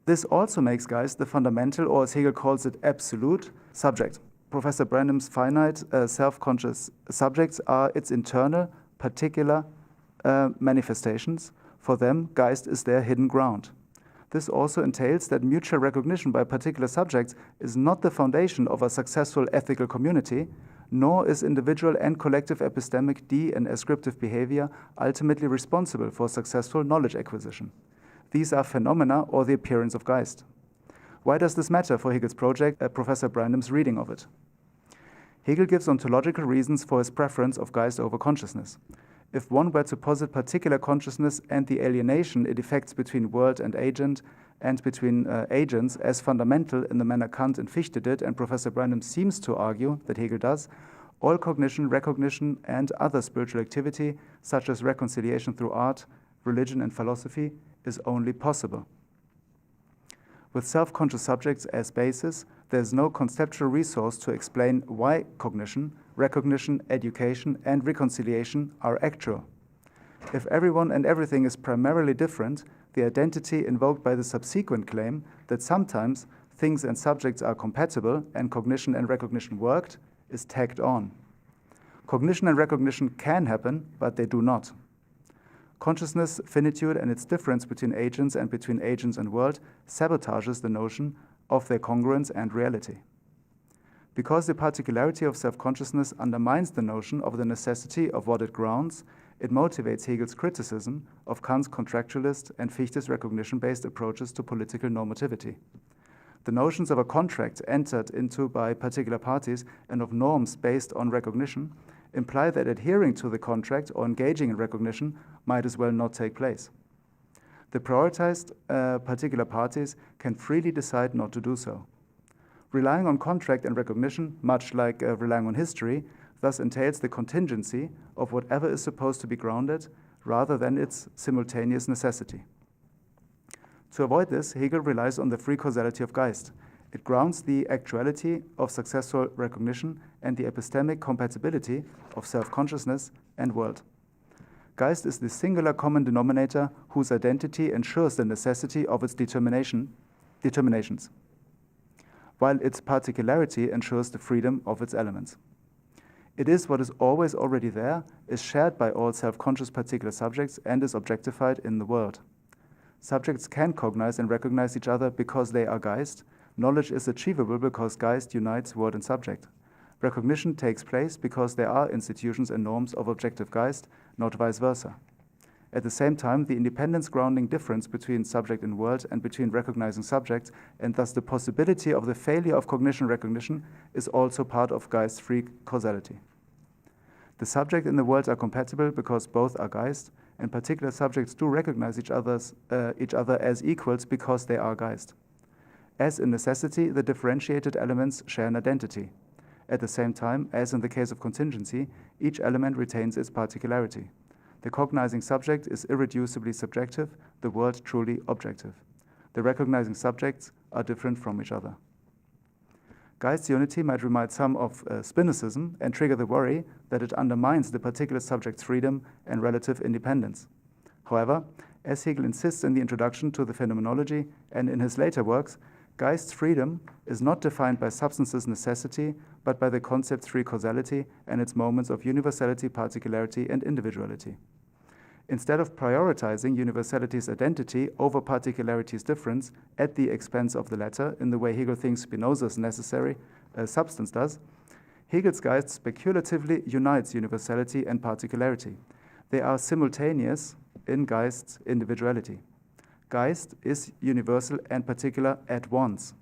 This also makes geist the fundamental, or as Hegel calls it, absolute subject. Professor Brandom's finite self-conscious subjects are its internal, particular manifestations. For them, geist is their hidden ground. This also entails that mutual recognition by particular subjects is not the foundation of a successful ethical community, nor is individual and collective epistemic and ascriptive behavior ultimately responsible for successful knowledge acquisition. These are phenomena or the appearance of geist. Why does this matter for Hegel's project, Professor Brandom's reading of it? Hegel gives ontological reasons for his preference of geist over consciousness. If one were to posit particular consciousness and the alienation it effects between world and agent and between agents as fundamental in the manner Kant and Fichte did, and Professor Brandom seems to argue that Hegel does, all cognition, recognition, and other spiritual activity, such as reconciliation through art, religion, and philosophy, is only possible. With self-conscious subjects as basis, there is no conceptual resource to explain why cognition, recognition, education, and reconciliation are actual. If everyone and everything is primarily different, the identity invoked by the subsequent claim that sometimes things and subjects are compatible and cognition and recognition worked is tacked on. Cognition and recognition can happen, but they do not. Consciousness, finitude, and its difference between agents and world sabotages the notion of their congruence and reality. Because the particularity of self-consciousness undermines the notion of the necessity of what it grounds, it motivates Hegel's criticism of Kant's contractualist and Fichte's recognition-based approaches to political normativity. The notions of a contract entered into by particular parties and of norms based on recognition imply that adhering to the contract or engaging in recognition might as well not take place. The prioritized particular parties can freely decide not to do so. Relying on contract and recognition, much like relying on history, thus entails the contingency of whatever is supposed to be grounded rather than its simultaneous necessity. To avoid this, Hegel relies on the free causality of geist. It grounds the actuality of successful recognition and the epistemic compatibility of self-consciousness and world. Geist is the singular common denominator whose identity ensures the necessity of its determinations, while its particularity ensures the freedom of its elements. It is what is always already there, is shared by all self-conscious particular subjects, and is objectified in the world. Subjects can cognize and recognize each other because they are geist. Knowledge is achievable because geist unites word and subject. Recognition takes place because there are institutions and norms of objective geist, not vice versa. At the same time, the independence grounding difference between subject and world and between recognizing subjects, and thus the possibility of the failure of cognition recognition, is also part of geist's free causality. The subject and the world are compatible because both are geist, and particular subjects do recognize each other as equals because they are geist. As in necessity, the differentiated elements share an identity. At the same time, as in the case of contingency, each element retains its particularity. The cognizing subject is irreducibly subjective, the world truly objective. The recognizing subjects are different from each other. Geist's unity might remind some of Spinocism and trigger the worry that it undermines the particular subject's freedom and relative independence. However, as Hegel insists in the introduction to the Phenomenology and in his later works, Geist's freedom is not defined by substance's necessity, but by the concept's free causality and its moments of universality, particularity, and individuality. Instead of prioritizing universality's identity over particularity's difference at the expense of the latter, in the way Hegel thinks Spinoza's necessary substance does, Hegel's Geist speculatively unites universality and particularity. They are simultaneous in Geist's individuality. Geist is universal and particular at once.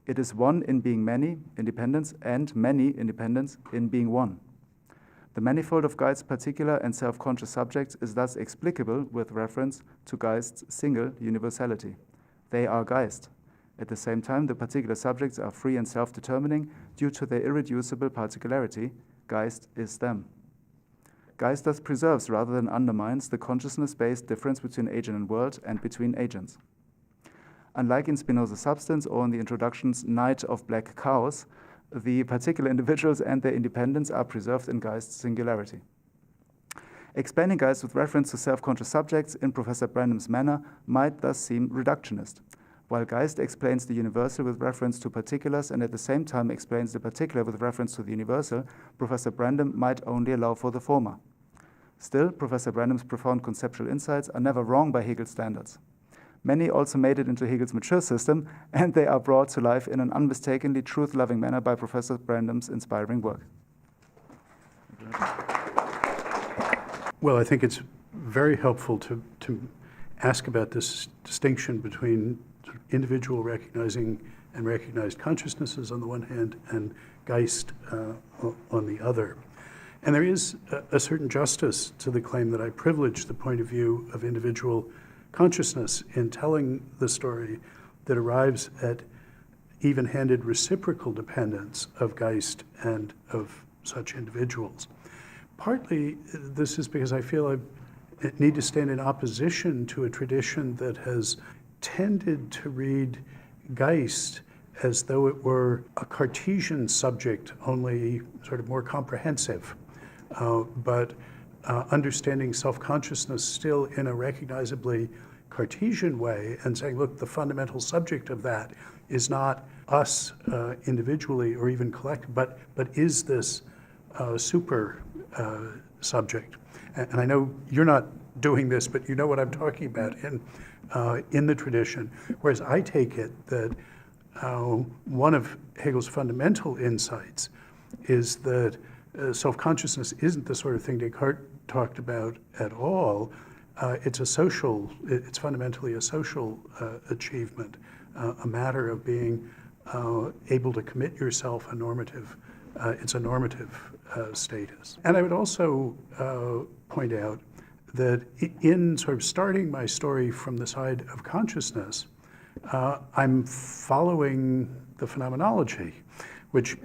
It is one in being many, independence, and many, independence, in being one. The manifold of Geist's particular and self-conscious subjects is thus explicable with reference to Geist's single universality. They are Geist. At the same time, the particular subjects are free and self-determining due to their irreducible particularity. Geist is them. Geist thus preserves rather than undermines the consciousness-based difference between agent and world and between agents. Unlike in Spinoza's Substance or in the introduction's Night of Black Cows, the particular individuals and their independence are preserved in Geist's singularity. Explaining Geist with reference to self-conscious subjects in Professor Brandom's manner might thus seem reductionist. While Geist explains the universal with reference to particulars and at the same time explains the particular with reference to the universal, Professor Brandom might only allow for the former. Still, Professor Brandom's profound conceptual insights are never wrong by Hegel's standards. Many also made it into Hegel's mature system, and they are brought to life in an unmistakably truth-loving manner by Professor Brandom's inspiring work. Well, I think it's very helpful to ask about this distinction between sort of individual recognizing and recognized consciousnesses on the one hand and Geist on the other. And there is a certain justice to the claim that I privilege the point of view of individual consciousness in telling the story that arrives at even-handed reciprocal dependence of Geist and of such individuals. Partly, this is because I feel I need to stand in opposition to a tradition that has tended to read Geist as though it were a Cartesian subject, only sort of more comprehensive, but understanding self-consciousness still in a recognizably Cartesian way and saying, look, the fundamental subject of that is not us individually or even collective, but is this super subject. And I know you're not doing this, but you know what I'm talking about in the tradition. Whereas I take it that one of Hegel's fundamental insights is that self-consciousness isn't the sort of thing Descartes talked about at all. It's fundamentally a social achievement, a matter of being able to commit yourself a normative. It's a normative status. And I would also point out that in sort of starting my story from the side of consciousness, I'm following the phenomenology, which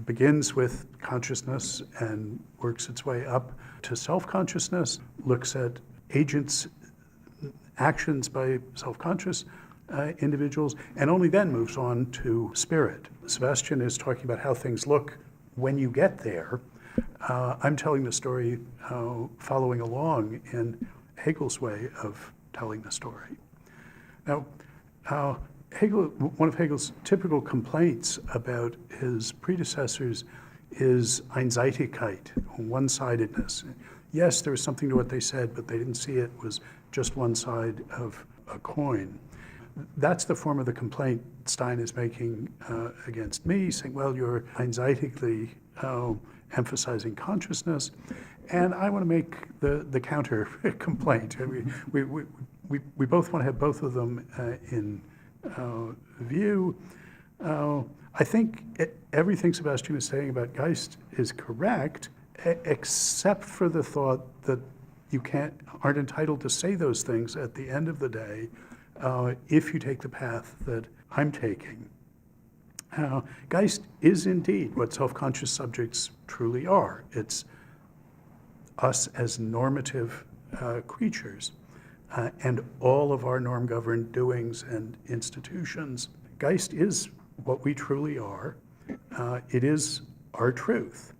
begins with consciousness and works its way up to self-consciousness, looks at agents, actions by self-conscious individuals, and only then moves on to spirit. Sebastian is talking about how things look when you get there. I'm telling the story following along in Hegel's way of telling the story. Now, Hegel, one of Hegel's typical complaints about his predecessors is Einseitigkeit, one-sidedness. Yes, there was something to what they said, but they didn't see it was just one side of a coin. That's the form of the complaint Stein is making against me, saying, well, you're einseitigly emphasizing consciousness, and I want to make the counter complaint. We both want to have both of them in view. I think everything Sebastian is saying about Geist is correct, except for the thought that you aren't entitled to say those things at the end of the day if you take the path that I'm taking. Geist is indeed what self-conscious subjects truly are. It's us as normative creatures and all of our norm-governed doings and institutions. Geist is what we truly are. It is our truth.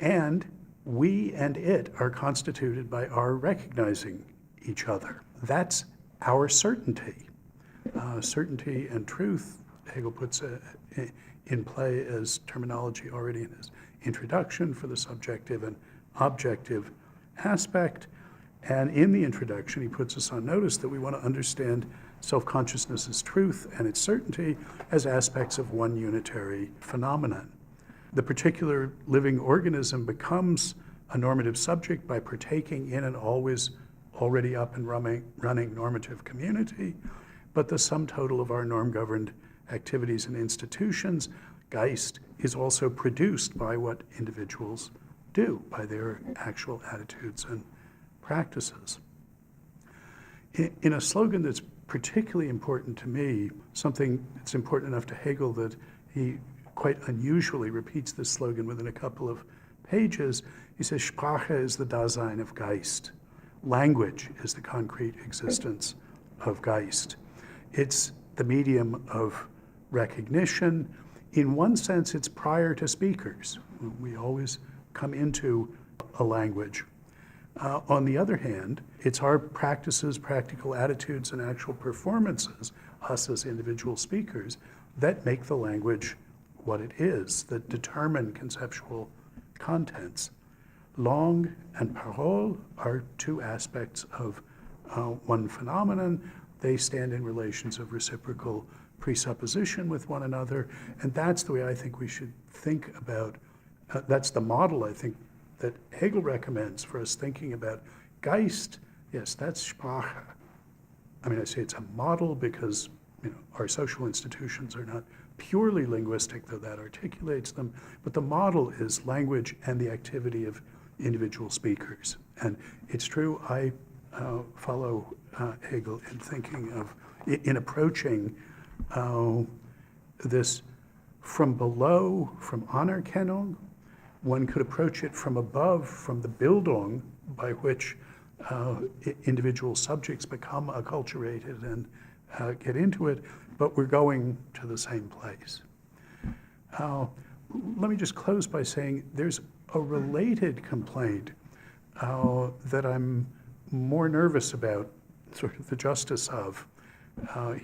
And we and it are constituted by our recognizing each other. That's our certainty. Certainty and truth, Hegel puts in play as terminology already in his introduction for the subjective and objective aspect. And in the introduction, he puts us on notice that we want to understand self-consciousness as truth and its certainty as aspects of one unitary phenomenon. The particular living organism becomes a normative subject by partaking in an always already up and running normative community, but the sum total of our norm-governed activities and institutions, Geist, is also produced by what individuals do, by their actual attitudes and practices. In a slogan that's particularly important to me, something that's important enough to Hegel that he quite unusually repeats this slogan within a couple of pages, he says, Sprache is the Dasein of Geist. Language is the concrete existence of Geist. It's the medium of recognition. In one sense, it's prior to speakers. We always come into a language. On the other hand, it's our practices, practical attitudes, and actual performances, us as individual speakers, that make the language what it is, that determine conceptual contents. Langue and parole are two aspects of one phenomenon. They stand in relations of reciprocal presupposition with one another, and that's the way I think we should think about, that's the model, I think, that Hegel recommends for us thinking about Geist. Yes, that's Sprache. I mean, I say it's a model because our social institutions are not purely linguistic, though that articulates them, but the model is language and the activity of individual speakers. And it's true, I follow Hegel in thinking of, in approaching this from below, from Anerkennung. One could approach it from above, from the Bildung, by which individual subjects become acculturated and get into it, but we're going to the same place. Let me just close by saying there's a related complaint that I'm more nervous about, sort of the justice of.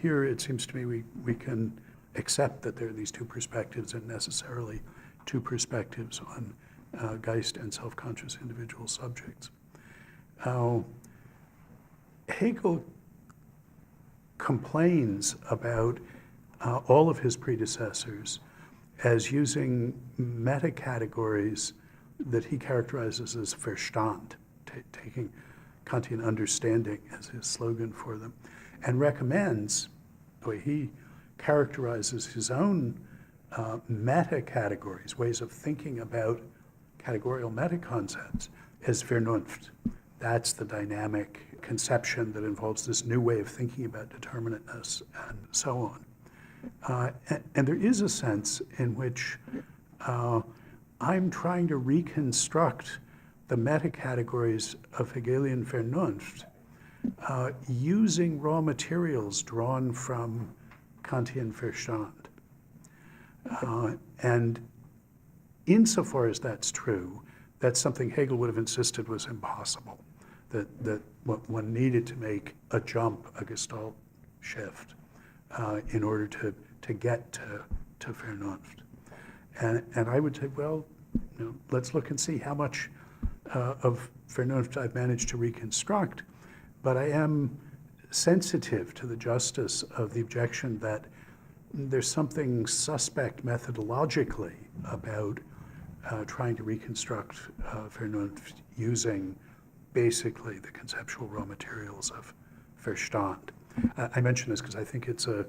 Here it seems to me we can accept that there are these two perspectives and necessarily two perspectives on Geist and self-conscious individual subjects. Hegel complains about all of his predecessors as using meta-categories that he characterizes as Verstand, taking Kantian understanding as his slogan for them, and recommends, the way he characterizes his own meta-categories, ways of thinking about categorical meta-concepts, as Vernunft. that's the dynamic conception that involves this new way of thinking about determinateness and so on. And there is a sense in which I'm trying to reconstruct the meta-categories of Hegelian Vernunft using raw materials drawn from Kantian Verstand. And insofar as that's true, that's something Hegel would have insisted was impossible, that one needed to make a jump, a Gestalt shift, in order to get to Vernunft. And I would say, well, let's look and see how much of Vernunft I've managed to reconstruct, but I am sensitive to the justice of the objection that there's something suspect methodologically about trying to reconstruct Vernunft using basically the conceptual raw materials of Verstand. I mention this because I think it's a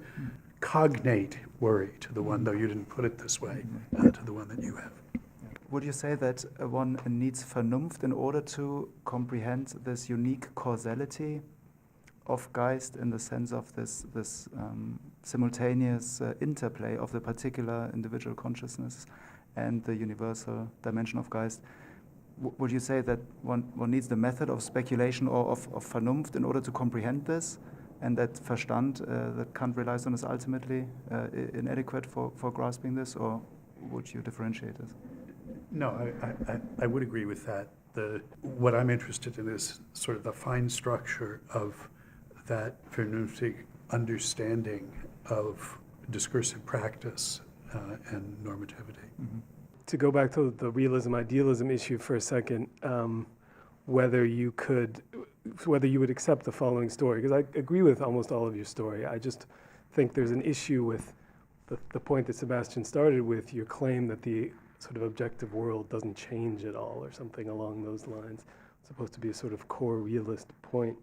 cognate worry to the one, though you didn't put it this way, to the one that you have. Would you say that one needs Vernunft in order to comprehend this unique causality of Geist in the sense of this simultaneous interplay of the particular individual consciousness and the universal dimension of Geist? Would you say that one needs the method of speculation or of Vernunft in order to comprehend this, and that Verstand that Kant relies on is ultimately inadequate for grasping this, or would you differentiate this? No, I would agree with that. What I'm interested in is sort of the fine structure of that Vernunftig understanding of discursive practice and normativity. Mm-hmm. To go back to the realism-idealism issue for a second, whether you would accept the following story, because I agree with almost all of your story. I just think there's an issue with the point that Sebastian started with, your claim that the sort of objective world doesn't change at all or something along those lines. It's supposed to be a sort of core realist point.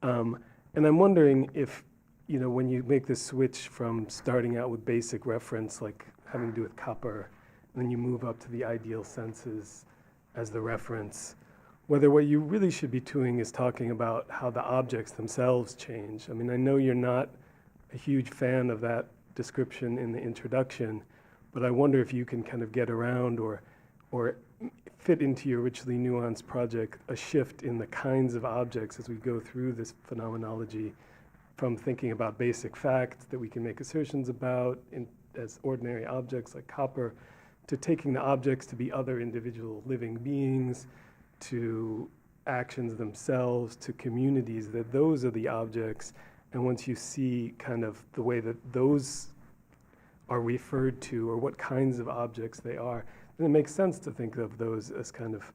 And I'm wondering if, when you make this switch from starting out with basic reference, like having to do with copper, and then you move up to the ideal senses as the reference, whether what you really should be doing is talking about how the objects themselves change. I mean, I know you're not a huge fan of that description in the introduction, but I wonder if you can kind of get around or fit into your richly nuanced project a shift in the kinds of objects as we go through this phenomenology, from thinking about basic facts that we can make assertions about as ordinary objects like copper, to taking the objects to be other individual living beings, to actions themselves, to communities, that those are the objects. And once you see kind of the way that those are referred to, or what kinds of objects they are, then it makes sense to think of those as kind of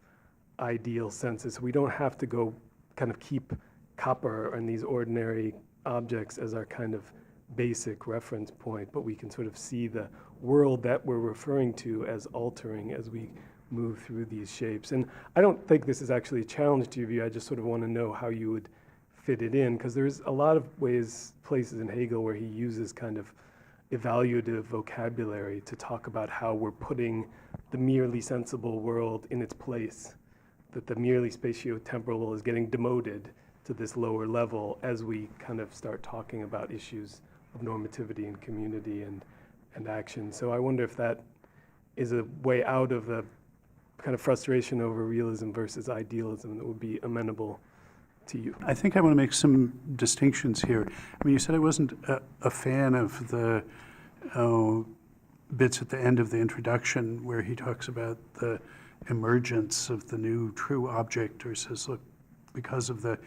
ideal senses. We don't have to go kind of keep copper and these ordinary objects as our kind of basic reference point, but we can sort of see the world that we're referring to as altering as we move through these shapes. And I don't think this is actually a challenge to your view. I just sort of want to know how you would fit it in, because there's a lot of places in Hegel where he uses kind of evaluative vocabulary to talk about how we're putting the merely sensible world in its place, that the merely spatio-temporal is getting demoted to this lower level as we kind of start talking about issues of normativity and community and action. So I wonder if that is a way out of the kind of frustration over realism versus idealism that would be amenable to you. I think I want to make some distinctions here. I mean, you said I wasn't a fan of the bits at the end of the introduction where he talks about the emergence of the new true object, or says, look, because of the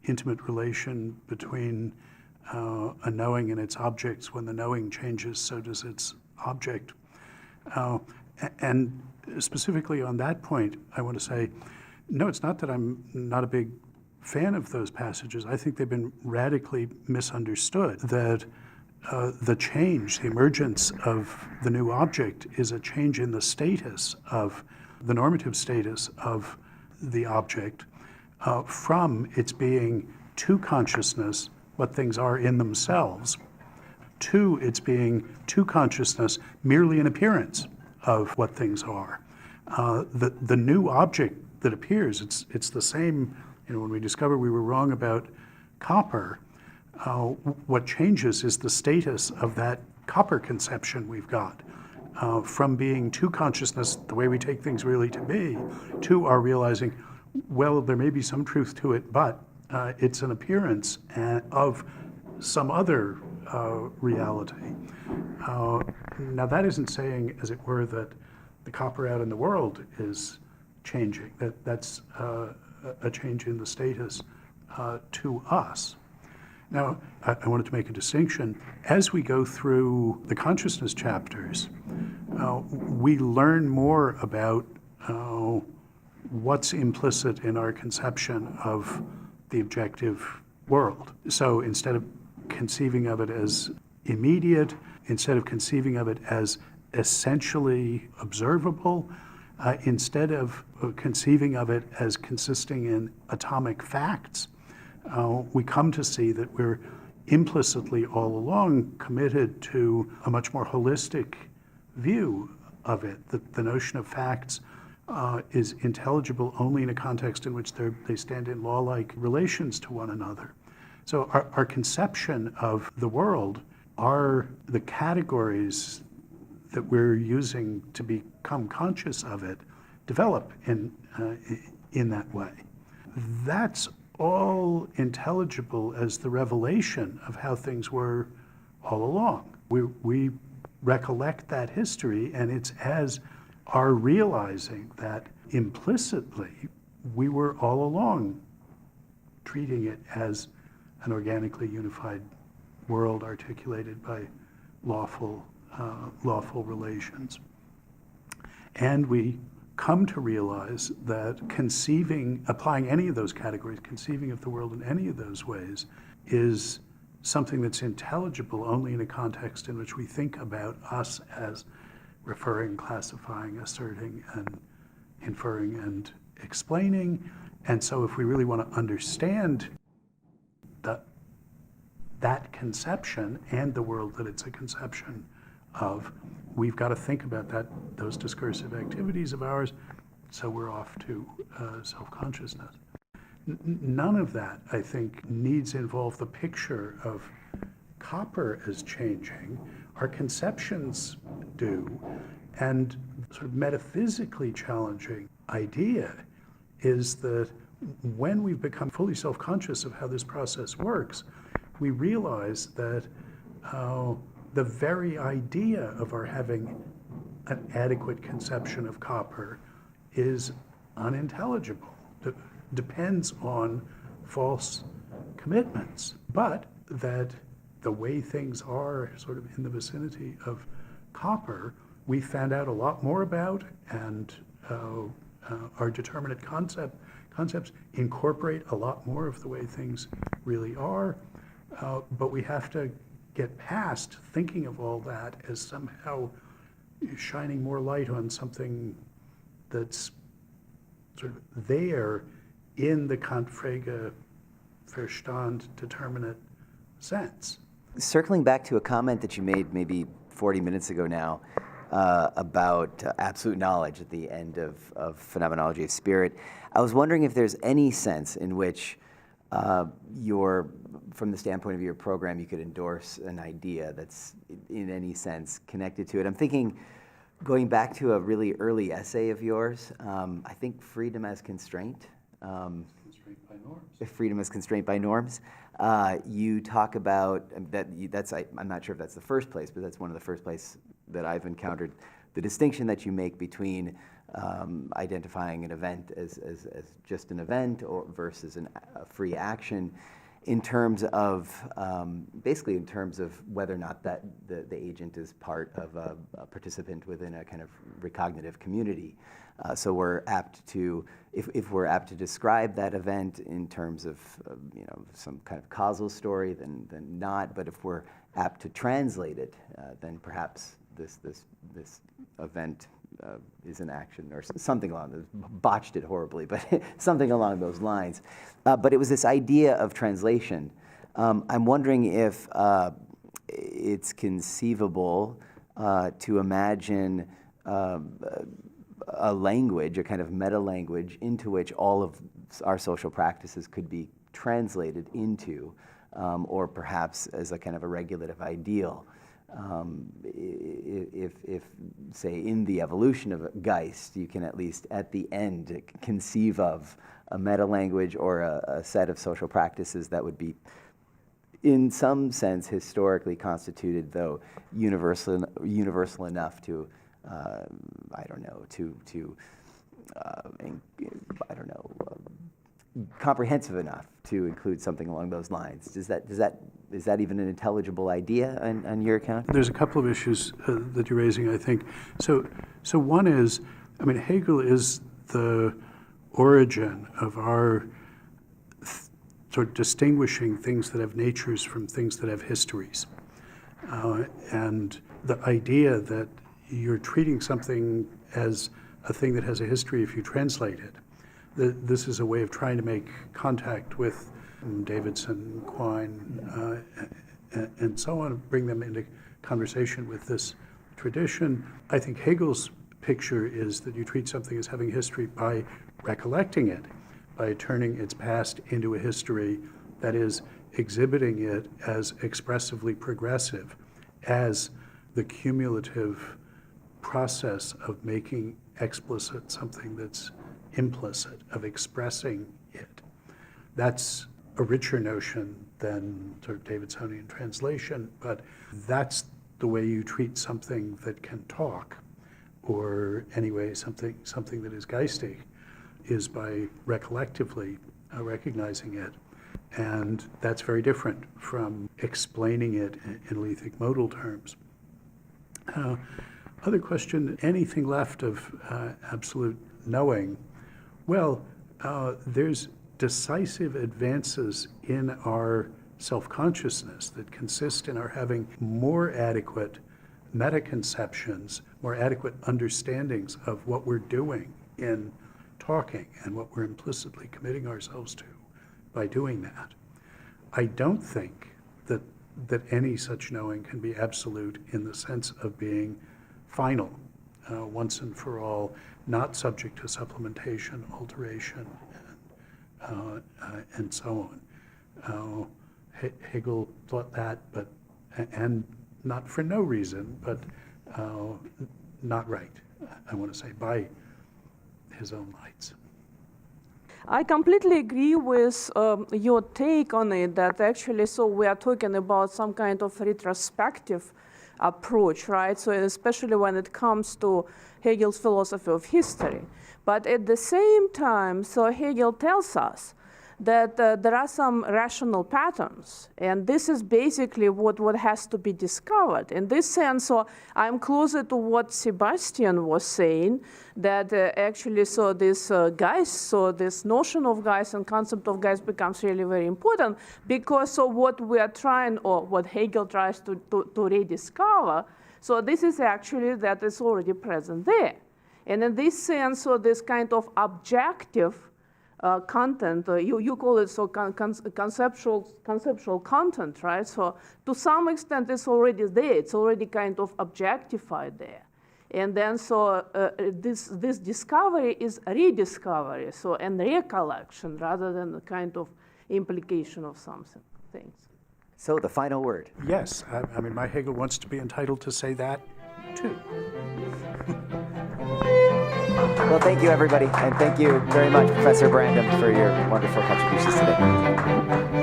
intimate relation between a knowing and its objects, when the knowing changes, so does its object. And specifically on that point, I want to say, no, it's not that I'm not a big fan of those passages. I think they've been radically misunderstood, that the change, the emergence of the new object is a change in the status of, the normative status of the object, from its being to consciousness what things are in themselves, to its being to consciousness merely an appearance of what things are. The new object that appears, it's the same when we discover we were wrong about copper, what changes is the status of that copper conception we've got. From being to consciousness, the way we take things really to be, to our realizing, well, there may be some truth to it, but it's an appearance of some other reality. Now, that isn't saying, as it were, that the copper out in the world is changing. That's a change in the status to us. Now, I wanted to make a distinction. As we go through the consciousness chapters, we learn more about what's implicit in our conception of the objective world. So instead of conceiving of it as immediate, instead of conceiving of it as essentially observable, instead of conceiving of it as consisting in atomic facts, we come to see that we're implicitly all along committed to a much more holistic view of it, that the notion of facts is intelligible only in a context in which they stand in law-like relations to one another. So our conception of the world are the categories that we're using to become conscious of it develop in that way. That's all intelligible as the revelation of how things were all along. We recollect that history, and it's as our realizing that implicitly we were all along treating it as an organically unified world articulated by lawful relations. And we come to realize that applying any of those categories, conceiving of the world in any of those ways, is something that's intelligible only in a context in which we think about us as referring, classifying, asserting, and inferring and explaining. And so if we really want to understand that conception and the world that it's a conception of, we've got to think about those discursive activities of ours, so we're off to self-consciousness. None of that, I think, needs involve the picture of copper as changing. Our conceptions do, and sort of metaphysically challenging idea is that when we've become fully self-conscious of how this process works, we realize that the very idea of our having an adequate conception of copper is unintelligible. It depends on false commitments, but that the way things are sort of in the vicinity of copper, we found out a lot more about, and our determinate concepts incorporate a lot more of the way things really are, but we have to get past thinking of all that as somehow shining more light on something that's sort of there in the Kant, Frege, Verstand, determinate sense. Circling back to a comment that you made maybe 40 minutes ago now about absolute knowledge at the end of Phenomenology of Spirit, I was wondering if there's any sense in which from the standpoint of your program, you could endorse an idea that's in any sense connected to it. I'm thinking, going back to a really early essay of yours, I think Freedom as Constraint. Constraint by norms. Freedom as Constraint by Norms. You talk about I'm not sure if that's the first place, but that's one of the first places that I've encountered the distinction that you make between identifying an event as just an event versus a free action in terms of, basically in terms of whether or not that the agent is part of a participant within a kind of recognitive community. So we're apt to, if we're apt to describe that event in terms of some kind of causal story, then not. But if we're apt to translate it, then perhaps this event is an action or something along those, botched it horribly, but something along those lines. But it was this idea of translation. I'm wondering if it's conceivable to imagine a language, a kind of meta language into which all of our social practices could be translated into, or perhaps as a kind of a regulative ideal. If, say, in the evolution of geist, you can at least at the end conceive of a meta language or a set of social practices that would be, in some sense, historically constituted, though universal enough to, I don't know, comprehensive enough to include something along those lines. Is that even an intelligible idea on your account? There's a couple of issues that you're raising, I think. So one is, I mean, Hegel is the origin of our sort of distinguishing things that have natures from things that have histories. And the idea that you're treating something as a thing that has a history if you translate it. This is a way of trying to make contact with Davidson, Quine, and so on, bring them into conversation with this tradition. I think Hegel's picture is that you treat something as having history by recollecting it, by turning its past into a history that is exhibiting it as expressively progressive, as the cumulative process of making explicit something that's implicit, of expressing it. That's a richer notion than sort of Davidsonian translation, but that's the way you treat something that can talk, or anyway, something that is geistig, is by recollectively recognizing it. And that's very different from explaining it in lethic modal terms. Other question, anything left of absolute knowing? Well, there's decisive advances in our self-consciousness that consist in our having more adequate meta-conceptions, more adequate understandings of what we're doing in talking and what we're implicitly committing ourselves to by doing that. I don't think that any such knowing can be absolute in the sense of being final, once and for all, not subject to supplementation, alteration, and so on. Hegel thought that, and not for no reason, but not right, I want to say, by his own lights. I completely agree with your take on it, that actually, so we are talking about some kind of retrospective approach, right? So especially when it comes to Hegel's philosophy of history. But at the same time, so Hegel tells us that there are some rational patterns, and this is basically what has to be discovered. In this sense, so I'm closer to what Sebastian was saying, that actually, so this geist, so this notion of geist and concept of geist becomes really very important, because so what we are trying, or what Hegel tries to rediscover, so this is actually that is already present there. And in this sense, so this kind of objective content, you call it so conceptual content, right? So to some extent it's already there, it's already kind of objectified there. And then so this discovery is rediscovery, so and recollection rather than a kind of implication of something, things. So the final word. Yes, I mean, my Hegel wants to be entitled to say that too. Well, thank you, everybody, and thank you very much, Professor Brandom, for your wonderful contributions today.